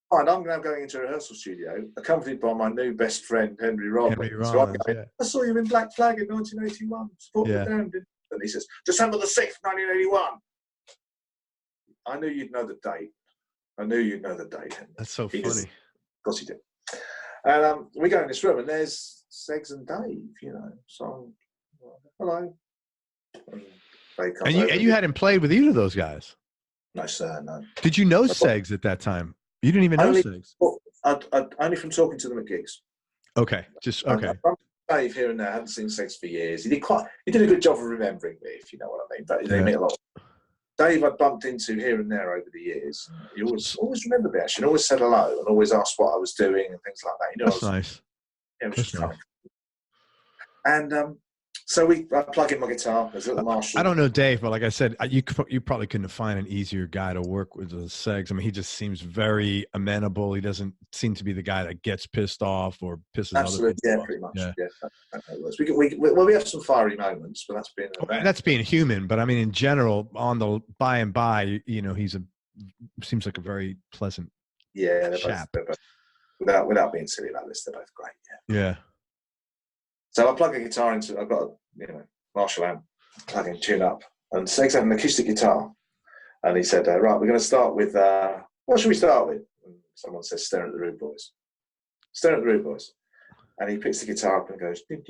Fine, I'm now going into a rehearsal studio, accompanied by my new best friend, Henry Rollins. I saw you in Black Flag in 1981. Support the Damned. And he says, "December the 6th, 1981. I knew you'd know the date. Henry. That's so funny. Of course he did. And we go in this room, and there's Seggs and Dave, So, hello. And you hadn't played with either of those guys? No, sir, no. Did you know Seggs at that time? You didn't even know Seggs? Only from talking to them at gigs. Okay. Just okay. I bumped Dave here and there. I haven't seen Sex for years. He did a good job of remembering me, if you know what I mean. But they meet a lot. Dave, I bumped into here and there over the years. He always remembered me, actually, and always said hello, and always asked what I was doing and things like that. You know, That's nice. It was just nice. And so I plug in my guitar. There's a little Marshall. I don't know Dave, but like I said, you probably couldn't find an easier guy to work with the Segs. I mean, he just seems very amenable. He doesn't seem to be the guy that gets pissed off or pisses other people off. Pretty much. Yeah. We have some fiery moments, but that's being human. But I mean, in general, on the by and by, you know, seems like a very pleasant chap. They're both, without being silly about this, they're both great. Yeah. So I plug a guitar into. I've got a Marshall amp, plug in, tune up, and Seg's had an acoustic guitar, and he said, "Right, we're going to start with what should we start with?" And someone says, "Staring at the Rude Boys." Staring at the Rude Boys, and he picks the guitar up and goes, and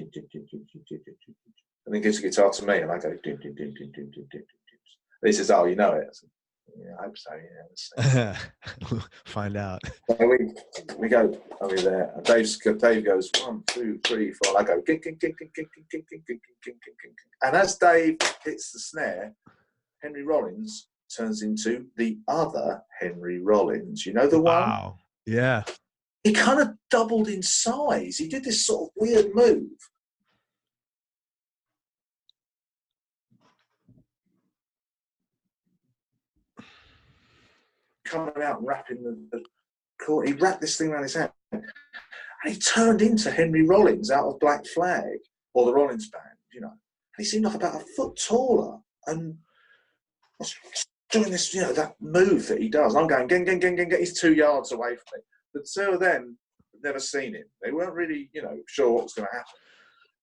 then gives the guitar to me, and I go, and he says, "Oh, you know it." I said, "Yeah, I hope so. Yeah, let's find out." So we go over there, and Dave goes 1, 2, 3, 4. I go ging, ging, ging, ging, ging, ging, ging, ging, ging, ging, ging, ging. And as Dave hits the snare, Henry Rollins turns into the other Henry Rollins. You know the one? Wow. Yeah. He kind of doubled in size. He did this sort of weird move. Coming out and rapping the chord. He wrapped this thing around his hand. And he turned into Henry Rollins out of Black Flag, or the Rollins Band, you know. And he seemed like about a foot taller and was doing this, you know, that move that he does. And I'm going, gang, gang, gang, gang, gang. He's 2 yards away from me. The two of them had never seen him. They weren't really, you know, sure what was going to happen.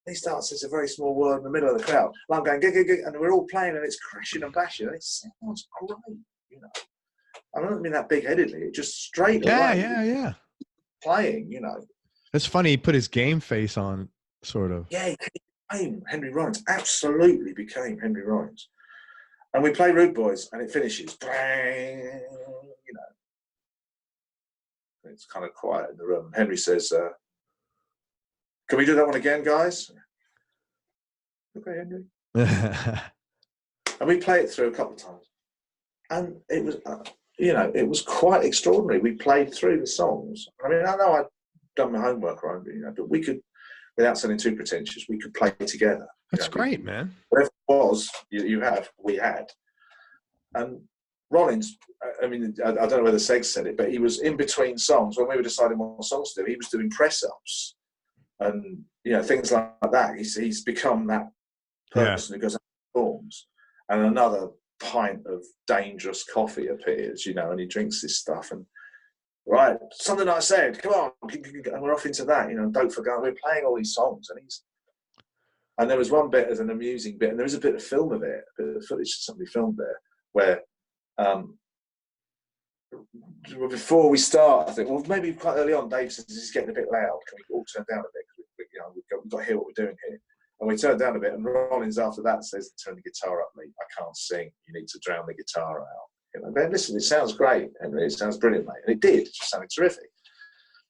And he starts, it's a very small word in the middle of the crowd. And I'm going, gang, gang, gang, and we're all playing, and it's crashing and bashing. And it sounds great, you know. I don't mean that big-headedly. It just straight away. Yeah. Playing, you know. It's funny. He put his game face on, sort of. Yeah, he became Henry Rollins. Absolutely became Henry Rollins. And we play Rude Boys, and it finishes. Bang, you know. It's kind of quiet in the room. Henry says, "Can we do that one again, guys?" Okay, Henry. And we play it through a couple of times. And it was... you know, it was quite extraordinary. We played through the songs. I mean, I know I'd done my homework, right? You know, but we could, without sounding too pretentious, we could play together. That's great, man. Whatever it was, we had. And Rollins, I mean, I don't know whether Seg said it, but he was in between songs when we were deciding what songs to do. He was doing press-ups and, you know, things like that. He's become that person who goes out and performs. And another pint of dangerous coffee appears, you know, and he drinks this stuff and right, something I said, come on, and we're off into that, you know, don't forget, we're playing all these songs, and there was one bit as an amusing bit, and there was a bit of film of it, a bit of footage somebody filmed there, where before we start, I think, well, maybe quite early on, Dave says, this is getting a bit loud, can we all turn down a bit, because you know, we've got to hear what we're doing here. And we turned down a bit, and Rollins after that says, "Turn the guitar up, mate. I can't sing. You need to drown the guitar out." You know, but listen, it sounds great, Henry. It sounds brilliant, mate. And it did. It just sounded terrific.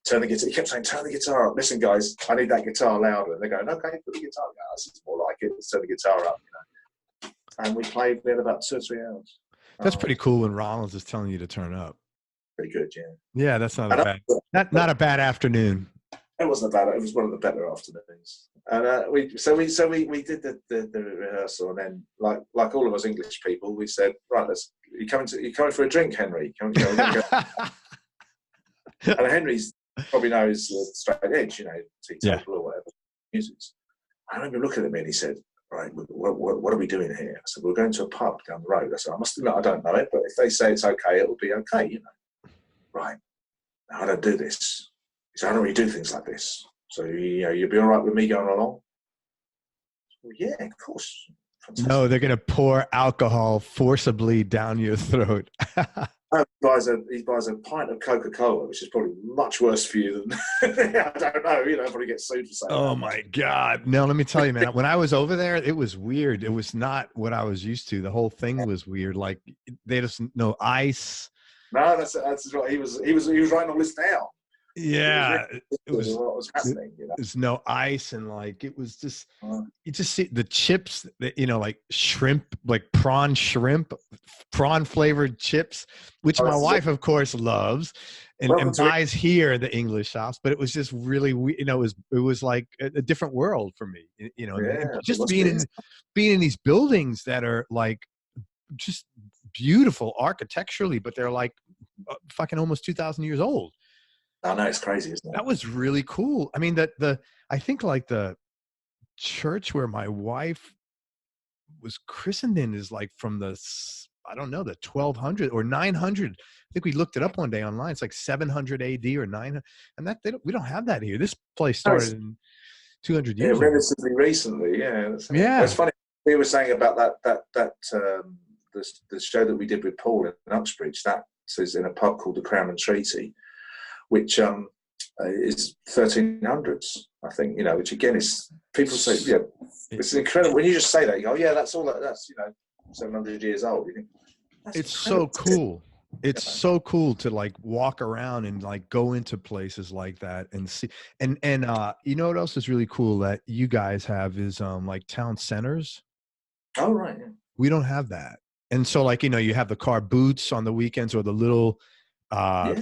Turn the guitar. He kept saying, "Turn the guitar up. Listen, guys, I need that guitar louder." And they're going, "Okay, put the guitar down. This is more like it. Let's turn the guitar up." You know. And we played. We had about 2 or 3 hours. That's pretty cool when Rollins is telling you to turn up. Pretty good, yeah. Yeah, that's not a bad afternoon. It wasn't bad. It was one of the better afternoons. And we did the rehearsal, and then like all of us English people, we said, right, you coming for a drink, Henry? Go. And Henry's probably knows the straight edge, you know, teetotal or whatever music's. I remember looking at me and he said, right, what are we doing here? I said, we're going to a pub down the road. I said, I must admit I don't know it, but if they say it's okay, it'll be okay, you know. Right. No, I don't do this. He said, I don't really do things like this. So, you know, you'll be all right with me going along? Well, yeah, of course. Fantastic. No, they're going to pour alcohol forcibly down your throat. He buys a pint of Coca-Cola, which is probably much worse for you than, I don't know, you know, probably get sued for saying Oh, that. my God. No, let me tell you, man, when I was over there, it was weird. It was not what I was used to. The whole thing was weird. Like, they just, no ice. No, that's right. He was writing all this down. Yeah, it really was. what was happening. You know, There's no ice, and like it was just uh, you just see the chips that like shrimp, like prawn flavored chips, which oh, my this is wife of course loves welcome and to buys here in the English shops. But it was just really it was like a different world for me, and yeah, it just must be. being in these buildings that are like just beautiful architecturally, but they're like fucking almost 2,000 years old. I know it's crazy, isn't it? That was really cool. I mean, I think like the church where my wife was christened in is like from I don't know, the 1200 or 900. I think we looked it up one day online. It's like 700 AD or 900, and we don't have that here. This place No, started in 200 yeah, years ago. relatively recently. Yeah, Yeah, it's funny. We were saying about the show that we did with Paul in Uxbridge. That is in a pub called the Crown and Treaty, which is 1300s, I think. Which again is people say, yeah, it's incredible. When you just say that, you go, oh, yeah, that's 700 years old. You think it's so cool. It's so cool to like walk around and like go into places like that and see. And you know what else is really cool that you guys have is like town centers. Oh right, yeah. We don't have that. And so like, you have the car booths on the weekends or the little Yeah.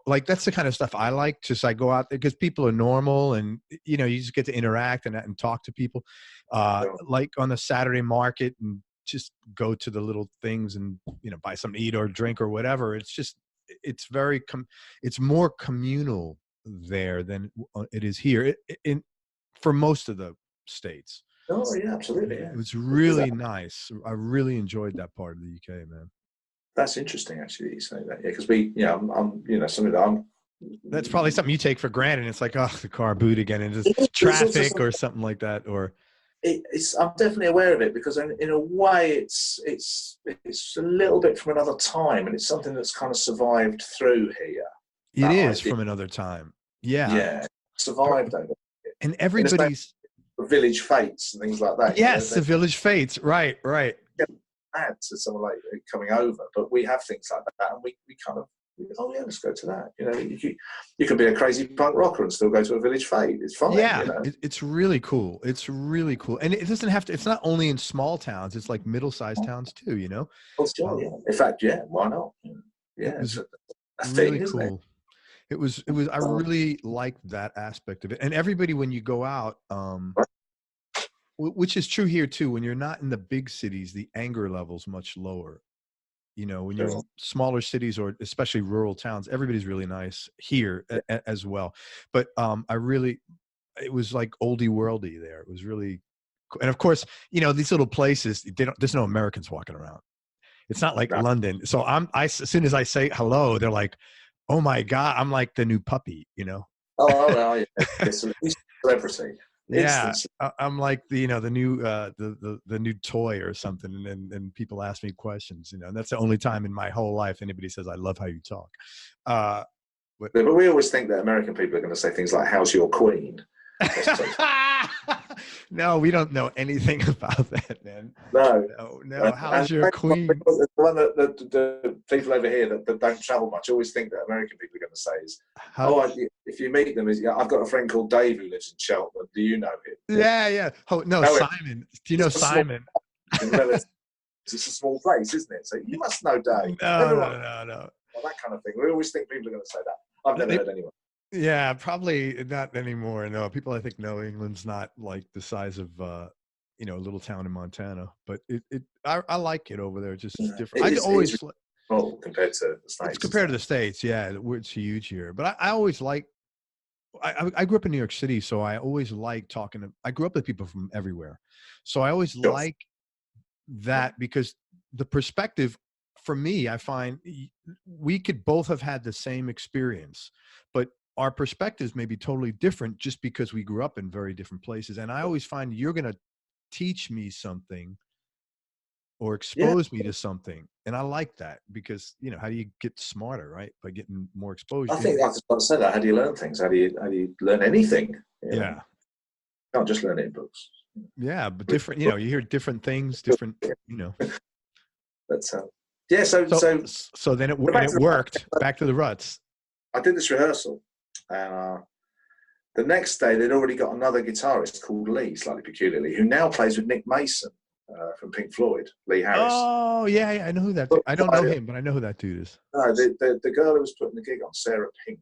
like that's the kind of stuff I like. Just I go out there because people are normal and you just get to interact and talk to people like on the Saturday market and just go to the little things and buy something to eat or drink or whatever. It's very it's more communal there than it is here for most of the states. Oh yeah, absolutely. Yeah. It was really nice. I really enjoyed that part of the UK, man. That's interesting, actually, that you say that. Yeah, because I'm something that I'm. That's probably something you take for granted. It's like, oh, the car boot again, and just traffic or something like that. Or I'm definitely aware of it because in a way it's a little bit from another time, and it's something that's kind of survived through here. It is from another time. Yeah. Yeah, survived over. And everybody's village fates and things like that. Yes, the village fates. Right. Add to someone like coming over, but we have things like that, and we kind of, oh yeah, let's go to that. You can be a crazy punk rocker and still go to a village fete. It's fine. Yeah, it's really cool. It's really cool, and it doesn't have to. It's not only in small towns; it's like middle-sized towns too. Well, sure, yeah. In fact, yeah, why not? Yeah, it was a really thing, cool. It was. I really liked that aspect of it, and everybody when you go out. Which is true here too. When you're not in the big cities, the anger level's much lower. When you're in smaller cities or especially rural towns, everybody's really nice here as well. But it was like oldie worldy there. It was really cool. And of course, these little places, there's no Americans walking around. It's not like London. So as soon as I say hello, they're like, oh my God, I'm like the new puppy, Oh, well, yeah. It's a celebrity. Yeah, I'm like the new the new toy or something, and people ask me questions, and that's the only time in my whole life anybody says I love how you talk. But we always think that American people are going to say things like "How's your queen?" No, we don't know anything about that, man. No. How's your queen? The one that the people over here that don't travel much always think that American people are going to say is, if you meet them, I've got a friend called Dave who lives in Cheltenham. Do you know him? Yeah. Oh no, Simon. Do you know Simon? It's a small place, isn't it? So you must know Dave. No. Well, that kind of thing. We always think people are going to say that. I've never heard anyone. Yeah, probably not anymore. No, people I think know England's not like the size of a little town in Montana, but I like it over there. Just different. Compared to the States. Compared to the States, yeah, it's huge here. But I always like. I grew up in New York City, so I always like talking to. I grew up with people from everywhere, so I always like that because the perspective. For me, I find we could both have had the same experience, but our perspectives may be totally different just because we grew up in very different places. And I always find you're going to teach me something or expose me to something. And I like that because, how do you get smarter, right? By getting more exposure. I think I was about to say that. How do you learn things? How do you learn anything? Yeah. You can't just learn it in books. Yeah, but different, you hear different things, different. But yeah, so then it worked. Back to the Ruts. I did this rehearsal, and the next day they'd already got another guitarist called Leigh, slightly peculiarly, who now plays with Nick Mason from Pink Floyd, Leigh Harris. Oh, yeah, I know who that. I don't know him, but I know who that dude is. No, the girl who was putting the gig on, Sarah Pink,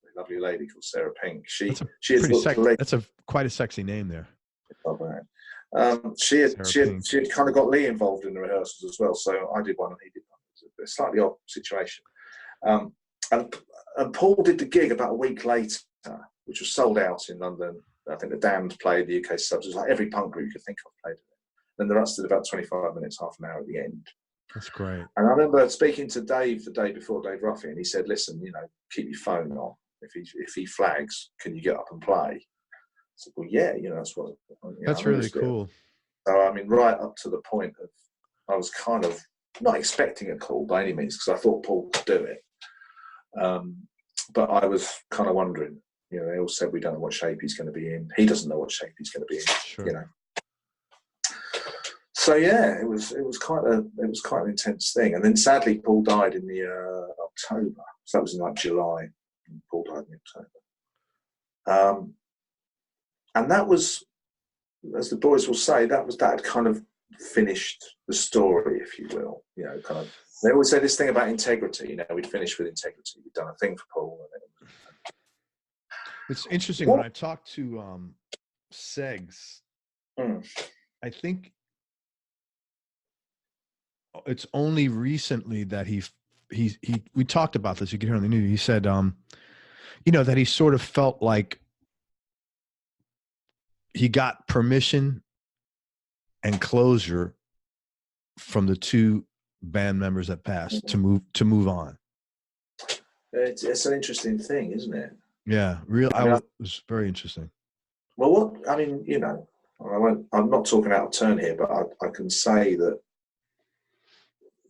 a lovely lady called Sarah Pink. She that's quite a sexy name there. She had kind of got Leigh involved in the rehearsals as well, so I did one and he did one. It was a slightly odd situation. And Paul did the gig about a week later, which was sold out in London. I think the Damned played, the UK subs. It was like every punk group you could think of played it. Then the Ruts did about 25 minutes, half an hour at the end. That's great. And I remember speaking to Dave the day before, Dave Ruffy, and he said, listen, keep your phone on. If he flags, can you get up and play? I said, well, yeah, that's what. That's really cool. So, I mean, right up to the point of, I was kind of not expecting a call by any means, because I thought Paul could do it. But I was kind of wondering, they all said we don't know what shape he's going to be in. He doesn't know what shape he's going to be in, sure. So yeah, it was quite an intense thing. And then sadly, Paul died in the October. So that was in like July. And Paul died in October. And that was, as the boys will say, that had kind of finished the story, if you will. Kind of. They always say this thing about integrity. We'd finished with integrity. We'd done a thing for Paul. It's interesting when I talked to Segs. I think it's only recently that we talked about this. You can hear on the news. He said, that he sort of felt like he got permission and closure from the two band members that passed to move on. It's an interesting thing, isn't it? Yeah, it was very interesting. Well, I'm not talking out of turn here, but I can say that.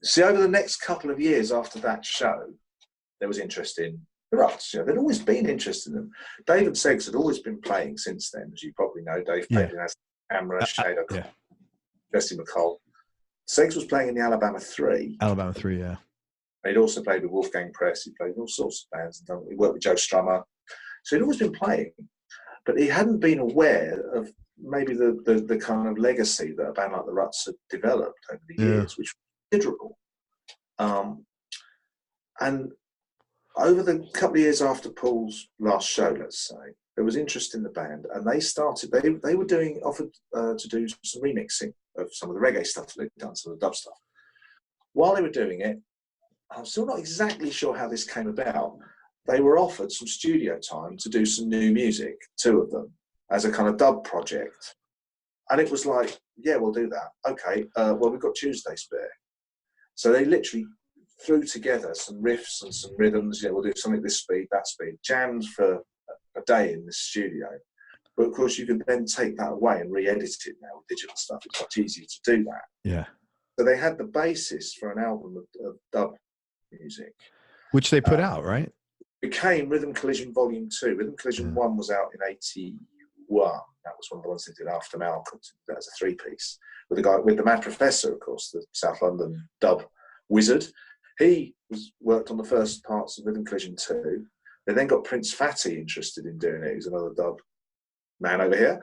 See, over the next couple of years after that show, there was interest in the Ruts. There'd always been interest in them. Dave and Segs had always been playing since then, as you probably know. Dave played in Camera, Shadow, Jesse McCall. Segs was playing in the Alabama 3. Alabama 3, yeah. He'd also played with Wolfgang Press. He played in all sorts of bands. He worked with Joe Strummer. So he'd always been playing. But he hadn't been aware of maybe the kind of legacy that a band like the Ruts had developed over the years, which was considerable. And over the couple of years after Paul's last show, let's say, there was interest in the band, and they were offered to do some remixing of some of the reggae stuff they'd done, some of the dub stuff. While they were doing it, I'm still not exactly sure how this came about. They were offered some studio time to do some new music, two of them, as a kind of dub project. And it was like, yeah, we'll do that. Okay, well, we've got Tuesday spare. So they literally threw together some riffs and some rhythms. We'll do something this speed, that speed. Jammed for a day in the studio. But of course, you can then take that away and re-edit it now with digital stuff. It's much easier to do that. Yeah. So they had the basis for an album of dub music. Which they put out, right? Became Rhythm Collision Volume 2. Rhythm Collision 1 was out in 81. That was one of the ones they did after Malcolm. That was a 3-piece. With the Mad Professor, of course, the South London dub wizard. He worked on the first parts of Rhythm Collision 2. They then got Prince Fatty interested in doing it. He's another dub man over here.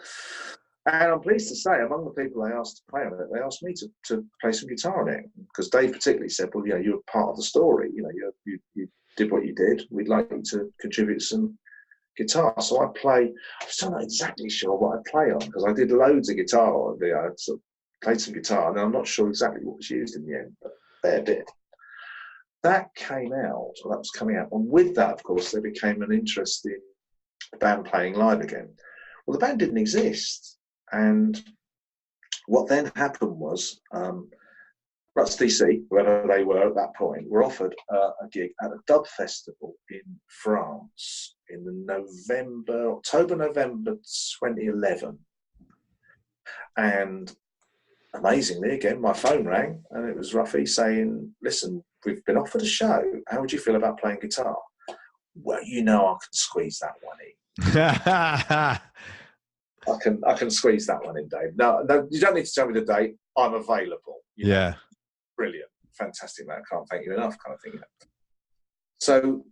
And I'm pleased to say, among the people they asked to play on it, they asked me to play some guitar on it. Because Dave particularly said, well, you're part of the story. You did what you did. We'd like you to contribute some guitar. So I play, I'm still not exactly sure what I play on, because I did loads of guitar. I sort of played some guitar, and I'm not sure exactly what was used in the end, but a fair bit. That came out, or that was coming out. And with that, of course, there became an interest in the band playing live again. Well, the band didn't exist. And what then happened was, Ruts DC, whoever they were at that point, were offered a gig at a dub festival in France in the October-November 2011. And amazingly, again, my phone rang, and it was Ruffy saying, listen, we've been offered a show. How would you feel about playing guitar? Well, I can squeeze that one in. I can squeeze that one in, Dave. No, you don't need to tell me the date. I'm available. Yeah. Brilliant. Fantastic, man. Can't thank you enough, kind of thing. So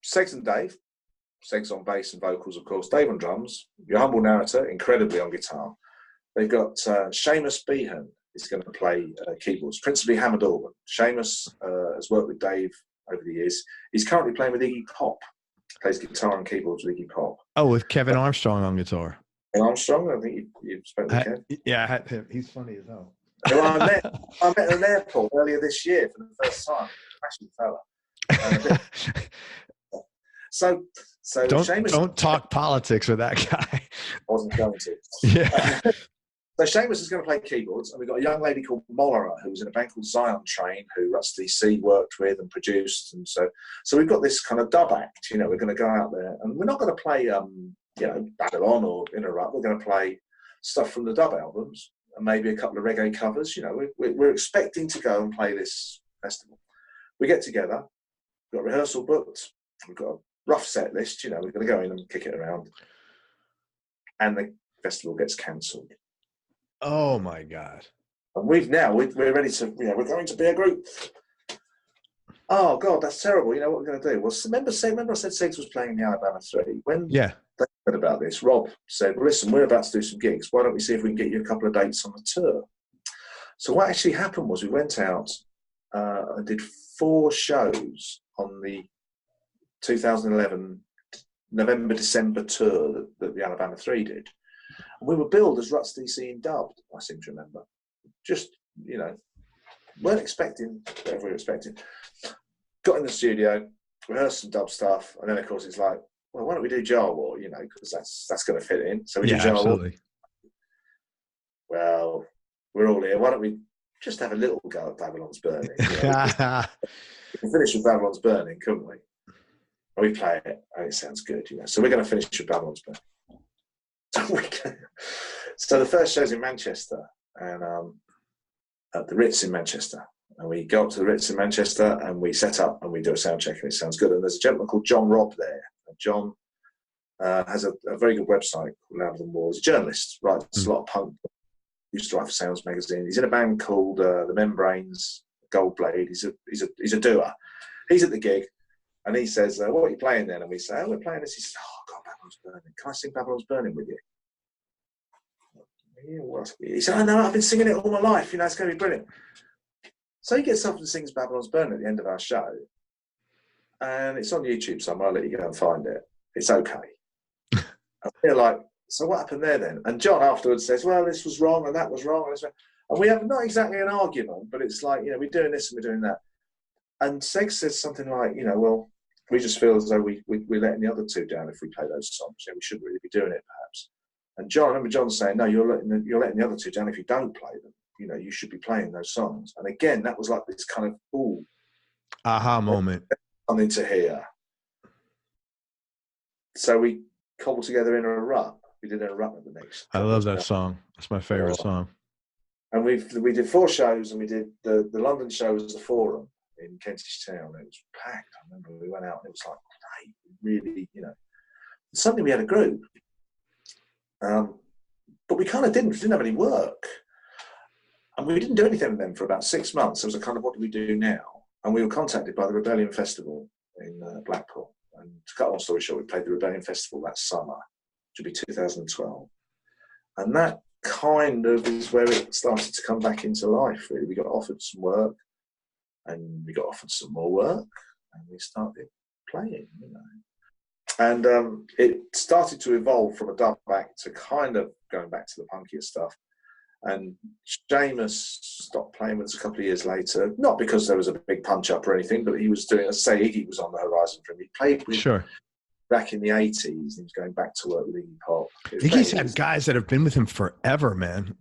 Segs and Dave. Segs on bass and vocals, of course. Dave on drums. Your humble narrator, incredibly on guitar. They've got Seamus Behan is going to play keyboards, principally Hammond organ. Seamus has worked with Dave over the years. He's currently playing with Iggy Pop. Plays guitar and keyboards with Iggy Pop. Oh, with Kevin Armstrong on guitar. Armstrong, I think you've spoken with Kevin. Yeah, I had him. He's funny as hell. Who I met at an airport earlier this year for the first time. Smashing fella. So don't talk politics with that guy. I wasn't going to. Yeah. So Seamus is going to play keyboards, and we've got a young lady called Molara who was in a band called Zion Train, who Ruts DC worked with and produced, and so we've got this kind of dub act. You know, we're going to go out there, and we're not going to play, Babylon or In a Rut. We're going to play stuff from the dub albums and maybe a couple of reggae covers. You know, we're expecting to go and play this festival. We get together, we've got rehearsal booked, we've got a rough set list. You know, we're going to go in and kick it around, and the festival gets cancelled. Oh my God! And we're ready to, we're going to be a group. Oh God, that's terrible. You know what we're going to do? Well, remember I said Segs was playing in the Alabama 3? When they heard about this, Rob said, well, listen, we're about to do some gigs. Why don't we see if we can get you a couple of dates on the tour? So what actually happened was we went out and did 4 shows on the 2011 November-December tour that the Alabama 3 did. And we were billed as Ruts DC in dubbed, I seem to remember. Just, weren't expecting whatever we were expecting. Got in the studio, rehearsed some dub stuff, and then of course it's like, well, why don't we do Jar War, because that's going to fit in. So we do Jar War. Well, we're all here. Why don't we just have a little go at Babylon's Burning? We can finish with Babylon's Burning, couldn't we? And we play it, and it sounds good, So we're going to finish with Babylon's Burning. So the first show's in Manchester, and at the Ritz in Manchester. And we go up to the Ritz in Manchester, and we set up, and we do a sound check, and it sounds good. And there's a gentleman called John Robb there. And John has a very good website called Louder Than War. He's a journalist, writes a lot of punk. Used to write for Sounds magazine. He's in a band called The Membranes, Gold Blade. He's a doer. He's at the gig, and he says, "What are you playing then?" And we say, "Oh, we're playing this." He says, "Oh God, Babylon's Burning. Can I sing Babylon's Burning with you?" Yeah, what? He said, "I know. I've been singing it all my life. It's going to be brilliant." So he gets up and sings Babylon's Burning at the end of our show, and it's on YouTube somewhere. I'll let you go and find it. It's okay. And we're like, so what happened there then? And John afterwards says, well, this was wrong and that was wrong. And we have not exactly an argument, but it's like, we're doing this and we're doing that. And Segs says something like, well, we just feel as though we're letting the other two down if we play those songs. We shouldn't really be doing it, perhaps. And I remember John saying, no, you're letting the other two down if you don't play them. You should be playing those songs. And again, that was like this kind of, ooh. Aha moment. Something to hear. So we cobbled together In a Rut. We did In a Rut at the next. I love that song. That's my favorite song. And we did 4 shows, and we did the London show was the Forum in Kentish Town. It was packed. I remember we went out and it was like, hey, really, Suddenly we had a group. But we kind of didn't have any work. And we didn't do anything with them for about 6 months. It was a kind of, what do we do now? And we were contacted by the Rebellion Festival in Blackpool. And to cut a long story short, we played the Rebellion Festival that summer, which would be 2012. And that kind of is where it started to come back into life, really. We got offered some work, and we got offered some more work, and we started playing, And it started to evolve from a dub back to kind of going back to the punkier stuff. And Seamus stopped playing with us a couple of years later, not because there was a big punch-up or anything, but he was doing, as I say, Iggy was on the horizon for him. He played with back in the 80s, and he was going back to work with Iggy Pop. Iggy's had guys that have been with him forever, man.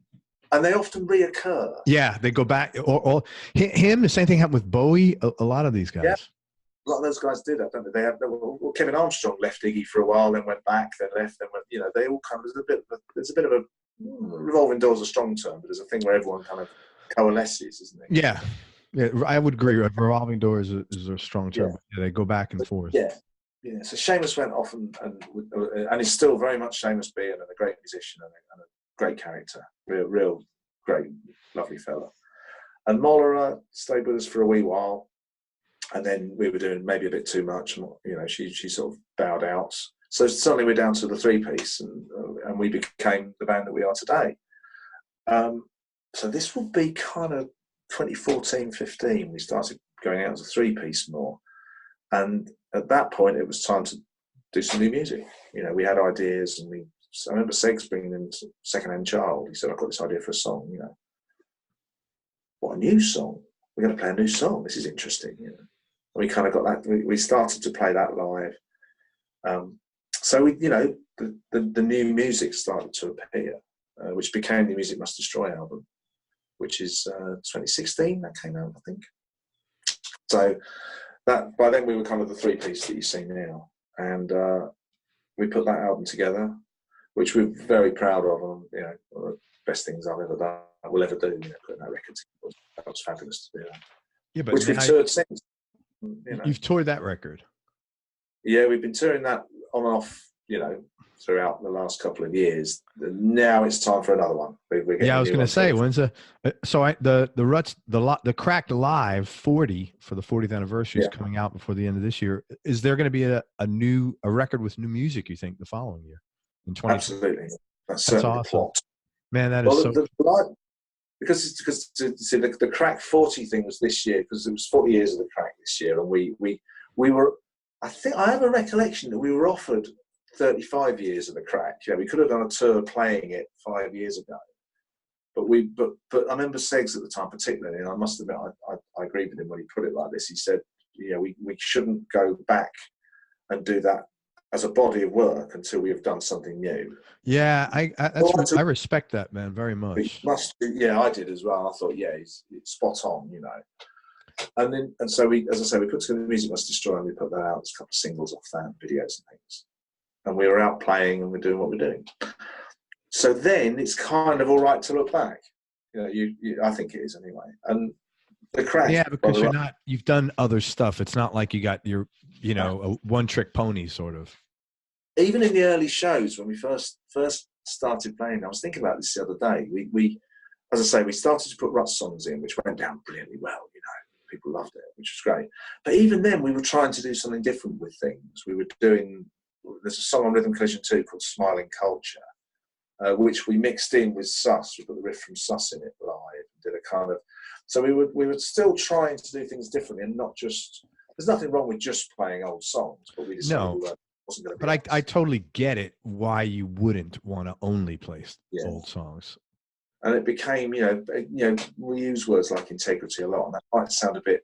And they often reoccur. Yeah, they go back. Or him, the same thing happened with Bowie, a lot of these guys. Yeah. A lot of those guys did that, don't they? Kevin Armstrong left Iggy for a while, then went back, then left, then went, they all kind of, there's a bit of a, revolving door is a strong term, but there's a thing where everyone kind of coalesces, isn't it? Yeah, I would agree. Revolving door is a strong term. Yeah, they go back and forth. Yeah. So Seamus went off and is still very much Seamus Behan, and a great musician and a great character, real great, lovely fella. And Molara stayed with us for a wee while, And then we were doing maybe a bit too much. And, you know, she sort of bowed out. So suddenly we're down to the three-piece, and we became the band that we are today. So this will be kind of 2014, 15. We started going out as a three-piece more. And at that point, it was time to do some new music. You know, we had ideas, and I remember Segs bringing in Secondhand Child. He said, I've got this idea for a song, you know. What, a new song? We're going to play a new song. This is interesting, you know. And we kind of got that. We started to play that live. So we, you know, the new music started to appear, which became the Music Must Destroy album, which is 2016 that came out, I think. So that by then we were kind of the three-piece that you see now, and we put that album together, which we're very proud of. And, you know, one of the best things I've ever done, will ever do. You know, putting that record together, that was fabulous to do that. Yeah, but which we've toured since. You know. You've toured that record. Yeah, we've been touring that on and off, you know, throughout the last couple of years. Now it's time for another one. Yeah, I was going to say, when's the Ruts, the Cracked Live 40 for the 40th anniversary is coming out before the end of this year. Is there going to be a record with new music, you think, the following year in 2020? Absolutely. That's awesome. Plot. Man, that is because the Crack 40 thing was this year, because it was 40 years of the Crack this year, and we were, I think I have a recollection that we were offered 35 years of the Crack. Yeah, we could have done a tour playing it 5 years ago, but I remember Segs at the time particularly, and I must admit I agreed with him when he put it like this. He said, yeah, we shouldn't go back and do that as a body of work until we have done something new. Yeah, I respect that, man, very much. Yeah, I did as well. I thought, yeah, it's spot on, you know. And so we, as I say, we put together the Music Must Destroy, and we put that out. There's a couple of singles off that, videos and things. And we were out playing, and we're doing what we're doing. So then it's kind of all right to look back. You know, I think it is anyway. And the Crack. Yeah, because you've done other stuff. It's not like you got your, you know, a one-trick pony sort of. Even in the early shows when we first started playing, I was thinking about this the other day. We, as I say, we started to put Ruts songs in, which went down brilliantly well. You know, people loved it, which was great. But even then, we were trying to do something different with things. We were doing. There's a song on Rhythm Collision 2 called Smiling Culture, which we mixed in with Sus. We put the riff from Sus in it live, and did a kind of. So we were still trying to do things differently, and not just. There's nothing wrong with just playing old songs, but we decided we wasn't going to. But I totally get it why you wouldn't want to only play old songs. And it became, you know, we use words like integrity a lot, and that might sound a bit,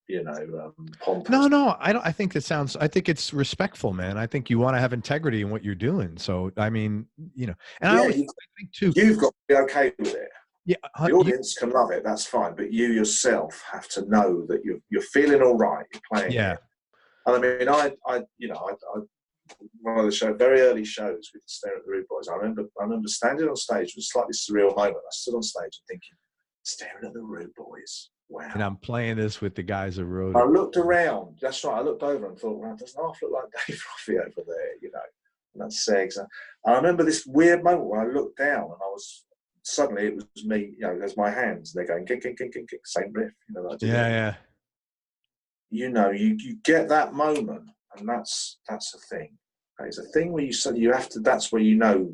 you know, pompous. No, I don't. I think it's respectful, man. I think you want to have integrity in what you're doing. So, I mean, you know, and I think too, you've got to be okay with it. Yeah, the audience can love it. That's fine, but you yourself have to know that you're feeling all right. You're playing. Yeah. It. And I mean, I one of the very early shows with Stare at the Rude Boys. I remember standing on stage. It was a slightly surreal moment. I stood on stage and thinking, staring at the Rude Boys. Wow. And I'm playing this with the guys who wrote it. I looked around. That's right. I looked over and thought, well, doesn't half look like Dave Ruffy over there, you know? And that's Segs. And I remember this weird moment where I looked down and suddenly it was me, you know, there's my hands. And they're going, kick, kick, kick, kick, kick, same riff. You know, like, yeah. You know, you get that moment, and that's a thing. It's a thing where you have to, that's where you know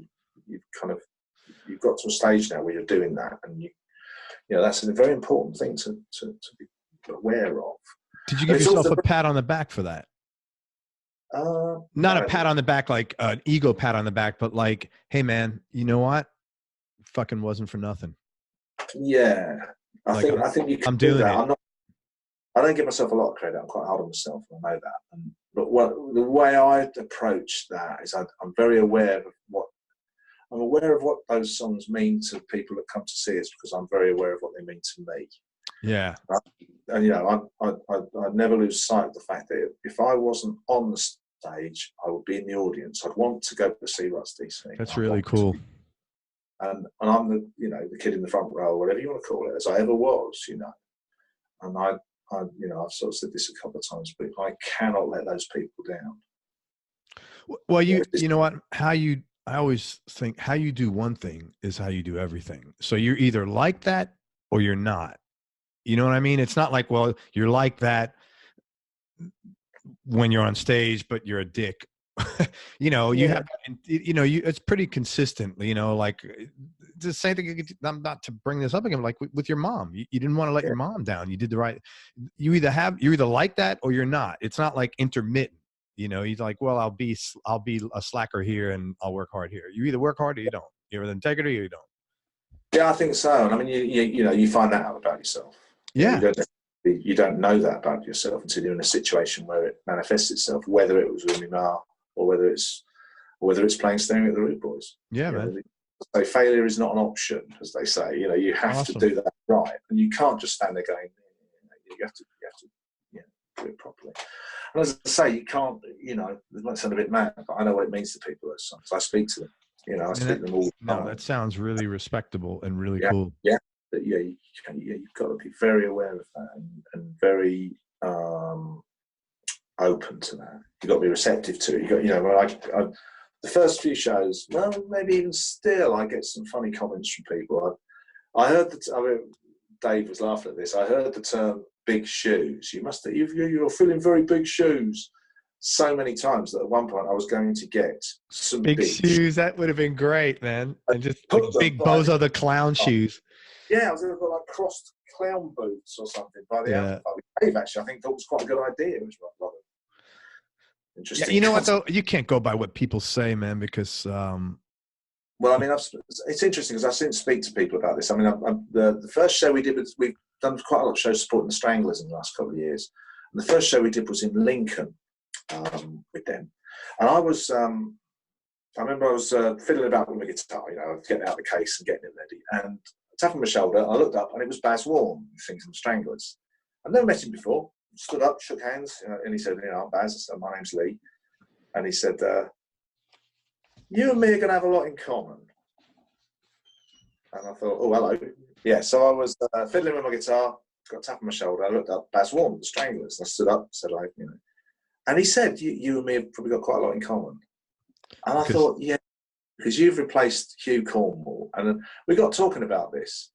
you've got to a stage now where you're doing that, and you know, that's a very important thing to be aware of. Did you give yourself a pat on the back for that? Not a pat on the back like an ego pat on the back, but like, hey man, you know what? Fucking wasn't for nothing. Yeah, I think you can. I'm doing that. I don't give myself a lot of credit. I'm quite hard on myself, and I know that. But the way I approach that is I'm very aware of what those songs mean to people that come to see us, because I'm very aware of what they mean to me. Yeah. And you know, I'd never lose sight of the fact that if I wasn't on the stage, I would be in the audience. I'd want to go to see Ruts DC. That's really cool. And I'm the kid in the front row, whatever you want to call it, as I ever was, you know. And I've sort of said this a couple of times, but I cannot let those people down. Well, you know what? I always think how you do one thing is how you do everything. So you're either like that or you're not. You know what I mean? It's not like, well, you're like that, when you're on stage, but you're a dick. You know, you have, you know, it's pretty consistent, you know, like the same thing. I'm not to bring this up again, like with your mom, you didn't want to let your mom down. You did the right, you're either like that or you're not. It's not like intermittent, you know, he's like, well, I'll be a slacker here and I'll work hard here. You either work hard or you don't. You're with integrity or you don't. Yeah, I think so. And I mean, you know, you find that out about yourself. Yeah. You don't know that about yourself until you're in a situation where it manifests itself, whether it was with me ma or whether it's playing Staring at the Root Boys. Yeah, you man. know, so failure is not an option, as they say. You know, you have to do that right, and you can't just stand there going. You have to do it properly. And as I say, you can't. You know, it might sound a bit mad, but I know what it means to people. So I speak to them. You know, I speak to them all the time. No, that sounds really respectable and really cool. Yeah, but you've got to be very aware of that and very open to that. You've got to be receptive to it. You know, the first few shows, well, maybe even still, I get some funny comments from people. I heard Dave was laughing at this. I heard the term "big shoes." You're filling very big shoes so many times that at one point I was going to get some big shoes. That would have been great, man. And just like big Bozo the Clown shoes. Yeah, I was going to put like crossed clown boots or something by the end. Dave actually, I think that was quite a good idea. It was rather interesting. Yeah, you know what though? You can't go by what people say, man, because. Well, I mean, it's interesting because I've since speak to people about this. I mean, the first show we did we've done quite a lot of shows supporting the Stranglers in the last couple of years, and the first show we did was in Lincoln with them, and I remember I was fiddling about with my guitar, you know, getting out the case and getting it ready, and tapping my shoulder, I looked up and it was Baz Warren, who sings in the Stranglers. I'd never met him before. Stood up, shook hands, and he said, "You know, Baz," I said, "My name's Leigh," and he said, "You and me are going to have a lot in common." And I thought, oh, hello. Yeah, so I was fiddling with my guitar, got a tap on my shoulder. I looked up, Baz Warren, the Stranglers. And I stood up, said, you know. And he said, you and me have probably got quite a lot in common. And I thought, yeah, because you've replaced Hugh Cornwall. And we got talking about this.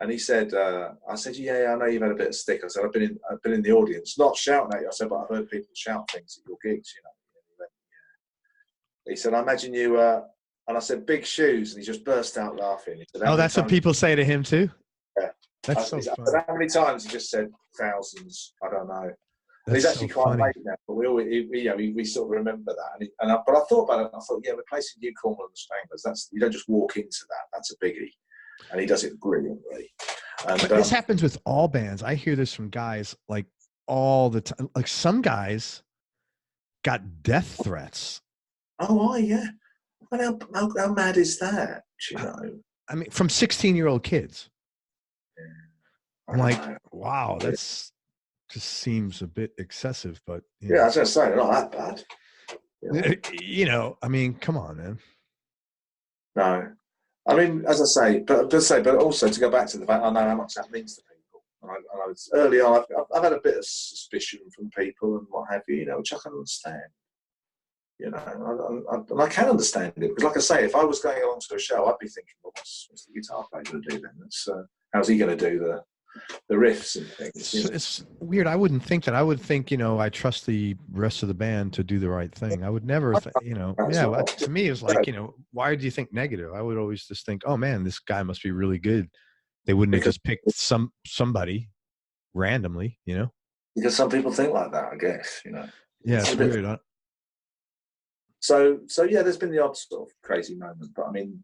And he said, I said, yeah, I know you've had a bit of stick. I said, I've been in the audience, not shouting at you. I said, but I've heard people shout things at your gigs, you know. He said, I imagine you, and I said, big shoes, and he just burst out laughing. He said, oh, that's what people say to him too? Yeah. That's so funny. How many times he just said thousands? I don't know. He's actually so quite late now, but we sort of remember that. But I thought about it, and I thought, yeah, replacing Hugh Cornwall and the Stranglers, you don't just walk into that. That's a biggie. And he does it brilliantly. And, but this happens with all bands. I hear this from guys like all the time. Like some guys got death threats. Oh, yeah. I mean, how mad is that? You know, I mean, from 16-year-old kids. Yeah. I'm like, wow, that's just seems a bit excessive. But yeah, I was going to say, not that bad. You know, I mean, come on, man. No, I mean, as I say, but also to go back to the fact, I know how much that means to people. And I was early on, I've had a bit of suspicion from people and what have you, you know, which I can understand. You know, and I can understand it because, like I say, if I was going along to a show, I'd be thinking, well, what's the guitar player going to do then? That's how's he going to do the riffs and things? You know? It's weird. I wouldn't think that. I would think, you know, I trust the rest of the band to do the right thing. I would never, you know. Yeah, well, to me, it's like, you know, why do you think negative? I would always just think, oh man, this guy must be really good. They wouldn't have just picked somebody randomly, you know. Because some people think like that, I guess. You know. Yeah, it's weird. Huh? So yeah, there's been the odd sort of crazy moment, but I mean,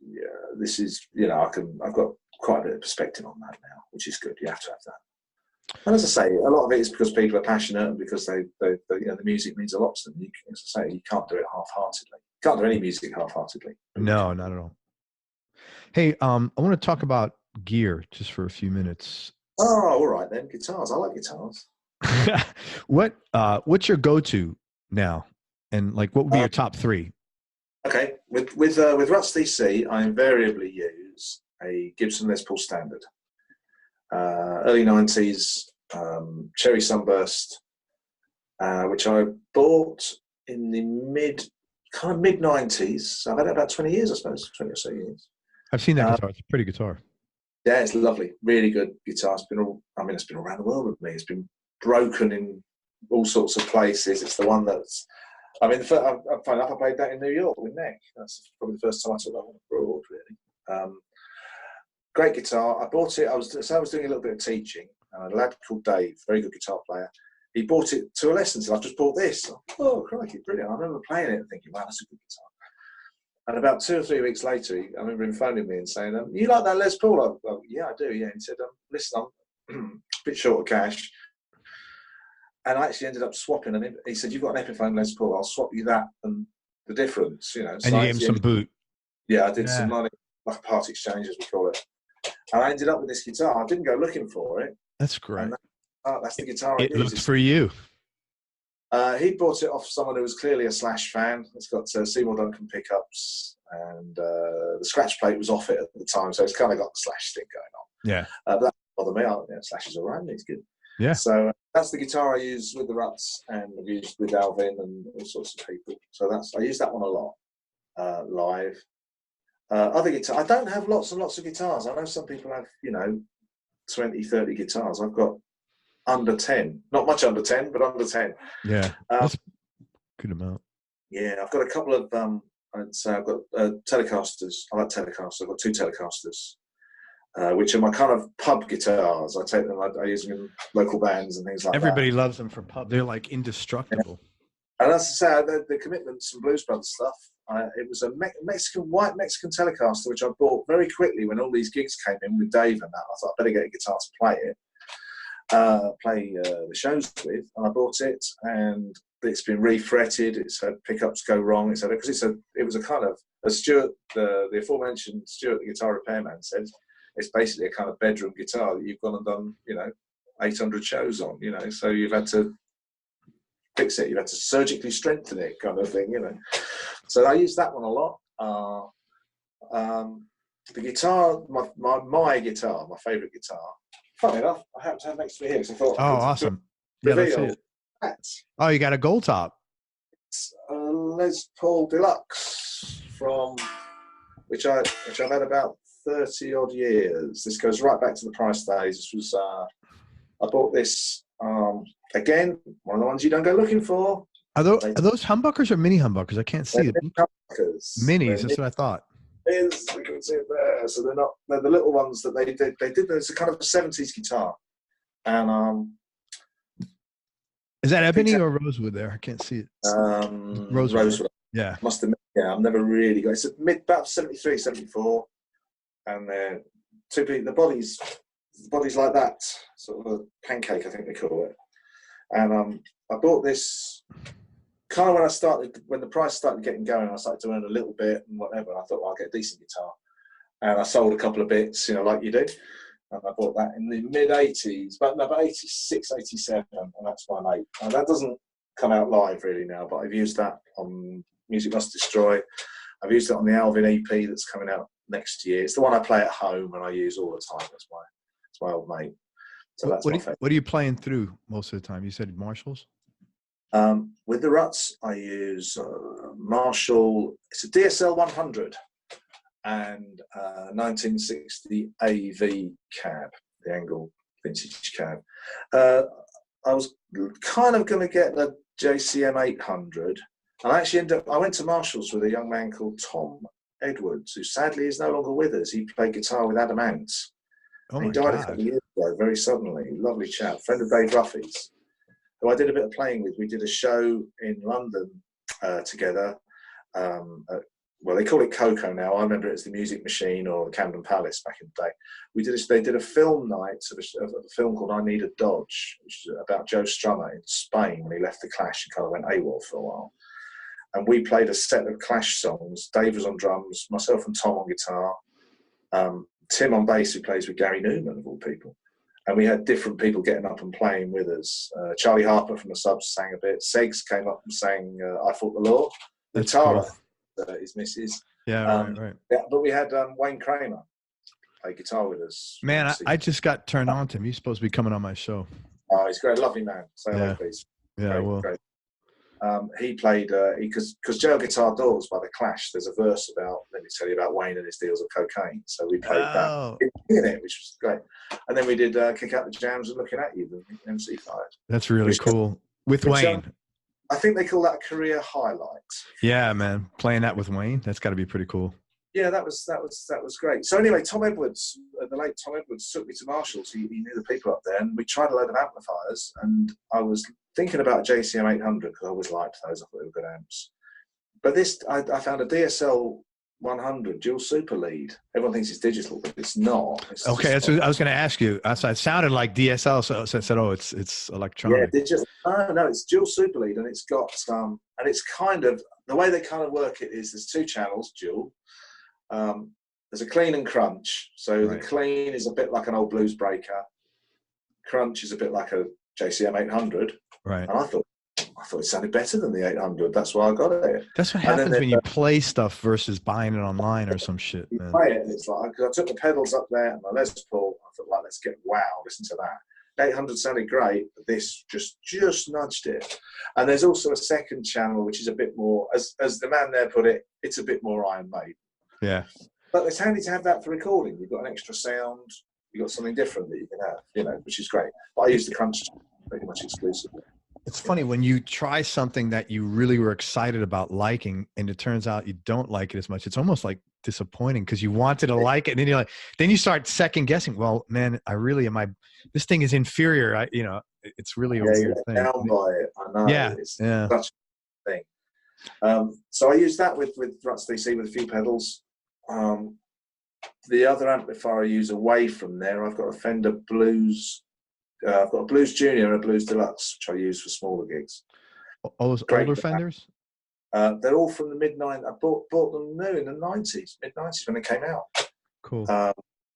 yeah, this is, you know, I've got quite a bit of perspective on that now, which is good. You have to have that. And as I say, a lot of it is because people are passionate and because they you know, the music means a lot to them. As I say, you can't do it half-heartedly. You can't do any music half-heartedly. No, not at all. Hey, I want to talk about gear just for a few minutes. Oh, all right then. Guitars. I like guitars. What's your go-to now? And like, what would be your top three? Okay, with Ruts DC, I invariably use a Gibson Les Paul Standard, early 90s, Cherry Sunburst, which I bought in the mid 90s. So I've had it about 20 years, I suppose, 20 or so years. I've seen that guitar. It's a pretty guitar. Yeah, it's lovely. Really good guitar. It's been around the world with me. It's been broken in all sorts of places. It's the one that's, I mean, funny enough, I played that in New York with Nick. That's probably the first time I took that one abroad, really. Great guitar. I bought it. I was doing a little bit of teaching. A lad called Dave, very good guitar player. He bought it to a lesson. So I've just bought this. Oh, crikey, brilliant. I remember playing it and thinking, wow, that's a good guitar. And about 2 or 3 weeks later, I remember him phoning me and saying, you like that Les Paul? Yeah, I do, yeah. He said, listen, I'm a bit short of cash. And I actually ended up swapping. And he said, you've got an Epiphone Les Paul. I'll swap you that and the difference, you know. And you gave him some boot. Yeah, I did some money, like a part exchange, as we call it. And I ended up with this guitar. I didn't go looking for it. That's great. That's the guitar it looked for you. He bought it off someone who was clearly a Slash fan. It's got Seymour Duncan pickups, and the scratch plate was off it at the time, so it's kind of got the Slash thing going on. Yeah. But that didn't bother me. Slash is all right. It's good. Yeah. So that's the guitar I use with the Ruts, and I've used with Alvin and all sorts of people. So I use that one a lot live. Other guitar, I don't have lots and lots of guitars. I know some people have, 20, 30 guitars. I've got under 10, not much under 10, but under 10. Yeah, that's a good amount. Yeah, I've got a couple of, I'd say I've got Telecasters. I like Telecasters. I've got 2 Telecasters, which are my kind of pub guitars. I take them, I use them in local bands and things like Everybody that. loves them for pub. They're like indestructible. Yeah. And as I say, the Commitments and Blues Brothers stuff, it was a white Mexican Telecaster, which I bought very quickly when all these gigs came in with Dave and that. I thought I'd better get a guitar to play it. The shows with, and I bought it, and it's been refretted. It's had pickups go wrong. It's had because it was a kind of Stuart, the aforementioned Stuart, the guitar repairman, said it's basically a kind of bedroom guitar that you've gone and done 800 shows on. So you've had to fix it. You've had to surgically strengthen it, kind of thing. So I use that one a lot. The guitar, my guitar, my favourite guitar. Funny enough, I happen to have next to me here. So I thought, awesome. Yeah, let's see it. Oh, you got a gold top. It's a Les Paul Deluxe which I've had about 30 odd years. This goes right back to the Price days. This was I bought this again, one of the ones you don't go looking for. Are those humbuckers or mini humbuckers? I can't see it. Minis. That's what I thought. We can see it there. So they're the little ones that they did. It's a kind of a 70s guitar. And is that ebony or rosewood there? I can't see it. Rosewood. Yeah. Must have been. Yeah, I've never really got it. It's about 73, 74. And they're the body's like that. Sort of a pancake, I think they call it. And I bought this kind of when the price started getting going, I started to earn a little bit and whatever. And I thought, well, I'll get a decent guitar. And I sold a couple of bits, like you do. And I bought that in the mid-80s, but 86, 87, and that's my mate. And that doesn't come out live really now, but I've used that on Music Must Destroy. I've used it on the Alvin EP that's coming out next year. It's the one I play at home and I use all the time. That's my old mate. So that's my favorite. What are you playing through most of the time? You said Marshalls? With the Ruts, I use Marshall. It's a DSL 100 and 1960 AV cab, the Angle vintage cab. I was kind of going to get the JCM 800. And I actually I went to Marshall's with a young man called Tom Edwards, who sadly is no longer with us. He played guitar with Adam Ant. Oh he died a couple of years ago, very suddenly. Lovely chap, friend of Dave Ruffy's, who I did a bit of playing with. We did a show in London together. Well, they call it Coco now. I remember it as the Music Machine or the Camden Palace back in the day. They did a film night of a film called I Need a Dodge, which is about Joe Strummer in Spain when he left the Clash and kind of went AWOL for a while. And we played a set of Clash songs. Dave was on drums, myself and Tom on guitar, Tim on bass, who plays with Gary Newman, of all people. And we had different people getting up and playing with us. Charlie Harper from the Subs sang a bit. Seggs came up and sang I Fought the Law. That's Tara, cool. His missus. Yeah, right. Yeah, but we had Wayne Kramer play guitar with us. Man, I just got turned on to him. He's supposed to be coming on my show. Oh, he's great. Lovely man. Say hello, please. Yeah, great. He played, because Jail Guitar Doors by The Clash, there's a verse about, let me tell you about Wayne and his deals of cocaine. So we played that in it, which was great. And then we did Kick Out the Jams and Looking at You, the MC5. That's really cool. With which, Wayne. I think they call that a career highlight. Yeah, man. Playing that with Wayne, that's got to be pretty cool. Yeah, that was great. So anyway, Tom Edwards, the late Tom Edwards, took me to Marshall's. He knew the people up there, and we tried a load of amplifiers. And I was thinking about JCM 800 because I always liked those. I thought they were good amps. But I found a DSL 100 dual super lead. Everyone thinks it's digital, but it's not. It's okay, that's what I was going to ask you. It sounded like DSL, so I said, "Oh, it's electronic." Yeah, digital. No, it's dual super lead, and it's got and it's kind of the way they kind of work it is there's two channels, dual. There's a clean and crunch. So the clean is a bit like an old blues breaker. Crunch is a bit like a JCM 800. Right. And I thought it sounded better than the 800. That's why I got it. That's what happens when you play stuff versus buying it online or some shit, man. You play it, and it's like, I took the pedals up there and my Les Paul. I thought, like, let's get listen to that. 800 sounded great, but this just nudged it. And there's also a second channel, which is a bit more, as the man there put it, it's a bit more Iron Maiden. Yeah. But it's handy to have that for recording. You've got an extra sound. You've got something different that you can have, which is great. But I use the crunch pretty much exclusively. It's funny when you try something that you really were excited about liking, and it turns out you don't like it as much. It's almost like disappointing because you wanted to like it, and then then you start second guessing. Well, man, this thing is inferior. It's really a weird thing. Down by it. I know. Yeah, it's such a thing. So I use that with Ruts DC with a few pedals. The other amplifier I use away from there, I've got a Fender Blues. I've got a Blues Junior and a Blues Deluxe, which I use for smaller gigs. All those older Fenders? They're all from the mid-90s. I bought them new in the mid-90s when they came out. Cool.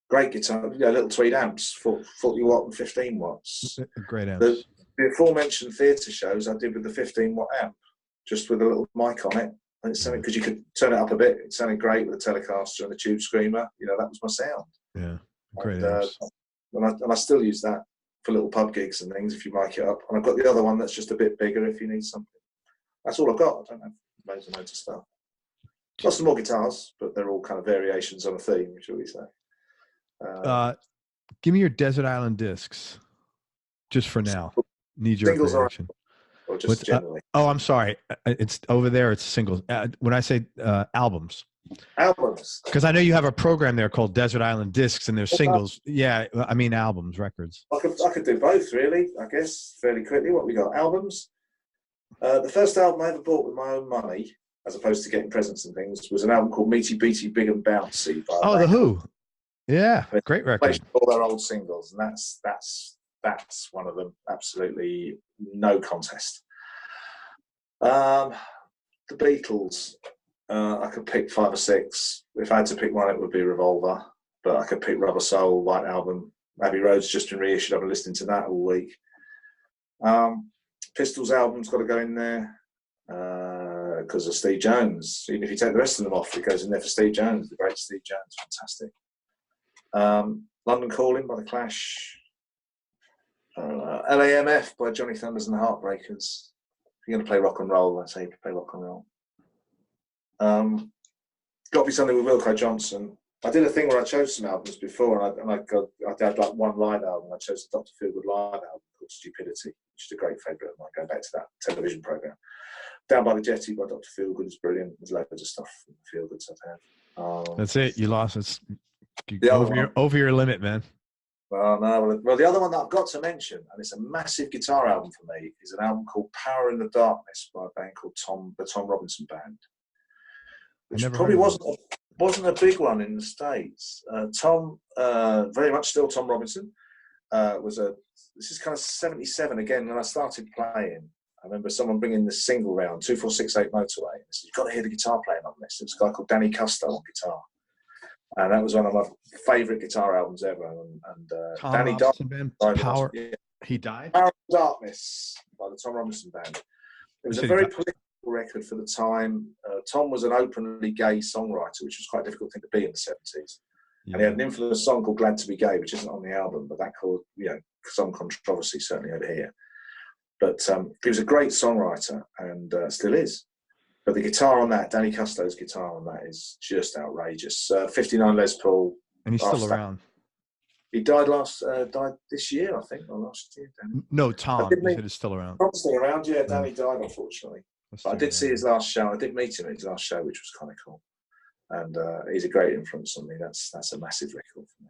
Great guitar, little tweed amps, 40 watt and 15 watts. Great amps. The aforementioned theatre shows I did with the 15 watt amp, just with a little mic on it. And it's something because you could turn it up a bit. It sounded great with the Telecaster and the Tube Screamer. That was my sound. Yeah, great amps. And I still use that for little pub gigs and things if you mic it up. And I've got the other one that's just a bit bigger if you need something. That's all I've got. I don't have loads and loads of stuff. Got some more guitars, but they're all kind of variations on a theme, shall we say. Give me your Desert Island discs, just for now. Need your reaction. Or just generally? I'm sorry. It's over there. It's singles. When I say albums. Albums. Because I know you have a program there called Desert Island Discs, and there's singles. Yeah, I mean albums, records. I could do both, really, I guess, fairly quickly. What we got? Albums. The first album I ever bought with my own money, as opposed to getting presents and things, was an album called Meaty Beaty Big and Bouncy. The Who. Yeah, great record. All their old singles, and that's one of them. Absolutely no contest. The Beatles. I could pick 5 or 6. If I had to pick one, it would be Revolver. But I could pick Rubber Soul, White Album. Abbey Road's just been reissued. I've been listening to that all week. Pistols album's got to go in there because of Steve Jones. Even if you take the rest of them off, it goes in there for Steve Jones, the great Steve Jones. Fantastic. London Calling by The Clash. LAMF by Johnny Thunders and the Heartbreakers. If you're going to play rock and roll, I say you play rock and roll. Got to be something with Wilco Johnson. I did a thing where I chose some albums before, and I had like one live album. I chose a Dr. Feelgood live album called Stupidity, which is a great favourite of mine, going back to that television programme. Down by the Jetty by Dr. Feelgood is brilliant. There's loads of stuff from the Feelgoods I've had. That's it. You lost. It's over your limit, man. Well, no. Well, the other one that I've got to mention, and it's a massive guitar album for me, is an album called Power in the Darkness by a band called the Tom Robinson Band, which probably wasn't a big one in the States. Tom, very much still Tom Robinson, this is kind of 77 again, when I started playing. I remember someone bringing the single round, 2468 Motorway, and said, "You've got to hear the guitar playing on this." It was a guy called Danny Custer on guitar. And that was one of my favourite guitar albums ever. And Danny Power. He died? Power of Darkness by the Tom Robinson Band. It was a very political record for the time. Tom was an openly gay songwriter, which was quite a difficult thing to be in the 70s. Yeah. And he had an infamous song called Glad to Be Gay, which isn't on the album, but that caused some controversy, certainly over here. But he was a great songwriter and still is. But the guitar on that, Danny Custo's guitar on that, is just outrageous. 59 Les Paul. And he's still around. He died this year, I think, or last year. Danny. No, Tom. You said it's still around. Tom's still around, yeah. Danny died, unfortunately. But I did see his last show. I did meet him at his last show, which was kind of cool. And he's a great influence on me. That's a massive record for me.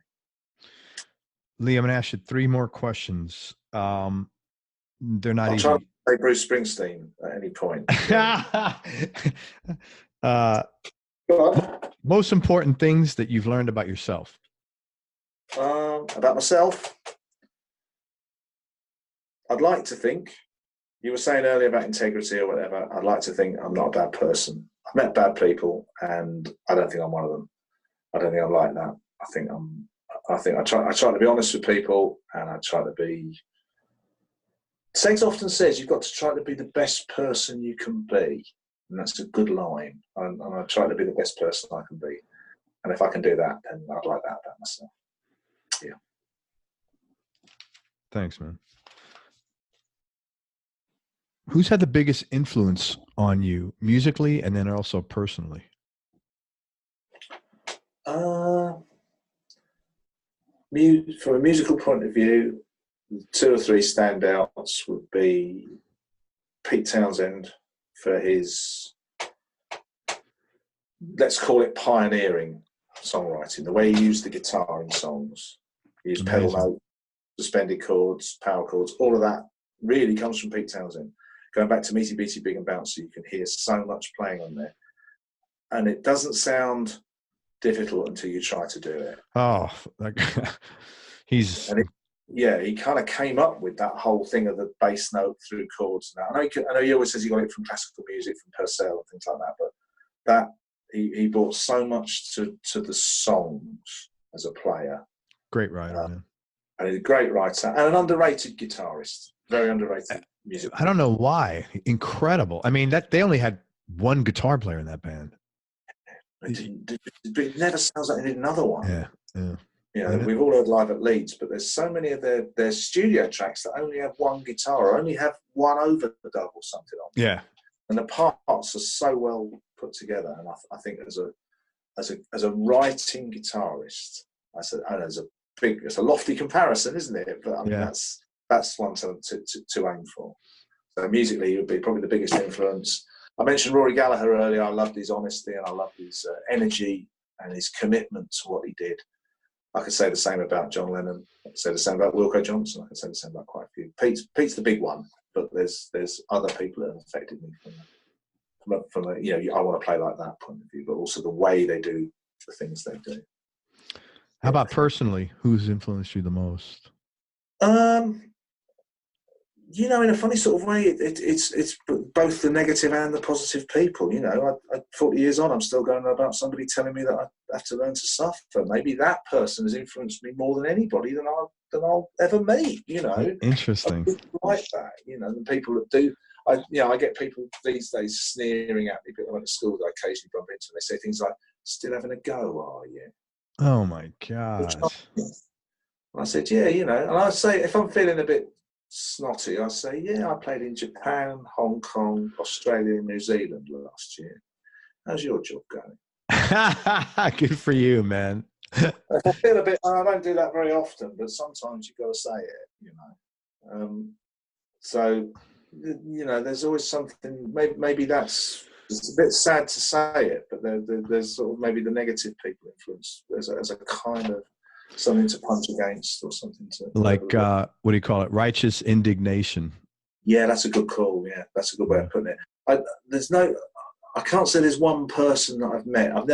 Leigh, I'm going to ask you 3 more questions. They're not easy. I'll try to say Bruce Springsteen at any point. Most important things that you've learned about yourself? About myself? I'd like to think, you were saying earlier about integrity or whatever, I'd like to think I'm not a bad person. I've met bad people and I don't think I'm one of them. I don't think I'm like that. I try to be honest with people, and I try to be. Sex often says you've got to try to be the best person you can be, and that's a good line. And I try to be the best person I can be, and if I can do that, then I'd like that about myself. Yeah. Thanks, man. Who's had the biggest influence on you musically and then also personally? From a musical point of view, 2 or 3 standouts would be Pete Townsend for his, let's call it pioneering songwriting, the way he used the guitar in songs. He used pedal notes, suspended chords, power chords, all of that really comes from Pete Townsend. Going back to Meaty Beaty Big and Bouncy, you can hear so much playing on there. And it doesn't sound difficult until you try to do it. Oh, he kind of came up with that whole thing of the bass note through chords. Now I know he always says he got it from classical music, from Purcell and things like that, but that he brought so much to the songs as a player. Great writer, man. And he's a great writer and an underrated guitarist. Very underrated music. I don't know why. Incredible. I mean, they only had one guitar player in that band. It never sounds like they need another one. Yeah. You know, we've all heard Live at Leeds, but there's so many of their studio tracks that only have one guitar or only have one overdub or something on. Yeah. And the parts are so well put together. And I think as a writing guitarist, it's a lofty comparison, isn't it? But I mean, that's one to aim for. So musically, he would be probably the biggest influence. I mentioned Rory Gallagher earlier. I loved his honesty and I loved his energy and his commitment to what he did. I could say the same about John Lennon. I could say the same about Wilko Johnson. I could say the same about quite a few. Pete's the big one, but there's other people that have affected me from a I want to play like that point of view, but also the way they do the things they do. How about personally? Who's influenced you the most? In a funny sort of way, it's both the negative and the positive people. You know, 40 years on, I'm still going on about somebody telling me that I have to learn to suffer. Maybe that person has influenced me more than anybody than I'll ever meet. You know, interesting. Like that. You know, the people that do. I get people these days sneering at me. People I went to school that I occasionally bump into, and they say things like, "Still having a go, are you?" Oh my God. And I said, "Yeah, you know," and I say if I'm feeling a bit snotty, I say, yeah, I played in Japan, Hong Kong, Australia, and New Zealand last year. How's your job going? Good for you, man. I feel a bit, I don't do that very often, but sometimes you've got to say it, you know. So, you know, there's always something, maybe it's a bit sad to say it, but there's sort of maybe the negative people influence as a kind of something to punch against or something to like what do you call it, righteous indignation. Yeah, that's a good call. Yeah, that's a good way of putting it. I can't say there's one person that I've met. I've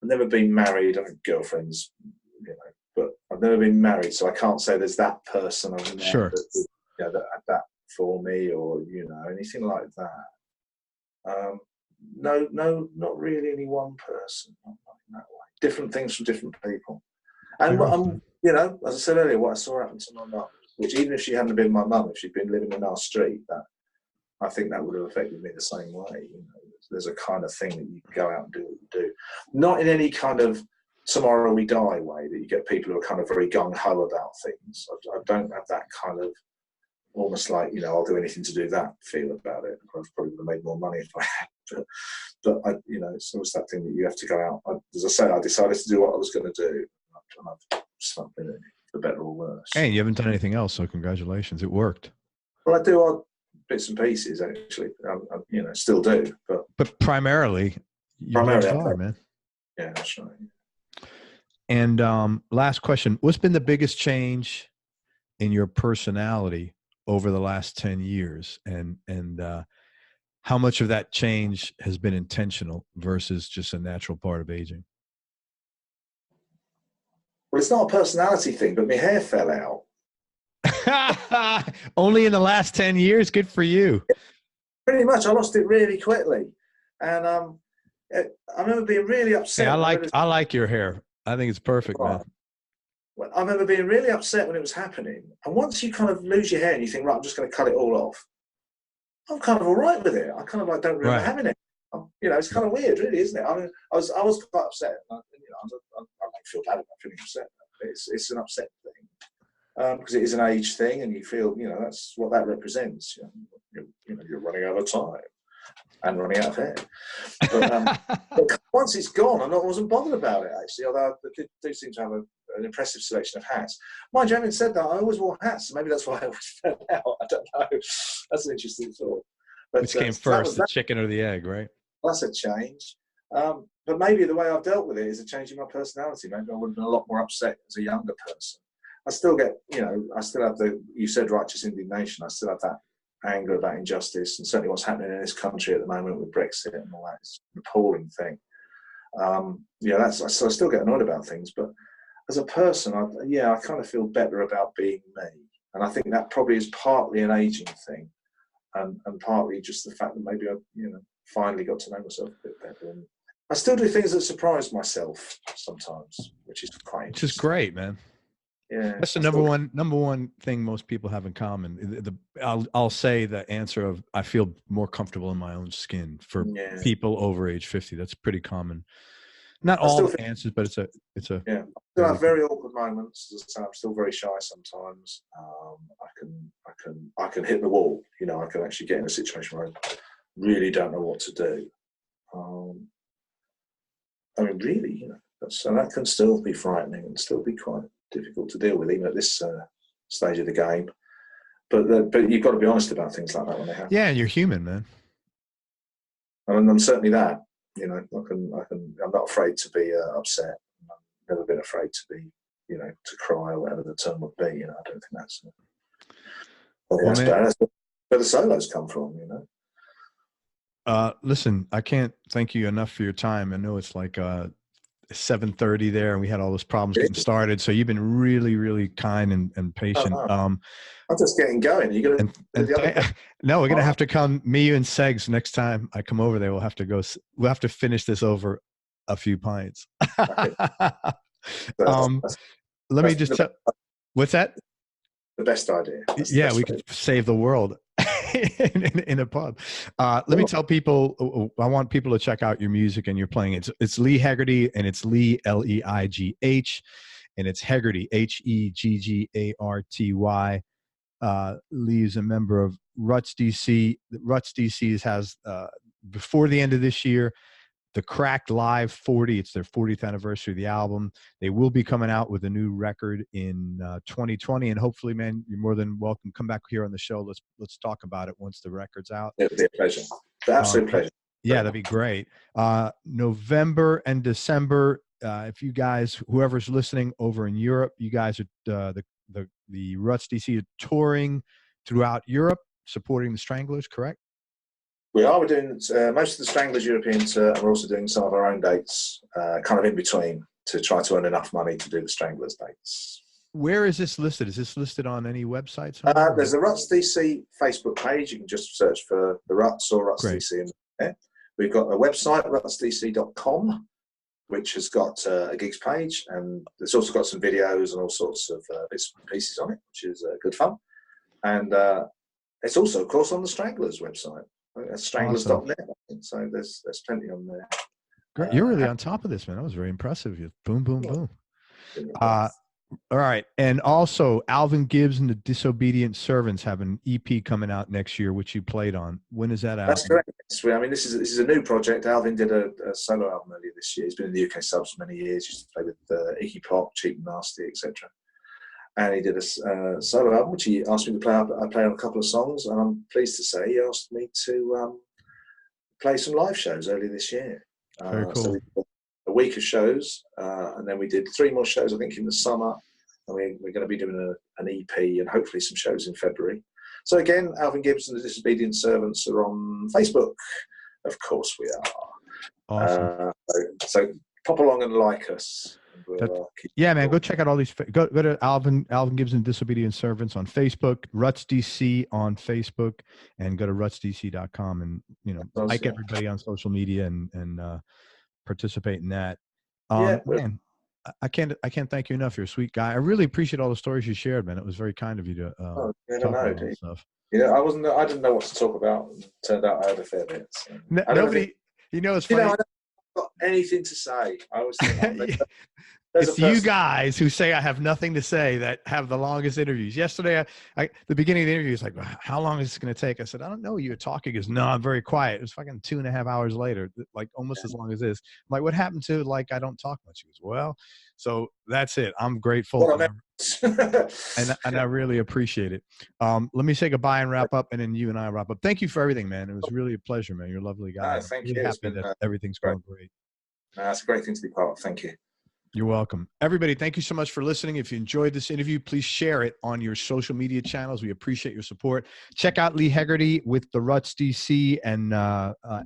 never been married. I've had girlfriends, you know, but I've never been married, so I can't say there's that person I've met sure. that had that for me, or you know, anything like that. No, not really any one person. Not in that way. Different things from different people. And you know, as I said earlier, what I saw happen to my mum, which even if she hadn't been my mum, if she'd been living in our street, that I think that would have affected me the same way. You know, there's a kind of thing that you go out and do what you do, not in any kind of tomorrow we die way that you get people who are kind of very gung ho about things. I don't have that kind of almost like, you know, I'll do anything to do that feel about it. I probably would have made more money if I had, but I, you know, it's always that thing that you have to go out. As I said, I decided to do what I was going to do. And I've something, for better or worse. Hey, you haven't done anything else, so congratulations. It worked. Well, I do odd bits and pieces, actually. Still do. But primarily, you're a rock star, man. Yeah, that's right. And last question, what's been the biggest change in your personality over the last 10 years? And how much of that change has been intentional versus just a natural part of aging? Well, it's not a personality thing, but my hair fell out. Only in the last 10 years? Good for you. Pretty much. I lost it really quickly. And I remember being really upset. Yeah, I like your hair. I think it's perfect, man. Well, I remember being really upset when it was happening. And once you kind of lose your hair and you think, right, I'm just going to cut it all off, I'm kind of all right with it. I kind of don't remember having it. It's kind of weird, really, isn't it? I mean, I was quite upset. I don't feel bad about feeling upset. It's an upset thing because it is an age thing, and you feel, that's what that represents. You're running out of time and running out of hair. But once it's gone, I wasn't bothered about it, actually, although I do seem to have an impressive selection of hats. Mind you, having said that, I always wore hats, so maybe that's why I always fell out. I don't know. That's an interesting thought. But, which came first, the chicken or the egg, right? That's a change. But maybe the way I've dealt with it is a change in my personality. Maybe I would have been a lot more upset as a younger person. I still get, I still have you said righteous indignation. I still have that anger about injustice, and certainly what's happening in this country at the moment with Brexit and all that is an appalling thing. So I still get annoyed about things, but as a person, I kind of feel better about being me. And I think that probably is partly an aging thing, and partly just the fact that maybe I, finally got to know myself a bit better. And I still do things that surprise myself sometimes, which is quite interesting. Which is great, man. Yeah, that's the number one thing most people have in common. I'll say the answer of I feel more comfortable in my own skin for people over age 50. That's pretty common. Not all the answers, but it's a. Yeah, I still have very awkward moments. As I say, I'm still very shy sometimes. I can hit the wall. I can actually get in a situation where I really don't know what to do. Really, so that can still be frightening and still be quite difficult to deal with, even at this stage of the game. But you've got to be honest about things like that when they happen. Yeah, you're human, man. And I'm certainly that. I'm not afraid to be upset. I've never been afraid to be, to cry or whatever the term would be. I don't think that's. That's where the solos come from. Listen, I can't thank you enough for your time. I know it's like 7:30 there, and we had all those problems getting started. So you've been really, really kind and patient. I'm just getting going. You're gonna no, we're gonna have to come. Me, you, and Segs next time I come over there. We'll have to go. We'll have to finish this over a few pints. Let me just tell. What's that? The best idea. We could save the world. in a pub. Let me tell people, I want people to check out your music and your playing. It's Leigh Heggarty, and it's Leigh, Leigh, and it's Heggarty, Heggarty. Leigh is a member of Ruts DC. Ruts DC has, before the end of this year, the Cracked Live 40. It's their 40th anniversary of the album. They will be coming out with a new record in 2020, and hopefully, man, you're more than welcome. Come back here on the show. Let's talk about it once the record's out. It'll be a pleasure. Absolute pleasure. Yeah, that'd be great. November and December. If you guys, whoever's listening over in Europe, you guys are the Ruts DC are touring throughout Europe, supporting the Stranglers, correct? We are. We're doing most of the Stranglers European tour, and we're also doing some of our own dates, kind of in between, to try to earn enough money to do the Stranglers dates. Where is this listed? Is this listed on any websites? There's the Ruts DC Facebook page. You can just search for the Ruts or Ruts DC in there. We've got a website, rutsdc.com, which has got a gigs page, and it's also got some videos and all sorts of bits and pieces on it, which is good fun. And it's also, of course, on the Stranglers website. Stranglers.net. So there's plenty on there. Great. You're really on top of this, man. That was very impressive. Boom, boom, boom. All right. And also, Alvin Gibbs and the Disobedient Servants have an EP coming out next year, which you played on. When is that out? That's correct. I mean, this is a new project. Alvin did a solo album earlier this year. He's been in the UK subs for many years. He used to play with Iggy Pop, Cheap and Nasty, etc. And he did a solo album, which he asked me to play. I played on a couple of songs, and I'm pleased to say he asked me to play some live shows earlier this year. Very cool. So we did a week of shows, and then we did 3 more shows, I think, in the summer. And we're going to be doing an EP and hopefully some shows in February. So again, Alvin Gibbs and the Disobedient Servants are on Facebook. Of course we are. Awesome. So pop along and like us. We'll, yeah, man, go check out all these. Go to Alvin Gibbs and Disobedient Servants on Facebook, Ruts DC on Facebook, and go to rutsdc.com and like everybody on social media and participate in that. Man, I can't thank you enough. You're a sweet guy. I really appreciate all the stories you shared, man. It was very kind of you to talk about all this stuff. I didn't know what to talk about. It turned out I had a fair bit. So. Nobody, it's funny. I don't got anything to say. I always think it's you guys who say I have nothing to say that have the longest interviews. Yesterday, the beginning of the interview was like, how long is this going to take? I said, I don't know. You're talking. No, I'm very quiet. It was fucking 2.5 hours later, like almost as long as this. I'm like, what happened to I don't talk much? He goes, well, so that's it. I'm grateful. And I really appreciate it. Let me say goodbye and wrap up, and then you and I wrap up. Thank you for everything, man. It was really a pleasure, man. You're a lovely guy. Thank you. Happy that everything's going great. That's a great thing to be part of. Thank you. You're welcome. Everybody, thank you so much for listening. If you enjoyed this interview, please share it on your social media channels. We appreciate your support. Check out Leigh Heggarty with the Ruts DC and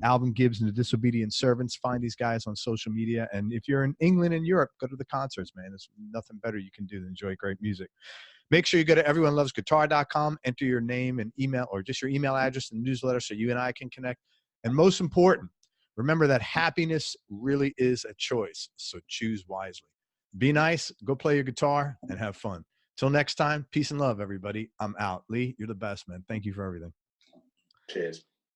Alvin Gibbs and the Disobedient Servants. Find these guys on social media. And if you're in England and Europe, go to the concerts, man. There's nothing better you can do than enjoy great music. Make sure you go to everyonelovesguitar.com, enter your name and email, or just your email address in the newsletter so you and I can connect. And most important, remember that happiness really is a choice, so choose wisely. Be nice, go play your guitar, and have fun. Till next time, peace and love, everybody. I'm out. Leigh, you're the best, man. Thank you for everything. Cheers.